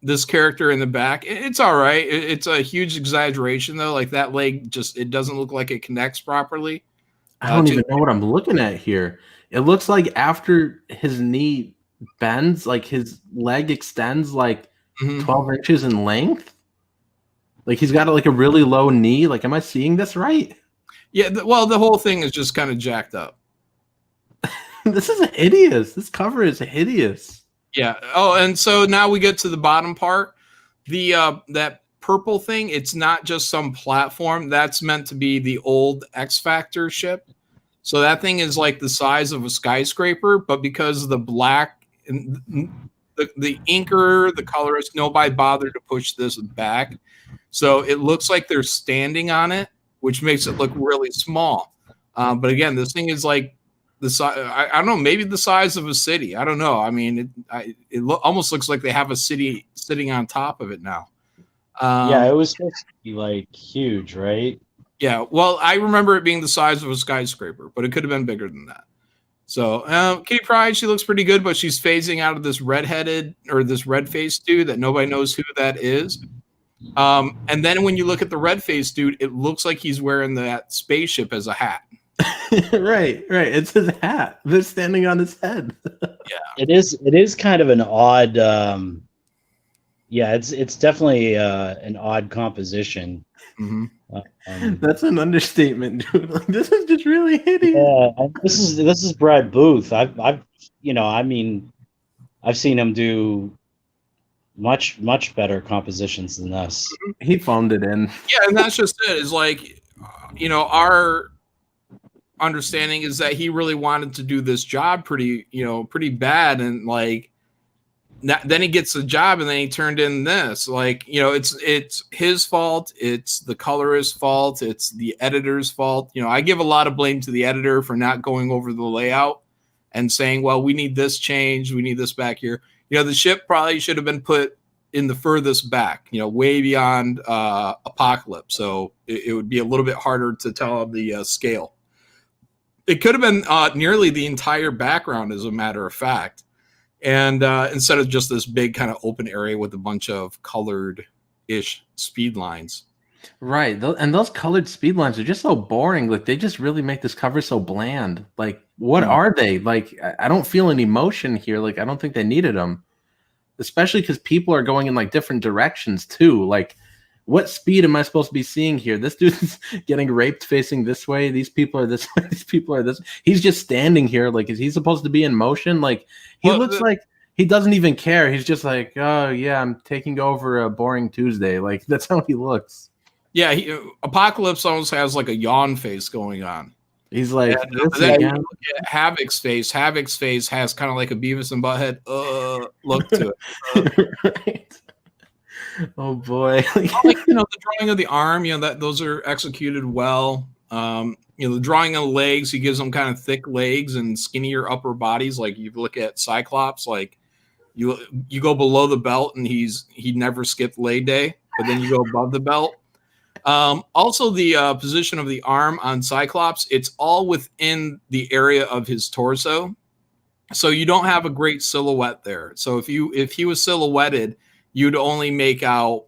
This character in the back, it's all right. It's a huge exaggeration though. Like that leg it doesn't look like it connects properly. I don't even know what I'm looking at here. It looks like after his knee bends, like his leg extends like 12 inches in length. Like he's got like a really low knee. Like, am I seeing this right? Yeah. Well, the whole thing is just kind of jacked up. This is hideous. This cover is hideous. Yeah. Oh, and so now we get to the bottom part. That purple thing, it's not just some platform. That's meant to be the old X Factor ship. So that thing is like the size of a skyscraper, but because of the black, the inker, the colorist, nobody bothered to push this back. So it looks like they're standing on it, which makes it look really small. But again, this thing is like the size. I don't know, maybe the size of a city. I don't know. I mean, it almost looks like they have a city sitting on top of it now. Yeah, it was supposed to be like huge, right? Yeah, well, I remember it being the size of a skyscraper, but it could have been bigger than that. So, Kitty Pryde, she looks pretty good, but she's phasing out of this red-faced dude that nobody knows who that is. And then when you look at the red-faced dude, it looks like he's wearing that spaceship as a hat. Right. It's his hat. They're standing on his head. It is kind of an odd. It's definitely an odd composition. Mhm. That's an understatement, dude. Like, this is just really hideous. Yeah, and this is Brad Booth. I've seen him do much better compositions than this. He phoned it in. Yeah, and that's just it. Is like, our understanding is that he really wanted to do this job pretty bad, and like, then he gets the job, and then he turned in this. Like, it's his fault. It's the colorist's fault. It's the editor's fault. I give a lot of blame to the editor for not going over the layout and saying, well, we need this change. We need this back here. The ship probably should have been put in the furthest back, way beyond Apocalypse. So it would be a little bit harder to tell the scale. It could have been nearly the entire background, as a matter of fact. And instead of just this big kind of open area with a bunch of colored-ish speed lines. Right. And those colored speed lines are just so boring. Like, they just really make this cover so bland. Like, what are they? Like, I don't feel any emotion here. Like, I don't think they needed them. Especially because people are going in, like, different directions, too. Like, what speed am I supposed to be seeing here? This dude's getting raped facing this way. These people are this way. These people are this. He's just standing here. Like, is he supposed to be in motion? Like, he looks like he doesn't even care. He's just like, oh, yeah, I'm taking over a boring Tuesday. Like, that's how he looks. Yeah, Apocalypse almost has like a yawn face going on. He's like, and then you look at Havoc's face. Havoc's face has kind of like a Beavis and Butthead look to it. Right. Oh boy! Like, the drawing of the arm, those are executed well. The drawing of the legs, he gives them kind of thick legs and skinnier upper bodies. Like, you look at Cyclops, like you go below the belt and he never skipped leg day, but then you go above the belt. Also, the position of the arm on Cyclops, it's all within the area of his torso, so you don't have a great silhouette there. So if he was silhouetted, you'd only make out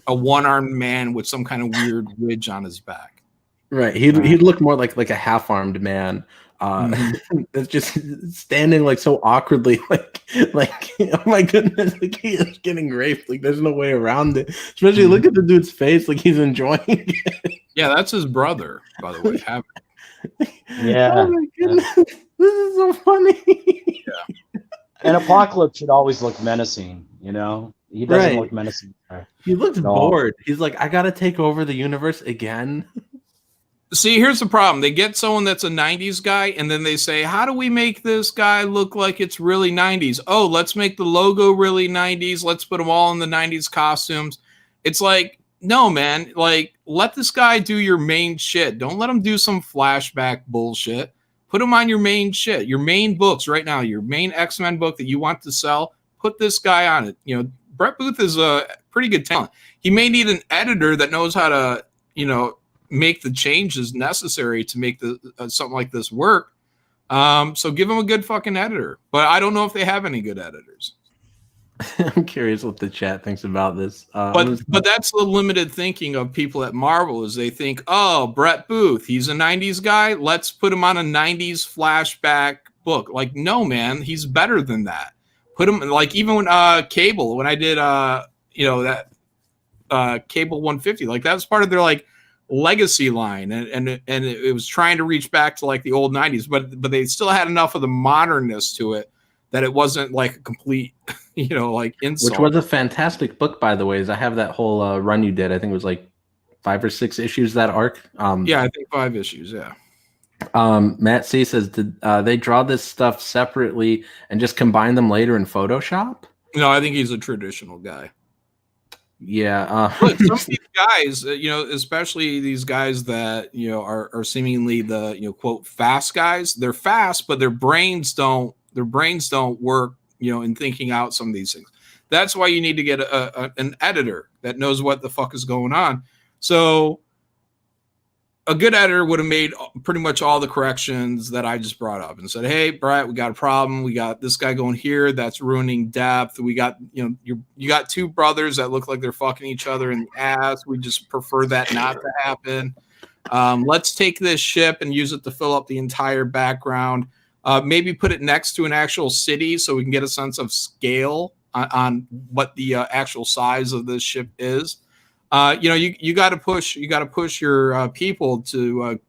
a one-armed man with some kind of weird ridge on his back. Right. He'd look more like a half-armed man. That's just standing like so awkwardly, like oh my goodness, like he is getting raped. Like, there's no way around it. Especially look at the dude's face, like he's enjoying it. Yeah, that's his brother, by the way. Havoc. Yeah. Oh my goodness, this is so funny. Yeah. And Apocalypse should always look menacing. He doesn't look menacing. He looks bored. He's like, I gotta take over the universe again. See, here's the problem. They get someone that's a 90s guy, and then they say, how do we make this guy look like it's really 90s? Oh, let's make the logo really 90s. Let's put them all in the 90s costumes. It's like, no, man. Like, let this guy do your main shit. Don't let him do some flashback bullshit. Put him on your main shit, your main books right now, your main X-Men book that you want to sell. Put this guy on it. Brett Booth is a pretty good talent. He may need an editor that knows how to, make the changes necessary to make something like this work. So give him a good fucking editor. But I don't know if they have any good editors. I'm curious what the chat thinks about this. But that's the limited thinking of people at Marvel, is they think, oh, Brett Booth, he's a 90s guy. Let's put him on a 90s flashback book. Like, no, man, he's better than that. Put him, like, even when Cable, when I did that Cable 150, like, that was part of their like legacy line, and it was trying to reach back to like the old 90s, but they still had enough of the modernness to it that it wasn't like a complete like insult. Which was a fantastic book, by the way. I have that whole run you did. I think it was like 5 or 6 issues, that arc. Yeah, I think 5 issues. Yeah. Matt C says, did they draw this stuff separately and just combine them later in Photoshop? No, I think he's a traditional guy. Yeah. Look, some of these guys, especially these guys that are seemingly the quote fast guys. They're fast, but their brains don't work in thinking out some of these things. That's why you need to get an editor that knows what the fuck is going on. So a good editor would have made pretty much all the corrections that I just brought up and said, hey, Brett, we got a problem. We got this guy going here. That's ruining depth. We got, you got 2 brothers that look like they're fucking each other in the ass. We just prefer that not to happen. Let's take this ship and use it to fill up the entire background. Maybe put it next to an actual city so we can get a sense of scale on what the actual size of this ship is. You got to push your people to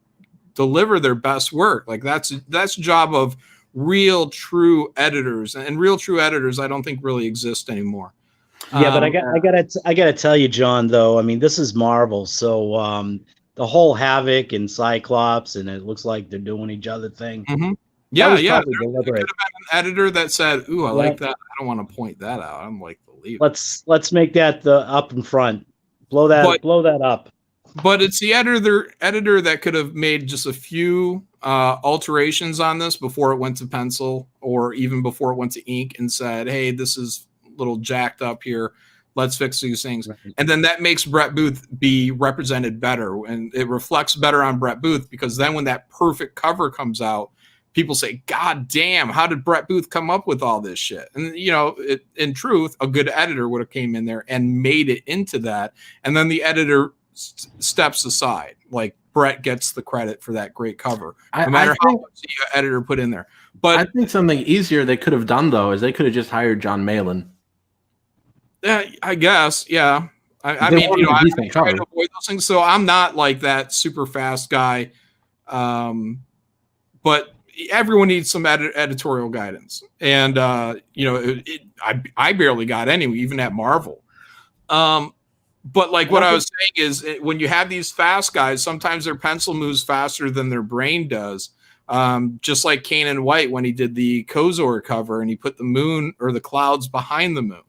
deliver their best work. Like that's the job of real true editors, and real true editors I don't think really exist anymore. Yeah, but I gotta tell you, John, though, I mean, this is Marvel, so the whole Havoc and Cyclops, and it looks like they're doing each other thing. Mm-hmm. Yeah. There could have deliberate. been an editor that said, "Ooh, I like that. I don't want to point that out. I'm like, believe it." Let's make that the up in front. Blow that up. But it's the editor that could have made just a few alterations on this before it went to pencil, or even before it went to ink, and said, "Hey, this is a little jacked up here. Let's fix these things." Right. And then that makes Brett Booth be represented better, and it reflects better on Brett Booth, because then when that perfect cover comes out, people say, "God damn, how did Brett Booth come up with all this shit?" And in truth, a good editor would have came in there and made it into that, and then the editor steps aside. Like, Brett gets the credit for that great cover, no matter how much the editor put in there. But I think something easier they could have done, though, is they could have just hired John Malin. Yeah, I guess. Yeah. I mean, I try to avoid those things. So I'm not like that super fast guy. But everyone needs some editorial guidance. And, I barely got any, even at Marvel. But like what I was saying is, when you have these fast guys, sometimes their pencil moves faster than their brain does. Just like Kanan White when he did the Kozor cover and he put the moon or the clouds behind the moon.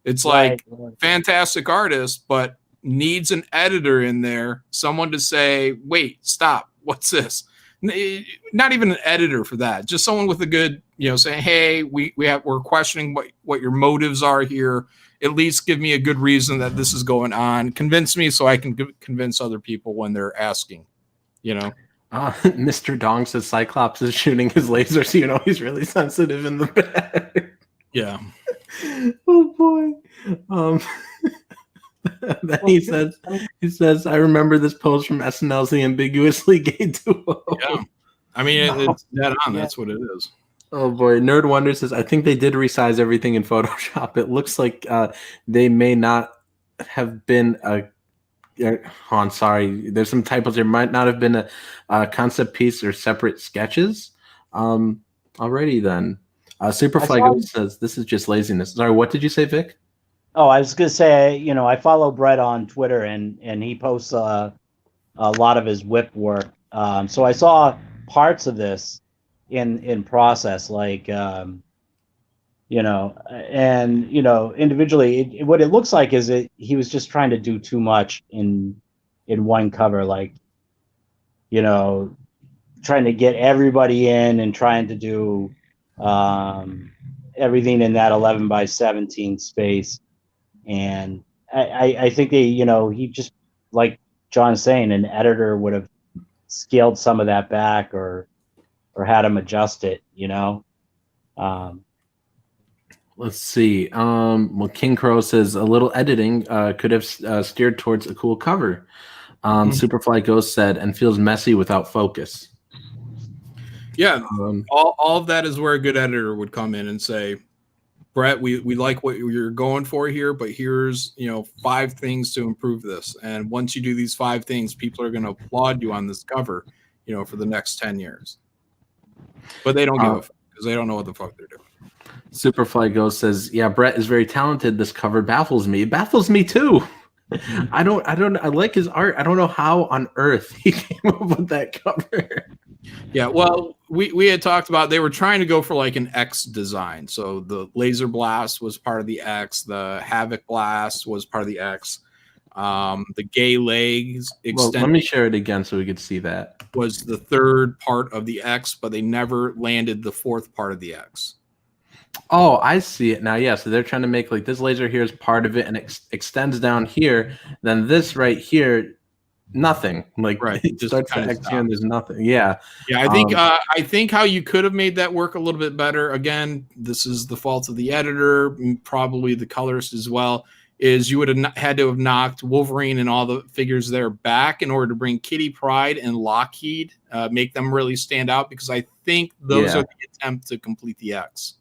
It's like fantastic artist, but needs an editor in there, someone to say, "Wait, stop, what's this?" Not even an editor for that, just someone with a good, saying, "Hey, we're questioning what your motives are here. At least give me a good reason that this is going on. Convince me so I can convince other people when they're asking." Mr. Dong says Cyclops is shooting his laser, so he's really sensitive in the back. Yeah. Oh boy. Then he says, "I remember this post from SNL's The Ambiguously Gay Duo." Yeah. I mean, it's dead on. Yeah. That's what it is. Oh boy. Nerd Wonder says, "I think they did resize everything in Photoshop. It looks like they may not have been I'm sorry. There's some typos. There might not have been a concept piece or separate sketches. Alrighty then. Superfly Ghost says, "This is just laziness." Sorry, what did you say, Vic? Oh, I was going to say, I follow Brett on Twitter, and he posts a lot of his whip work. So I saw parts of this in process, like, individually, what it looks like is he was just trying to do too much in one cover, like, trying to get everybody in and trying to do everything in that 11 by 17 space. And I think he just, like John's saying, an editor would have scaled some of that back or had him adjust it, Let's see. Well, King Crow says a little editing could have steered towards a cool cover. Superfly Ghost said, "and feels messy without focus." Yeah, all of that is where a good editor would come in and say, "Brett, we like what you're going for here, but here's 5 things to improve this. And once you do these 5 things, people are going to applaud you on this cover, for the next 10 years." But they don't give a fuck, because they don't know what the fuck they're doing. Superfly Ghost says, "Yeah, Brett is very talented. This cover baffles me. It baffles me too. I like his art. I don't know how on earth he came up with that cover." Yeah, well, we had talked about, they were trying to go for like an X design. So the laser blast was part of the X, the Havoc blast was part of the X, the gay legs extended. Well, let me share it again so we could see that. Was the 3rd part of the X, but they never landed the 4th part of the X. Oh, I see it now. Yeah, so they're trying to make like this laser here is part of it and extends down here. Then this right here, nothing. Like, right, it just starts to X here and there's nothing. Yeah. Yeah, I think how you could have made that work a little bit better. Again, this is the fault of the editor, probably the colorist as well. is you would have had to have knocked Wolverine and all the figures there back in order to bring Kitty Pryde and Lockheed, make them really stand out, because I think those are the attempt to complete the X.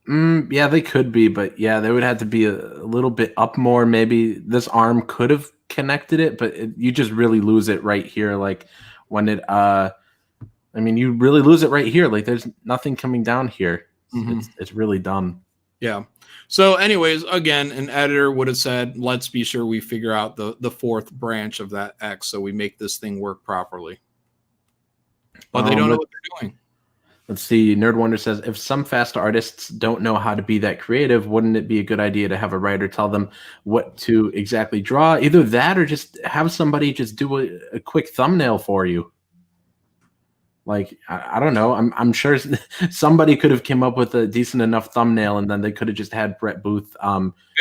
Yeah, they could be, but yeah, they would have to be a little bit up more. Maybe this arm could have connected it, but you just really lose it right here. Like when it, I mean, you really lose it right here. Like there's nothing coming down here. It's really dumb. Yeah. So anyways, again, an editor would have said, let's be sure we figure out the fourth branch of that X so we make this thing work properly. But they don't know what they're doing. Let's see. Nerd Wonder says, if some fast artists don't know how to be that creative, wouldn't it be a good idea to have a writer tell them what to exactly draw? Either that or just have somebody just do a quick thumbnail for you. Like, I don't know. I'm sure somebody could have come up with a decent enough thumbnail, and then they could have just had Brett Booth.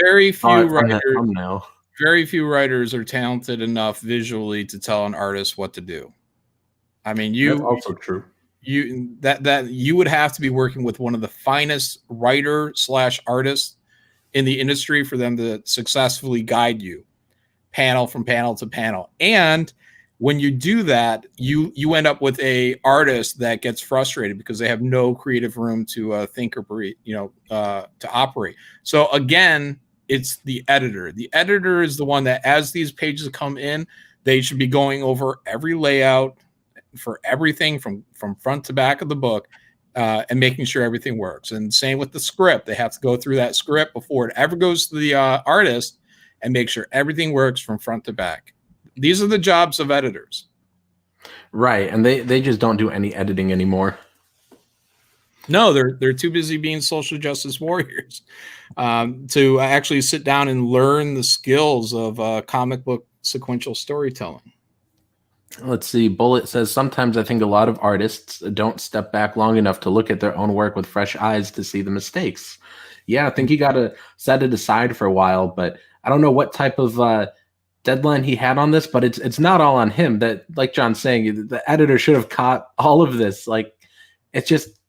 Very few writers are talented enough visually to tell an artist what to do. I mean, That's also true. You would have to be working with one of the finest writer/artists in the industry for them to successfully guide you panel from panel to panel. And when you do that, you end up with a artist that gets frustrated because they have no creative room to think or breathe, to operate. So again, it's the editor. The editor is the one that, as these pages come in, they should be going over every layout for everything from front to back of the book, and making sure everything works. And same with the script. They have to go through that script before it ever goes to the artist and make sure everything works from front to back. These are the jobs of editors. Right. And they just don't do any editing anymore. No, they're too busy being social justice warriors to actually sit down and learn the skills of comic book sequential storytelling. Let's see. Bullet says, sometimes I think a lot of artists don't step back long enough to look at their own work with fresh eyes to see the mistakes. Yeah, I think you got to set it aside for a while, but I don't know what type of deadline he had on this, but it's not all on him. That, like John's saying, the editor should have caught all of this. Like, it's just,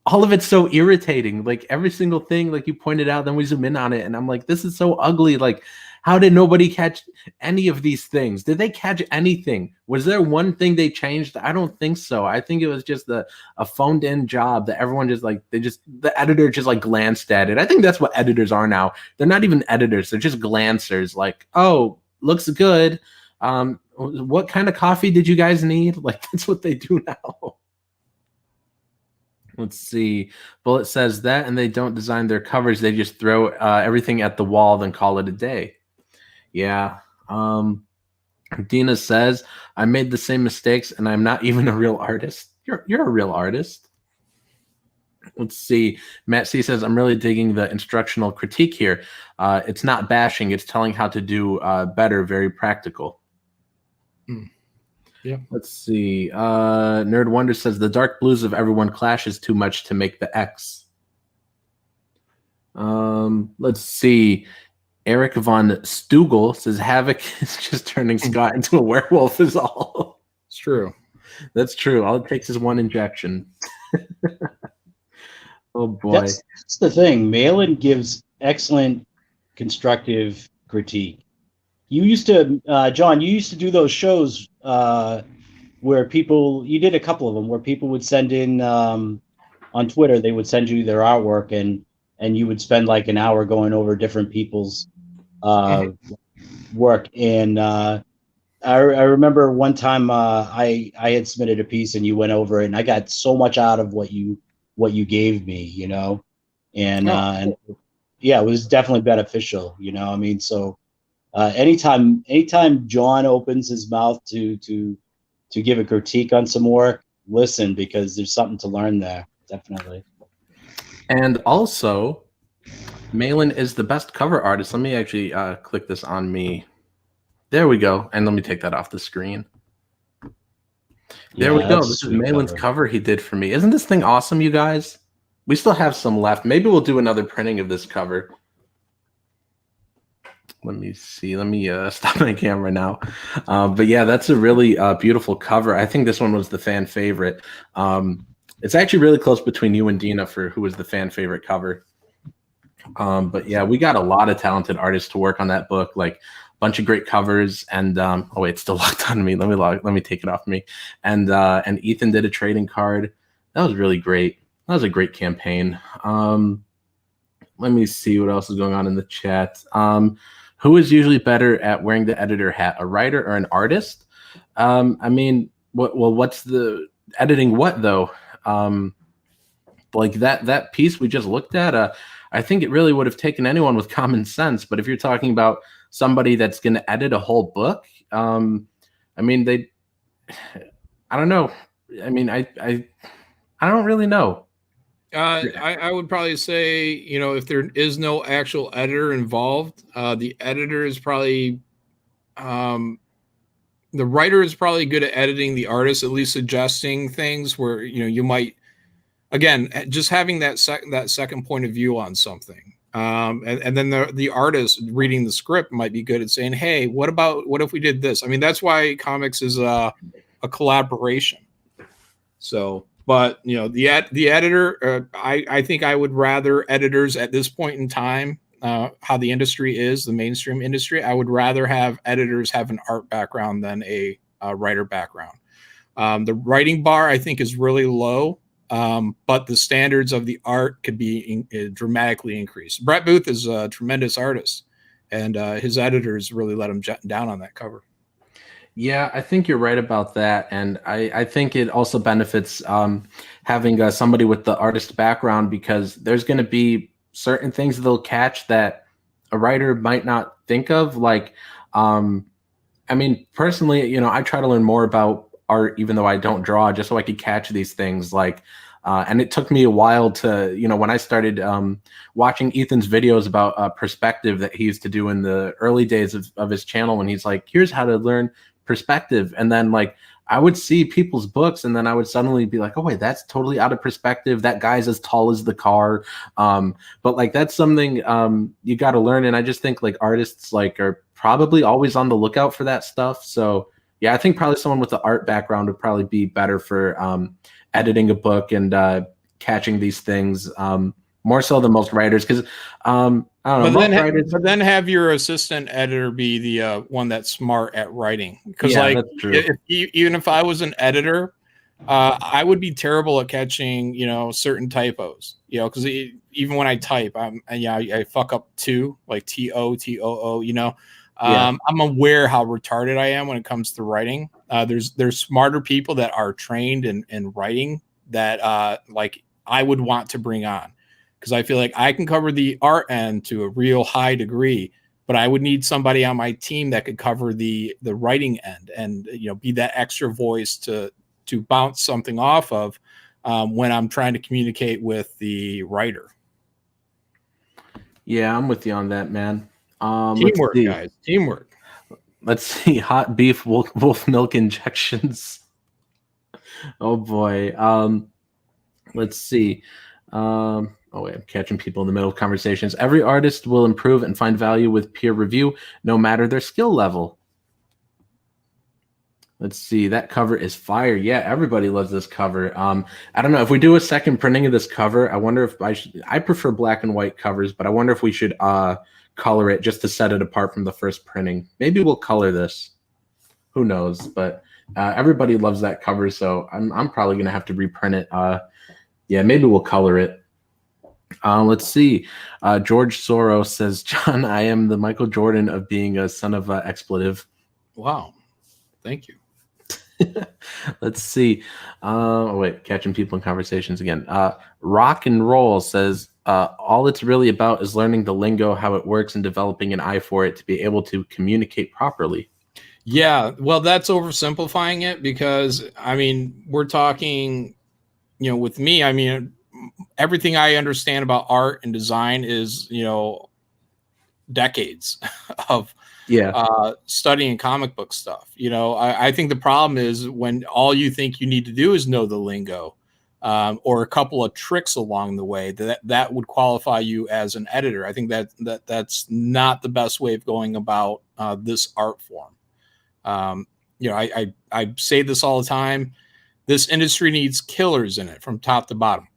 all of it's so irritating. Like every single thing, like you pointed out, then we zoom in on it, and I'm like, this is so ugly. Like, how did nobody catch any of these things? Did they catch anything? Was there one thing they changed? I don't think so. I think it was just a phoned in job that everyone just like, the editor just like glanced at it. I think that's what editors are now. They're not even editors. They're just glancers. Like, oh, looks good. What kind of coffee did you guys need? Like, that's what they do now. Let's see. Bullet says that, and they don't design their covers. They just throw everything at the wall, then call it a day. Yeah. Dina says, I made the same mistakes, and I'm not even a real artist. You're a real artist. Let's see. Matt C says, I'm really digging the instructional critique here. It's not bashing. It's telling how to do better. Very practical. Yeah. Let's see. Nerd Wonder says, the dark blues of everyone clashes too much to make the X. Let's see. Eric von Stugel says, Havoc is just turning Scott into a werewolf is all. It's true. That's true. All it takes is one injection. Oh, boy. That's the thing. Malin gives excellent constructive critique. You used to, John, you used to do those shows where people, you did a couple of them where people would send in on Twitter, they would send you their artwork and you would spend like an hour going over different people's work. And I remember one time I had submitted a piece and you went over it and I got so much out of what you gave me, and yeah, it was definitely beneficial, I mean, so anytime John opens his mouth to give a critique on some work, listen, because there's something to learn there, definitely. And also, Malin is the best cover artist. Let me actually click this on me. There we go. And let me take that off the screen. There we go. This is Malin's cover he did for me. Isn't this thing awesome, you guys? We still have some left. Maybe we'll do another printing of this cover. Let me see. Let me stop my camera now. But yeah, that's a really beautiful cover. I think this one was the fan favorite. It's actually really close between you and Dina for who was the fan favorite cover. But yeah, we got a lot of talented artists to work on that book, like a bunch of great covers. And oh wait, it's still locked on me. Let me take it off me. And Ethan did a trading card. That was really great. That was a great campaign. Let me see what else is going on in the chat. Who is usually better at wearing the editor hat, a writer or an artist? I mean, what's the editing? What though? Like that piece we just looked at. I think it really would have taken anyone with common sense. But if you're talking about somebody that's going to edit a whole book, I mean, I don't know. I mean, I don't really know. I would probably say, you know, if there is no actual editor involved, the editor is probably, the writer is probably good at editing the artist, at least suggesting things where, you know, you might, again, just having that second point of view on something. And then the artist reading the script might be good at saying, hey, what if we did this? I mean, that's why comics is a collaboration. So, but you know, the editor, I think I would rather editors at this point in time, how the industry is, the mainstream industry, I would rather have editors have an art background than a writer background. The writing bar, I think, is really low, but the standards of the art could be dramatically increased. Brett Booth is a tremendous artist, and his editors really let him down on that cover. Yeah, I think you're right about that. And I think it also benefits having somebody with the artist background, because there's going to be certain things they'll catch that a writer might not think of. Like, I mean, personally, you know, I try to learn more about art, even though I don't draw, just so I could catch these things. Like, and it took me a while to, you know, when I started watching Ethan's videos about perspective that he used to do in the early days of his channel, when he's like, here's how to learn perspective. And then like I would see people's books and then I would suddenly be like, oh wait, that's totally out of perspective. That guy's as tall as the car. But like that's something you got to learn. And I just think like artists like are probably always on the lookout for that stuff. So yeah, I think probably someone with the art background would probably be better for editing a book and catching these things more so than most writers. Because I don't know. But then have your assistant editor be the one that's smart at writing. Because yeah, like, that's true. even if I was an editor, I would be terrible at catching, you know, certain typos. You know, because even when I type, I fuck up too, like TOO. You know, I'm aware how retarded I am when it comes to writing. There's smarter people that are trained in writing that like I would want to bring on. Because I feel like I can cover the art end to a real high degree, but I would need somebody on my team that could cover the writing end and, you know, be that extra voice to bounce something off of when I'm trying to communicate with the writer. Yeah, I'm with you on that, man. Teamwork, guys. Teamwork. Let's see. Hot beef wolf milk injections. Oh boy. Let's see. Oh wait, I'm catching people in the middle of conversations. Every artist will improve and find value with peer review, no matter their skill level. Let's see. That cover is fire. Yeah, everybody loves this cover. I don't know if we do a second printing of this cover. I wonder if I prefer black and white covers, but I wonder if we should color it just to set it apart from the first printing. Maybe we'll color this. Who knows? But everybody loves that cover, so I'm probably gonna have to reprint it. Yeah, maybe we'll color it. Let's see. George Soros says, John, I am the Michael Jordan of being a son of expletive. Wow. Thank you. Let's see. Oh, wait, catching people in conversations again. Rock and Roll says, all it's really about is learning the lingo, how it works, and developing an eye for it to be able to communicate properly. Yeah, well, that's oversimplifying it because, I mean, we're talking, you know, with me, I mean, everything I understand about art and design is, you know, decades of studying comic book stuff. You know, I think the problem is when all you think you need to do is know the lingo or a couple of tricks along the way that would qualify you as an editor. I think that's not the best way of going about this art form. You know, I say this all the time. This industry needs killers in it from top to bottom.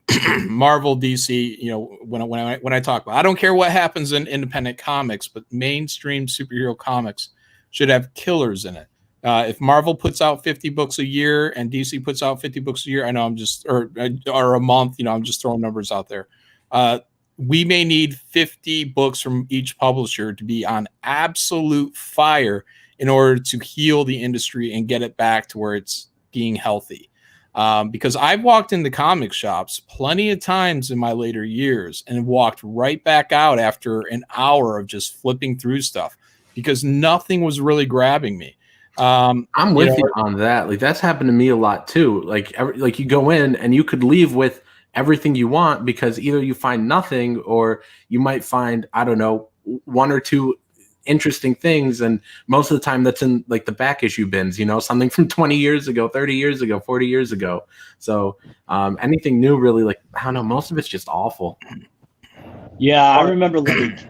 Marvel, DC, when I talk about, I don't care what happens in independent comics, but mainstream superhero comics should have killers in it. If Marvel puts out 50 books a year and DC puts out 50 books a year, I know I'm just, or a month, I'm just throwing numbers out there. We may need 50 books from each publisher to be on absolute fire in order to heal the industry and get it back to where it's being healthy. Because I've walked into comic shops plenty of times in my later years and walked right back out after an hour of just flipping through stuff because nothing was really grabbing me. I'm with you on that. Like that's happened to me a lot too. Like you go in and you could leave with everything you want because either you find nothing or you might find, I don't know, one or two interesting things, and most of the time that's in like the back issue bins, something from 20 years ago, 30 years ago, 40 years ago. So anything new really, like, I don't know, most of it's just awful. Yeah, I remember like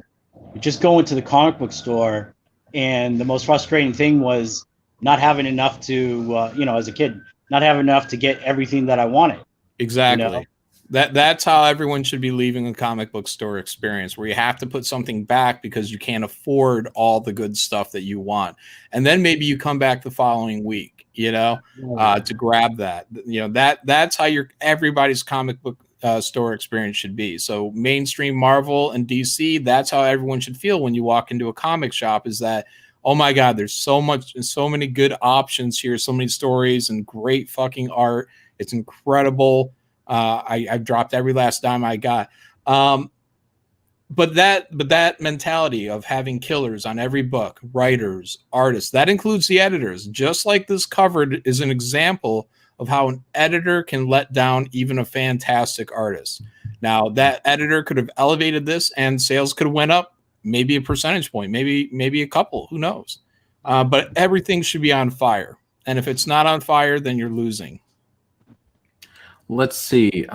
just going to the comic book store, and the most frustrating thing was not having enough to as a kid, not having enough to get everything that I wanted. Exactly. That's how everyone should be leaving a comic book store experience, where you have to put something back because you can't afford all the good stuff that you want. And then maybe you come back the following week, to grab that. That's how everybody's comic book store experience should be. So mainstream Marvel and DC, that's how everyone should feel when you walk into a comic shop, is that, oh my God, there's so many good options here, so many stories and great fucking art. It's incredible. I've dropped every last dime I got. But that mentality of having killers on every book, writers, artists, that includes the editors, just like this cover is an example of how an editor can let down even a fantastic artist. Now, that editor could have elevated this and sales could have went up maybe a percentage point, maybe a couple, who knows? But everything should be on fire. And if it's not on fire, then you're losing. Let's see.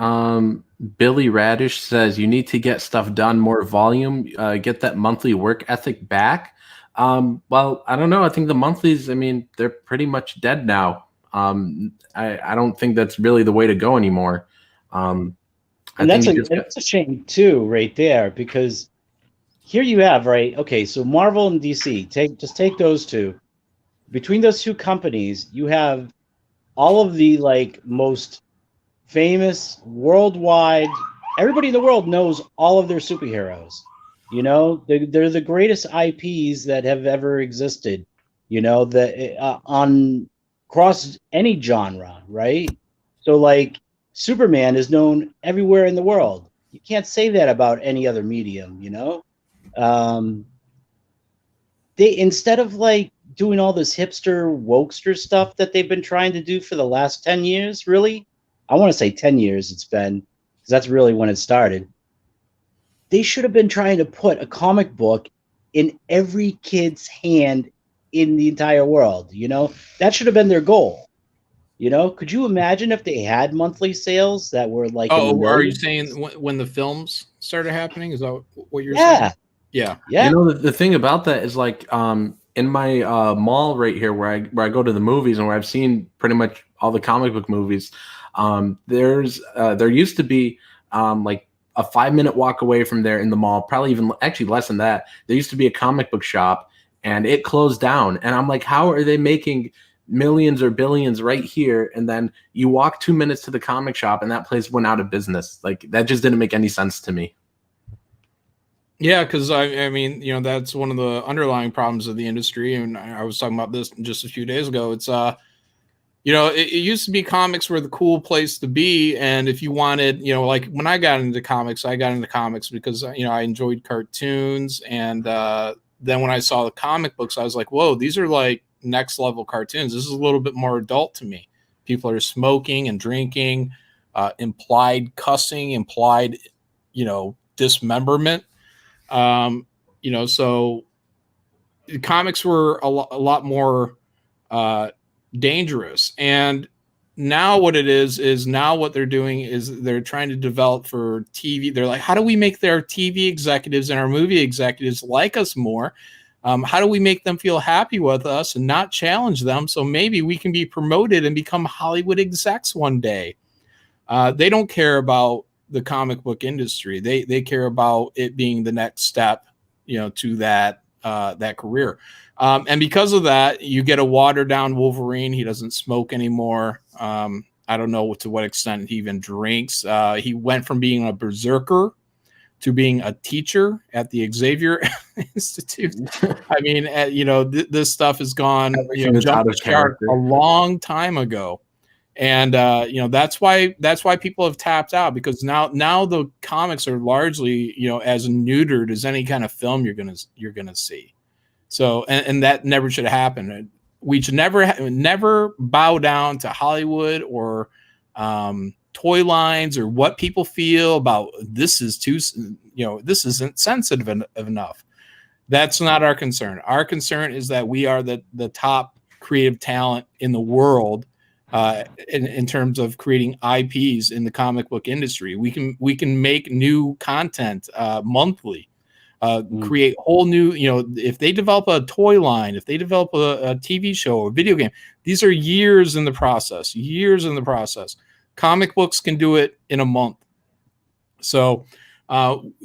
Billy Radish says you need to get stuff done, more volume, get that monthly work ethic back. Well, I don't know. I think the monthlies, they're pretty much dead now. I don't think that's really the way to go anymore. And that's a shame too, right there, because here you have, right? Okay, so Marvel and DC, take those two. Between those two companies, you have all of the most famous worldwide, everybody in the world knows all of their superheroes. They're the greatest IPs that have ever existed, on across any genre, right? So Superman is known everywhere in the world. You can't say that about any other medium, they, instead of doing all this hipster wokester stuff that they've been trying to do for the last 10 years, really, I want to say 10 years it's been, because that's really when it started. They should have been trying to put a comic book in every kid's hand in the entire world. That should have been their goal. Could you imagine if they had monthly sales that were are you saying when the films started happening? Is that what you're saying? Yeah. The thing about that is in my mall right here where I go to the movies and where I've seen pretty much all the comic book movies, there used to be a 5-minute walk away from there in the mall, probably even actually less than that. There used to be a comic book shop and it closed down. And I'm like, how are they making millions or billions right here? And then you walk 2 minutes to the comic shop and that place went out of business. That just didn't make any sense to me. Yeah, because that's one of the underlying problems of the industry. And I was talking about this just a few days ago. It's it used to be comics were the cool place to be. And if you wanted, when I got into comics because, I enjoyed cartoons. And then when I saw the comic books, I was like, whoa, these are next level cartoons. This is a little bit more adult to me. People are smoking and drinking, implied cussing, implied, dismemberment. So comics were a lot more dangerous. And now what it is now what they're doing is they're trying to develop for TV. They're like, how do we make their TV executives and our movie executives like us more? How do we make them feel happy with us and not challenge them? So maybe we can be promoted and become Hollywood execs one day. They don't care about the comic book industry. They care about it being the next step, to that career. And because of that, you get a watered down Wolverine. He doesn't smoke anymore. I don't know to what extent he even drinks. He went from being a berserker to being a teacher at the Xavier Institute. I mean, this stuff has gone, jumped the shark a long time ago. And that's why people have tapped out, because now the comics are largely, as neutered as any kind of film you're gonna see. So, and that never should happen. We should never bow down to Hollywood or toy lines or what people feel about this is too, this isn't sensitive enough. That's not our concern. Our concern is that we are the top creative talent in the world in terms of creating IPs in the comic book industry. We can make new content monthly. Create whole new, if they develop a toy line, if they develop a TV show or video game, these are years in the process. Comic books can do it in a month. So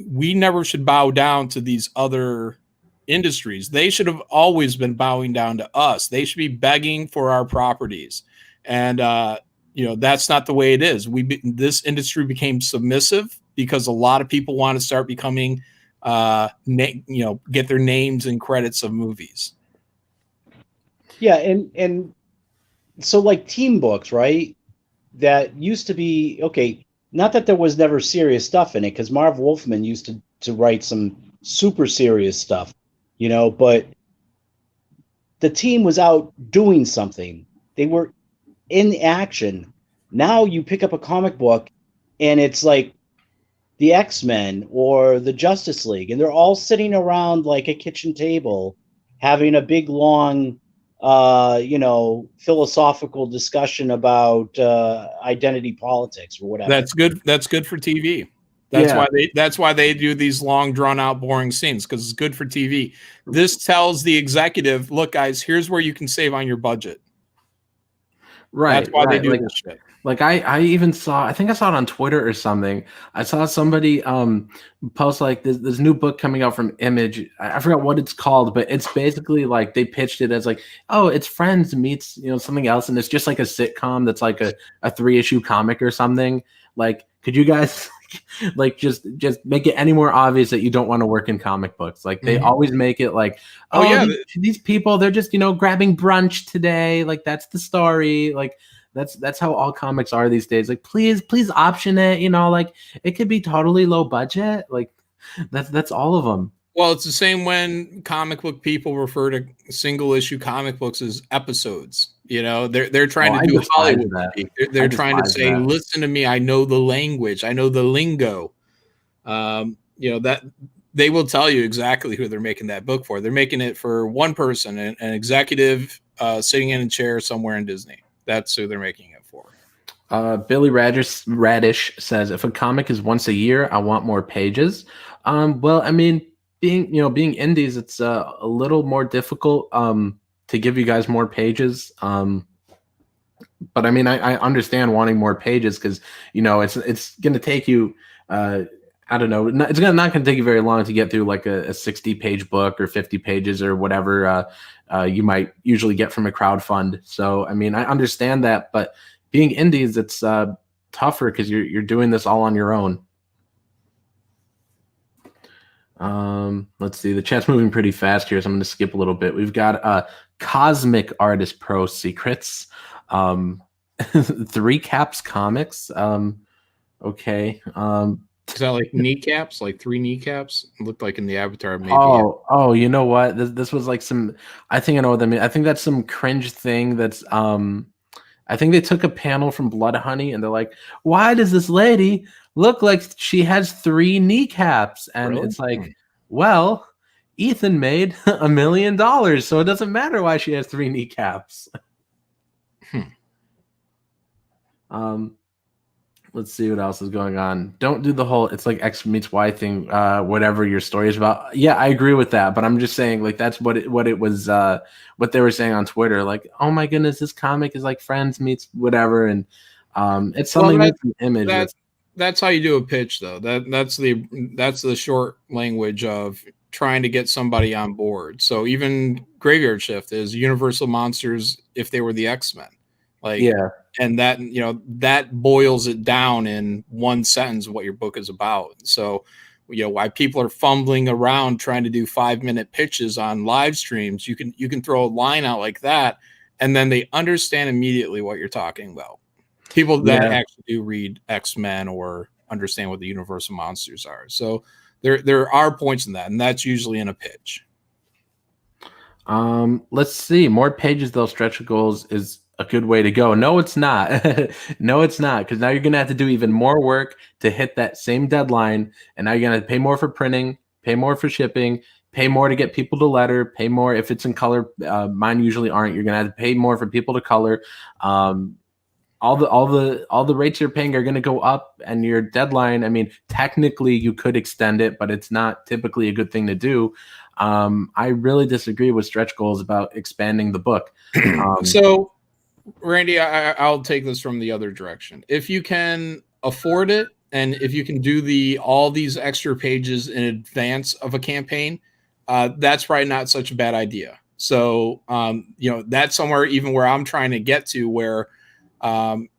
we never should bow down to these other industries. They should have always been bowing down to us. They should be begging for our properties. And, that's not the way it is. This industry became submissive because a lot of people want to start becoming get their names and credits of movies. Yeah, and so like team books, right? That used to be okay. Not that there was never serious stuff in it, because Marv Wolfman used to write some super serious stuff, but the team was out doing something. They were in action. Now you pick up a comic book and it's like the X-Men or the Justice League, and they're all sitting around like a kitchen table having a big, long, philosophical discussion about identity politics or whatever. That's good. That's good for TV. That's why they do these long, drawn out, boring scenes, because it's good for TV. This tells the executive, look, guys, here's where you can save on your budget. Right. That's why they do this shit. Like I even saw, I think I saw it on Twitter or something. I saw somebody post like this new book coming out from Image. I forgot what it's called, but it's basically like they pitched it as like, oh, it's Friends meets something else, and it's just like a sitcom that's like a 3-issue comic or something. Like, could you guys like just make it any more obvious that you don't want to work in comic books? Like they always make it like, these people, they're just grabbing brunch today. Like that's the story. Like that's how all comics are these days. Like please option it. Like it could be totally low budget. Like that's all of them. Well, it's the same when comic book people refer to single issue comic books as episodes. They're trying to do Hollywood. They're trying to say, listen to me. I know the language. I know the lingo. That they will tell you exactly who they're making that book for. They're making it for one person, an executive sitting in a chair somewhere in Disney. That's who they're making it for. Billy Radish says, if a comic is once a year, I want more pages. Well, I mean, being indies, it's a little more difficult to give you guys more pages. But I mean, I understand wanting more pages because it's going to take you. I don't know. It's not going to take you very long to get through like a 60-page book or 50 pages or whatever you might usually get from a crowdfund. So I mean, I understand that, but being indies, it's tougher because you're doing this all on your own. Let's see. The chat's moving pretty fast here, so I'm going to skip a little bit. We've got Cosmic Artist Pro Secrets, 3 Caps Comics. Okay. Is that like kneecaps, like 3 kneecaps? It looked like in the avatar, maybe. Oh, you know what? This was like some. I think I know what that means. I think that's some cringe thing. That's I think they took a panel from Blood Honey and they're like, why does this lady look like she has 3 kneecaps? And Really? It's like, well, Ethan made $1 million, so it doesn't matter why she has 3 kneecaps. Let's see what else is going on. Don't do the whole it's like X meets Y thing, whatever your story is about. Yeah, I agree with that, but I'm just saying like that's what it was what they were saying on Twitter. Like, oh my goodness, this comic is like Friends meets whatever, and it's something that's an image. that's how you do a pitch, though. That's the short language of trying to get somebody on board. So even Graveyard Shift is Universal Monsters if they were the X-Men. Like, Yeah. and that, you know, that boils it down in one sentence what your book is about. So, you know, why people are fumbling around trying to do 5-minute pitches on live streams, you can throw a line out like that, and then they understand immediately what you're talking about. People that actually do read X-Men or understand what the Universal Monsters are. So there are points in that, and that's usually in a pitch. Let's see. More pages though, stretch goals is a good way to go. No, it's not. No, it's not, because now you're gonna have to do even more work to hit that same deadline, and now you're gonna pay more for printing, pay more for shipping, pay more to get people to letter, pay more if it's in color. Mine usually aren't. You're gonna have to pay more for people to color. All the rates you're paying are going to go up, and your deadline, I mean, technically you could extend it, but it's not typically a good thing to do. I really disagree with stretch goals about expanding the book. So, Randy, I'll take this from the other direction. If you can afford it, and if you can do all these extra pages in advance of a campaign, that's probably not such a bad idea. So, you know, that's somewhere even where I'm trying to get to, where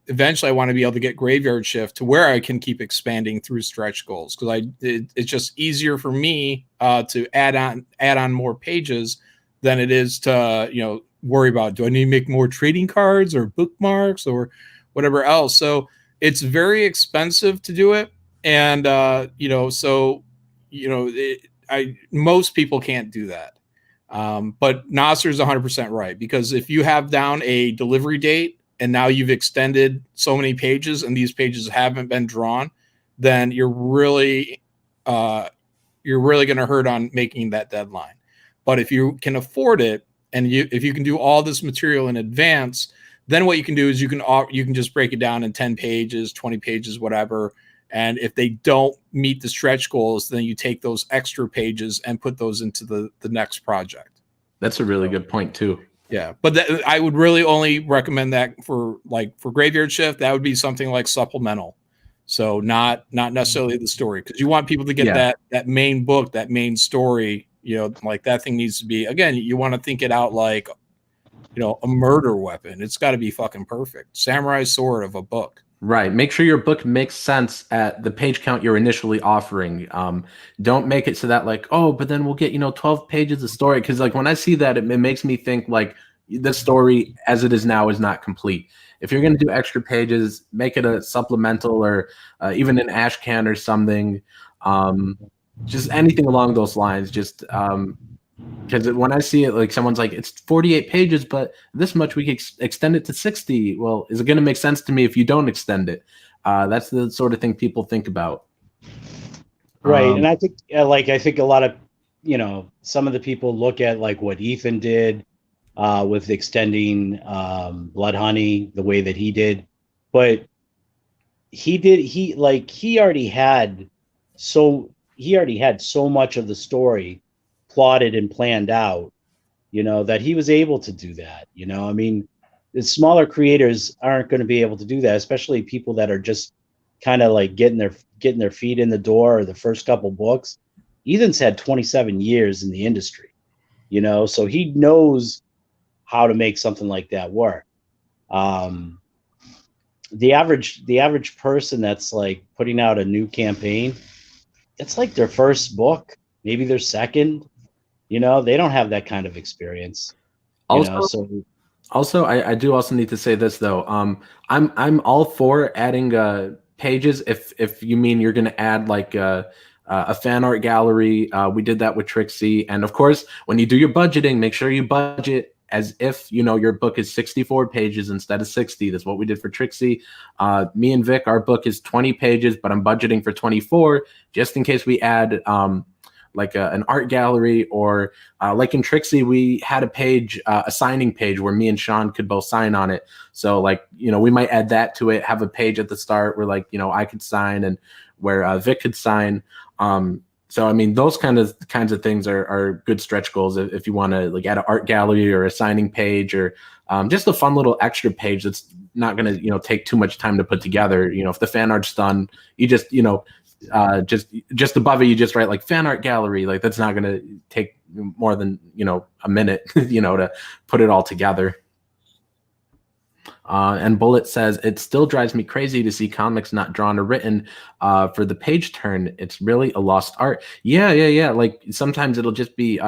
eventually I want to be able to get Graveyard Shift to where I can keep expanding through stretch goals, because it's just easier for me to add on more pages than it is to, you know, worry about, do I need to make more trading cards or bookmarks or whatever else. So it's very expensive to do it, and you know, so you know, most people can't do that. But Nasser's 100% right, because if you have down a delivery date and now you've extended so many pages and these pages haven't been drawn, then you're really going to hurt on making that deadline. But if you can afford it, and if you can do all this material in advance, then what you can do is you can just break it down in 10 pages, 20 pages, whatever. And if they don't meet the stretch goals, then you take those extra pages and put those into the next project. That's a really good point too. Yeah, but I would really only recommend that for Graveyard Shift. That would be something like supplemental, so not necessarily the story, because you want people to get that main book, that main story. You know, like that thing needs to be, again, you want to think it out like, you know, a murder weapon. It's got to be fucking perfect, samurai sword of a book. Right. Make sure your book makes sense at the page count you're initially offering. Don't make it so that like, oh, but then we'll get, you know, 12 pages of story. Because like when I see that, it makes me think like the story as it is now is not complete. If you're going to do extra pages, make it a supplemental, or even an ash can or something. Just anything along those lines. Just because when I see it, like someone's like, it's 48 pages, but this much we can extend it to 60. Well, is it going to make sense to me if you don't extend it? That's the sort of thing people think about. Right. And I think I think a lot of, you know, some of the people look at like what Ethan did with extending Blood Honey the way that he did. But he already had so much of the story plotted and planned out, you know, that he was able to do that. You know, I mean, the smaller creators aren't going to be able to do that, especially people that are just kind of like getting their feet in the door, or the first couple books. Ethan's had 27 years in the industry, you know, so he knows how to make something like that work. The average person that's like putting out a new campaign, it's like their first book, maybe their second. You know, they don't have that kind of experience. Also, I do also need to say this though. I'm all for adding pages if you mean you're going to add like a fan art gallery. We did that with Trixie, and of course, when you do your budgeting, make sure you budget as if, you know, your book is 64 pages instead of 60. That's what we did for Trixie. Me and Vic, our book is 20 pages, but I'm budgeting for 24 just in case we add like an art gallery, or like in Trixie, we had a page, a signing page where me and Sean could both sign on it. So like, you know, we might add that to it, have a page at the start where like, you know, I could sign and where Vic could sign. So I mean, those kinds of things are good stretch goals if you want to like add an art gallery or a signing page or just a fun little extra page that's not going to take too much time to put together. If the fan art's done, you just just above it you just write like fan art gallery. Like that's not going to take more than a minute to put it all together. And Bullet says, it still drives me crazy to see comics not drawn or written for the page turn. It's really a lost art. Yeah. Like sometimes it'll just be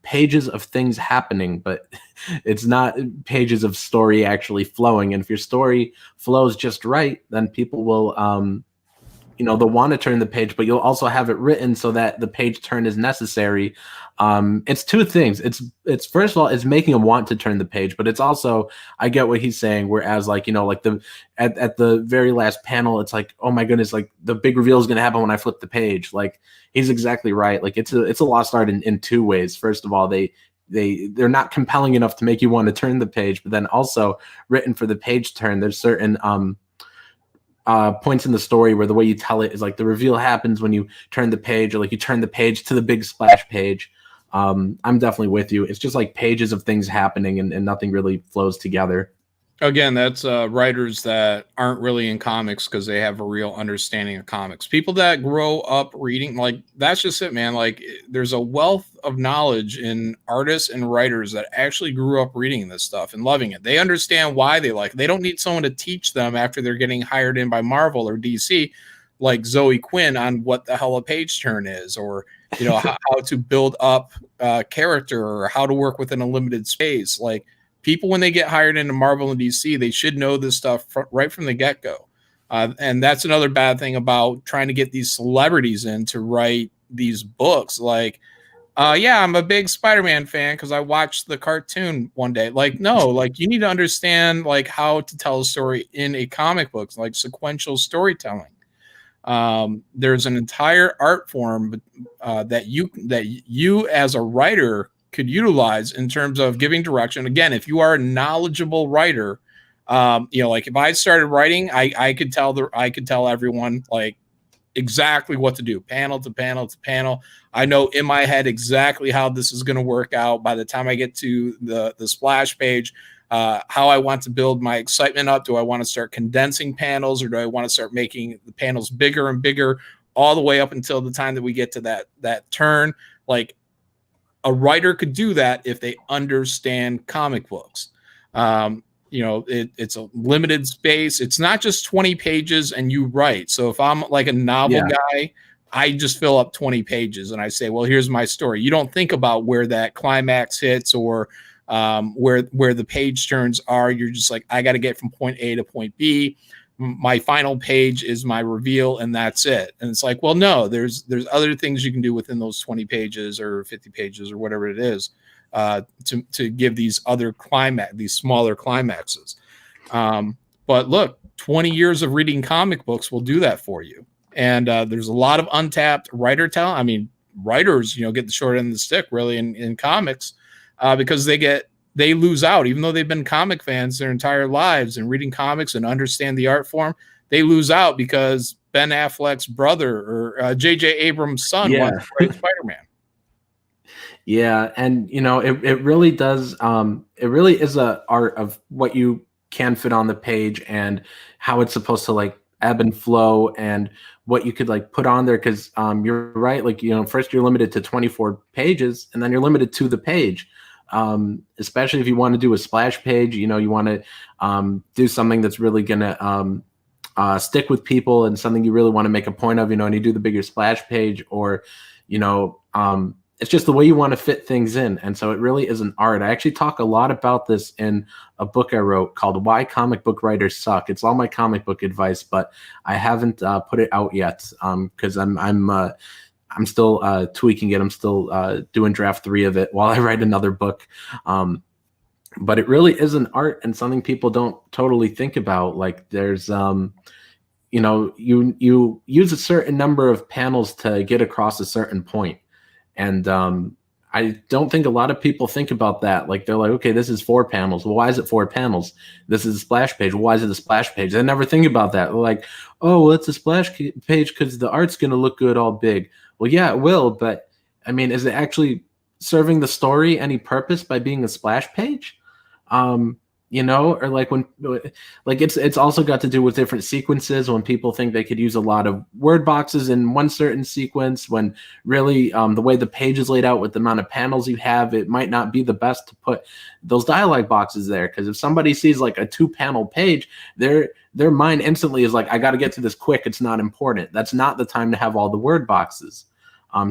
pages of things happening, but it's not pages of story actually flowing. And if your story flows just right, then people will, they'll want to turn the page, but you'll also have it written so that the page turn is necessary. It's two things. It's first of all, it's making them want to turn the page, but it's also, I get what he's saying. Whereas like, like at the very last panel, it's like, oh my goodness, like the big reveal is going to happen when I flip the page. Like he's exactly right. Like it's a lost art in two ways. First of all, they're not compelling enough to make you want to turn the page, but then also written for the page turn. There's certain, points in the story where the way you tell it is like the reveal happens when you turn the page, or like you turn the page to the big splash page. I'm definitely with you. It's just like pages of things happening and nothing really flows together. Again, that's writers that aren't really in comics because they have a real understanding of comics. People that grow up reading, like that's just it, man. Like there's a wealth of knowledge in artists and writers that actually grew up reading this stuff and loving it. They understand why they like it. They don't need someone to teach them after they're getting hired in by Marvel or DC, like Zoe Quinn, on what the hell a page turn is, or how to build up character, or how to work within a limited space. Like people, when they get hired into Marvel and DC, they should know this stuff right from the get-go. And that's another bad thing about trying to get these celebrities in to write these books. Like, yeah, I'm a big Spider-Man fan because I watched the cartoon one day. Like, no, like you need to understand like how to tell a story in a comic book, like sequential storytelling. There's an entire art form that you as a writer could utilize in terms of giving direction. Again, if you are a knowledgeable writer, like if I started writing, I could tell everyone like exactly what to do, panel to panel to panel. I know in my head exactly how this is going to work out by the time I get to the splash page. How I want to build my excitement up. Do I want to start condensing panels, or do I want to start making the panels bigger and bigger all the way up until the time that we get to that turn? Like a writer could do that if they understand comic books. It's a limited space. It's not just 20 pages and you write. So if I'm like a novel guy, I just fill up 20 pages and I say, well, here's my story. You don't think about where that climax hits or where the page turns are. You're just like, I got to get from point A to point B. My final page is my reveal, and that's it. And it's like, well, no, there's other things you can do within those 20 pages or 50 pages or whatever it is to give these these smaller climaxes. But look, 20 years of reading comic books will do that for you. And there's a lot of untapped writer talent. I mean, writers, get the short end of the stick really in comics because they lose out, even though they've been comic fans their entire lives and reading comics and understand the art form. They lose out because Ben Affleck's brother or J.J. Abrams' son wants to write Spider-Man. Yeah, and it really does. It really is a art of what you can fit on the page and how it's supposed to like ebb and flow and what you could like put on there. Because you're right, like first you're limited to 24 pages, and then you're limited to the page. Especially if you want to do a splash page, you want to do something that's really gonna stick with people and something you really want to make a point of, and you do the bigger splash page, or it's just the way you want to fit things in. And so it really is an art. I actually talk a lot about this in a book I wrote called Why Comic Book Writers Suck. It's all my comic book advice, but I haven't put it out yet because I'm still tweaking it. I'm still doing draft 3 of it while I write another book. But it really is an art and something people don't totally think about. Like there's, you use a certain number of panels to get across a certain point. And I don't think a lot of people think about that. Like they're like, okay, this is 4 panels. Well, why is it 4 panels? This is a splash page. Well, why is it a splash page? They never think about that. They're like, oh, well, it's a splash page because the art's going to look good all big. Well, yeah, it will, but I mean, is it actually serving the story any purpose by being a splash page? You know, or like when, like it's also got to do with different sequences when people think they could use a lot of word boxes in one certain sequence, when really the way the page is laid out with the amount of panels you have, it might not be the best to put those dialogue boxes there, because if somebody sees like a 2-panel page, their mind instantly is like, I got to get to this quick, it's not important. That's not the time to have all the word boxes.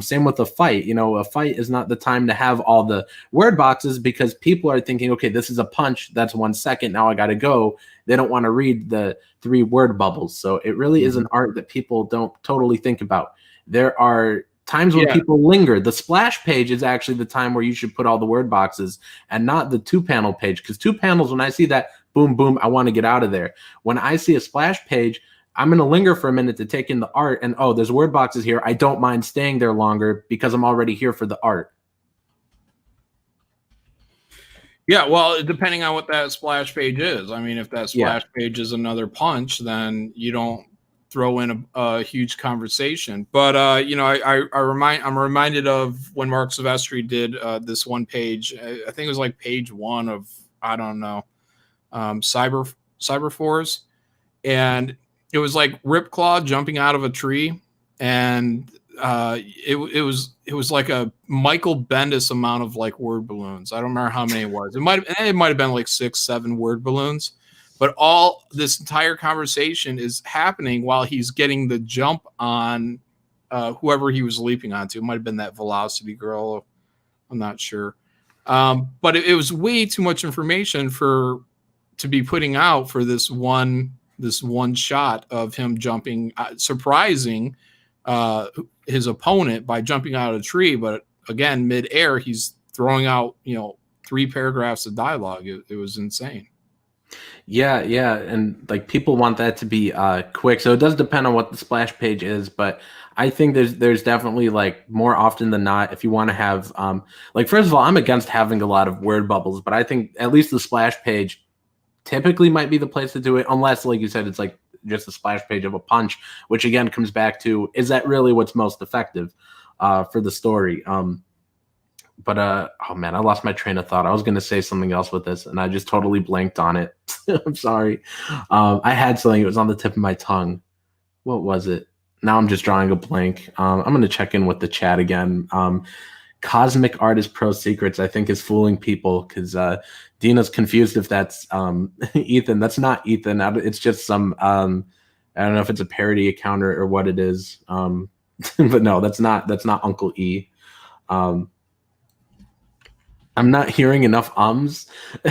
Same with a fight. You know, a fight is not the time to have all the word boxes, because people are thinking, okay, this is a punch. That's 1 second. Now I got to go. They don't want to read the 3 word bubbles. So it really is an art that people don't totally think about. There are times when people linger. The splash page is actually the time where you should put all the word boxes, and not the 2-panel page, because 2 panels, when I see that, boom, boom, I want to get out of there. When I see a splash page, I'm going to linger for a minute to take in the art, and oh, there's word boxes here. I don't mind staying there longer because I'm already here for the art. Yeah, well, depending on what that splash page is. I mean, if that splash page is another punch, then you don't throw in a huge conversation. But you know, I'm reminded of when Mark Silvestri did this one page. I think it was like page 1 of, I don't know, Cyber Force, and it was like Ripclaw jumping out of a tree, and it was like a Michael Bendis amount of like word balloons. I don't remember how many it was. It might have been like 6-7 word balloons, but all this entire conversation is happening while he's getting the jump on whoever he was leaping onto. It might have been that Velocity girl. I'm not sure, but it was way too much information to be putting out for this one shot of him jumping, surprising his opponent by jumping out of a tree. But again, midair, he's throwing out, 3 paragraphs of dialogue. It was insane. Yeah. And like people want that to be quick. So it does depend on what the splash page is, but I think there's definitely, like, more often than not, if you want to have like, first of all, I'm against having a lot of word bubbles, but I think at least the splash page typically might be the place to do it, unless, like you said, it's like just a splash page of a punch, which again comes back to, is that really what's most effective for the story? But oh man, I lost my train of thought. I was going to say something else with this, and I just totally blanked on it. I'm sorry. I had something. It was on the tip of my tongue. What was it? Now I'm just drawing a blank. I'm going to check in with the chat again. Cosmic Artist Pro Secrets, I think, is fooling people, because Dina's confused if that's Ethan. That's not Ethan. It's just some, I don't know if it's a parody account or what it is. But no, that's not Uncle E. I'm not hearing enough ums.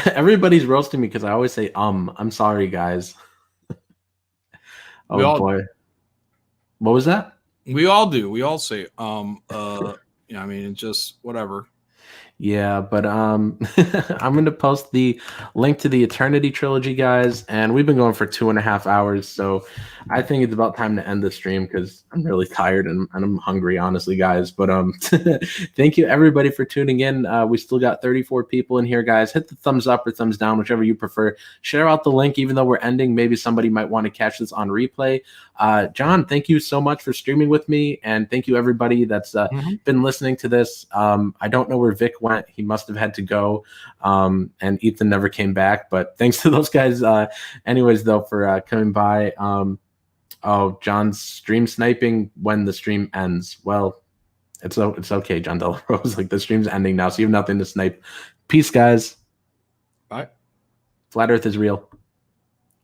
Everybody's roasting me because I always say I'm sorry, guys. Oh boy. What was that? We all do. We all say yeah, I mean, it's just whatever. Yeah, but I'm going to post the link to the Eternity trilogy, guys, and we've been going for 2.5 hours, so I think it's about time to end the stream because I'm really tired and I'm hungry, honestly, guys. But thank you everybody for tuning in. We still got 34 people in here, guys. Hit the thumbs up or thumbs down, whichever you prefer. Share out the link, even though we're ending. Maybe somebody might want to catch this on replay. John, thank you so much for streaming with me, and thank you everybody that's been listening to this. I don't know where Vic went. He must have had to go, and Ethan never came back, but thanks to those guys anyways though for coming by. Oh, John's stream sniping when the stream ends. Well, it's okay, John Del Rose. Like, the stream's ending now, so you have nothing to snipe. Peace, guys. Bye. Flat Earth is real.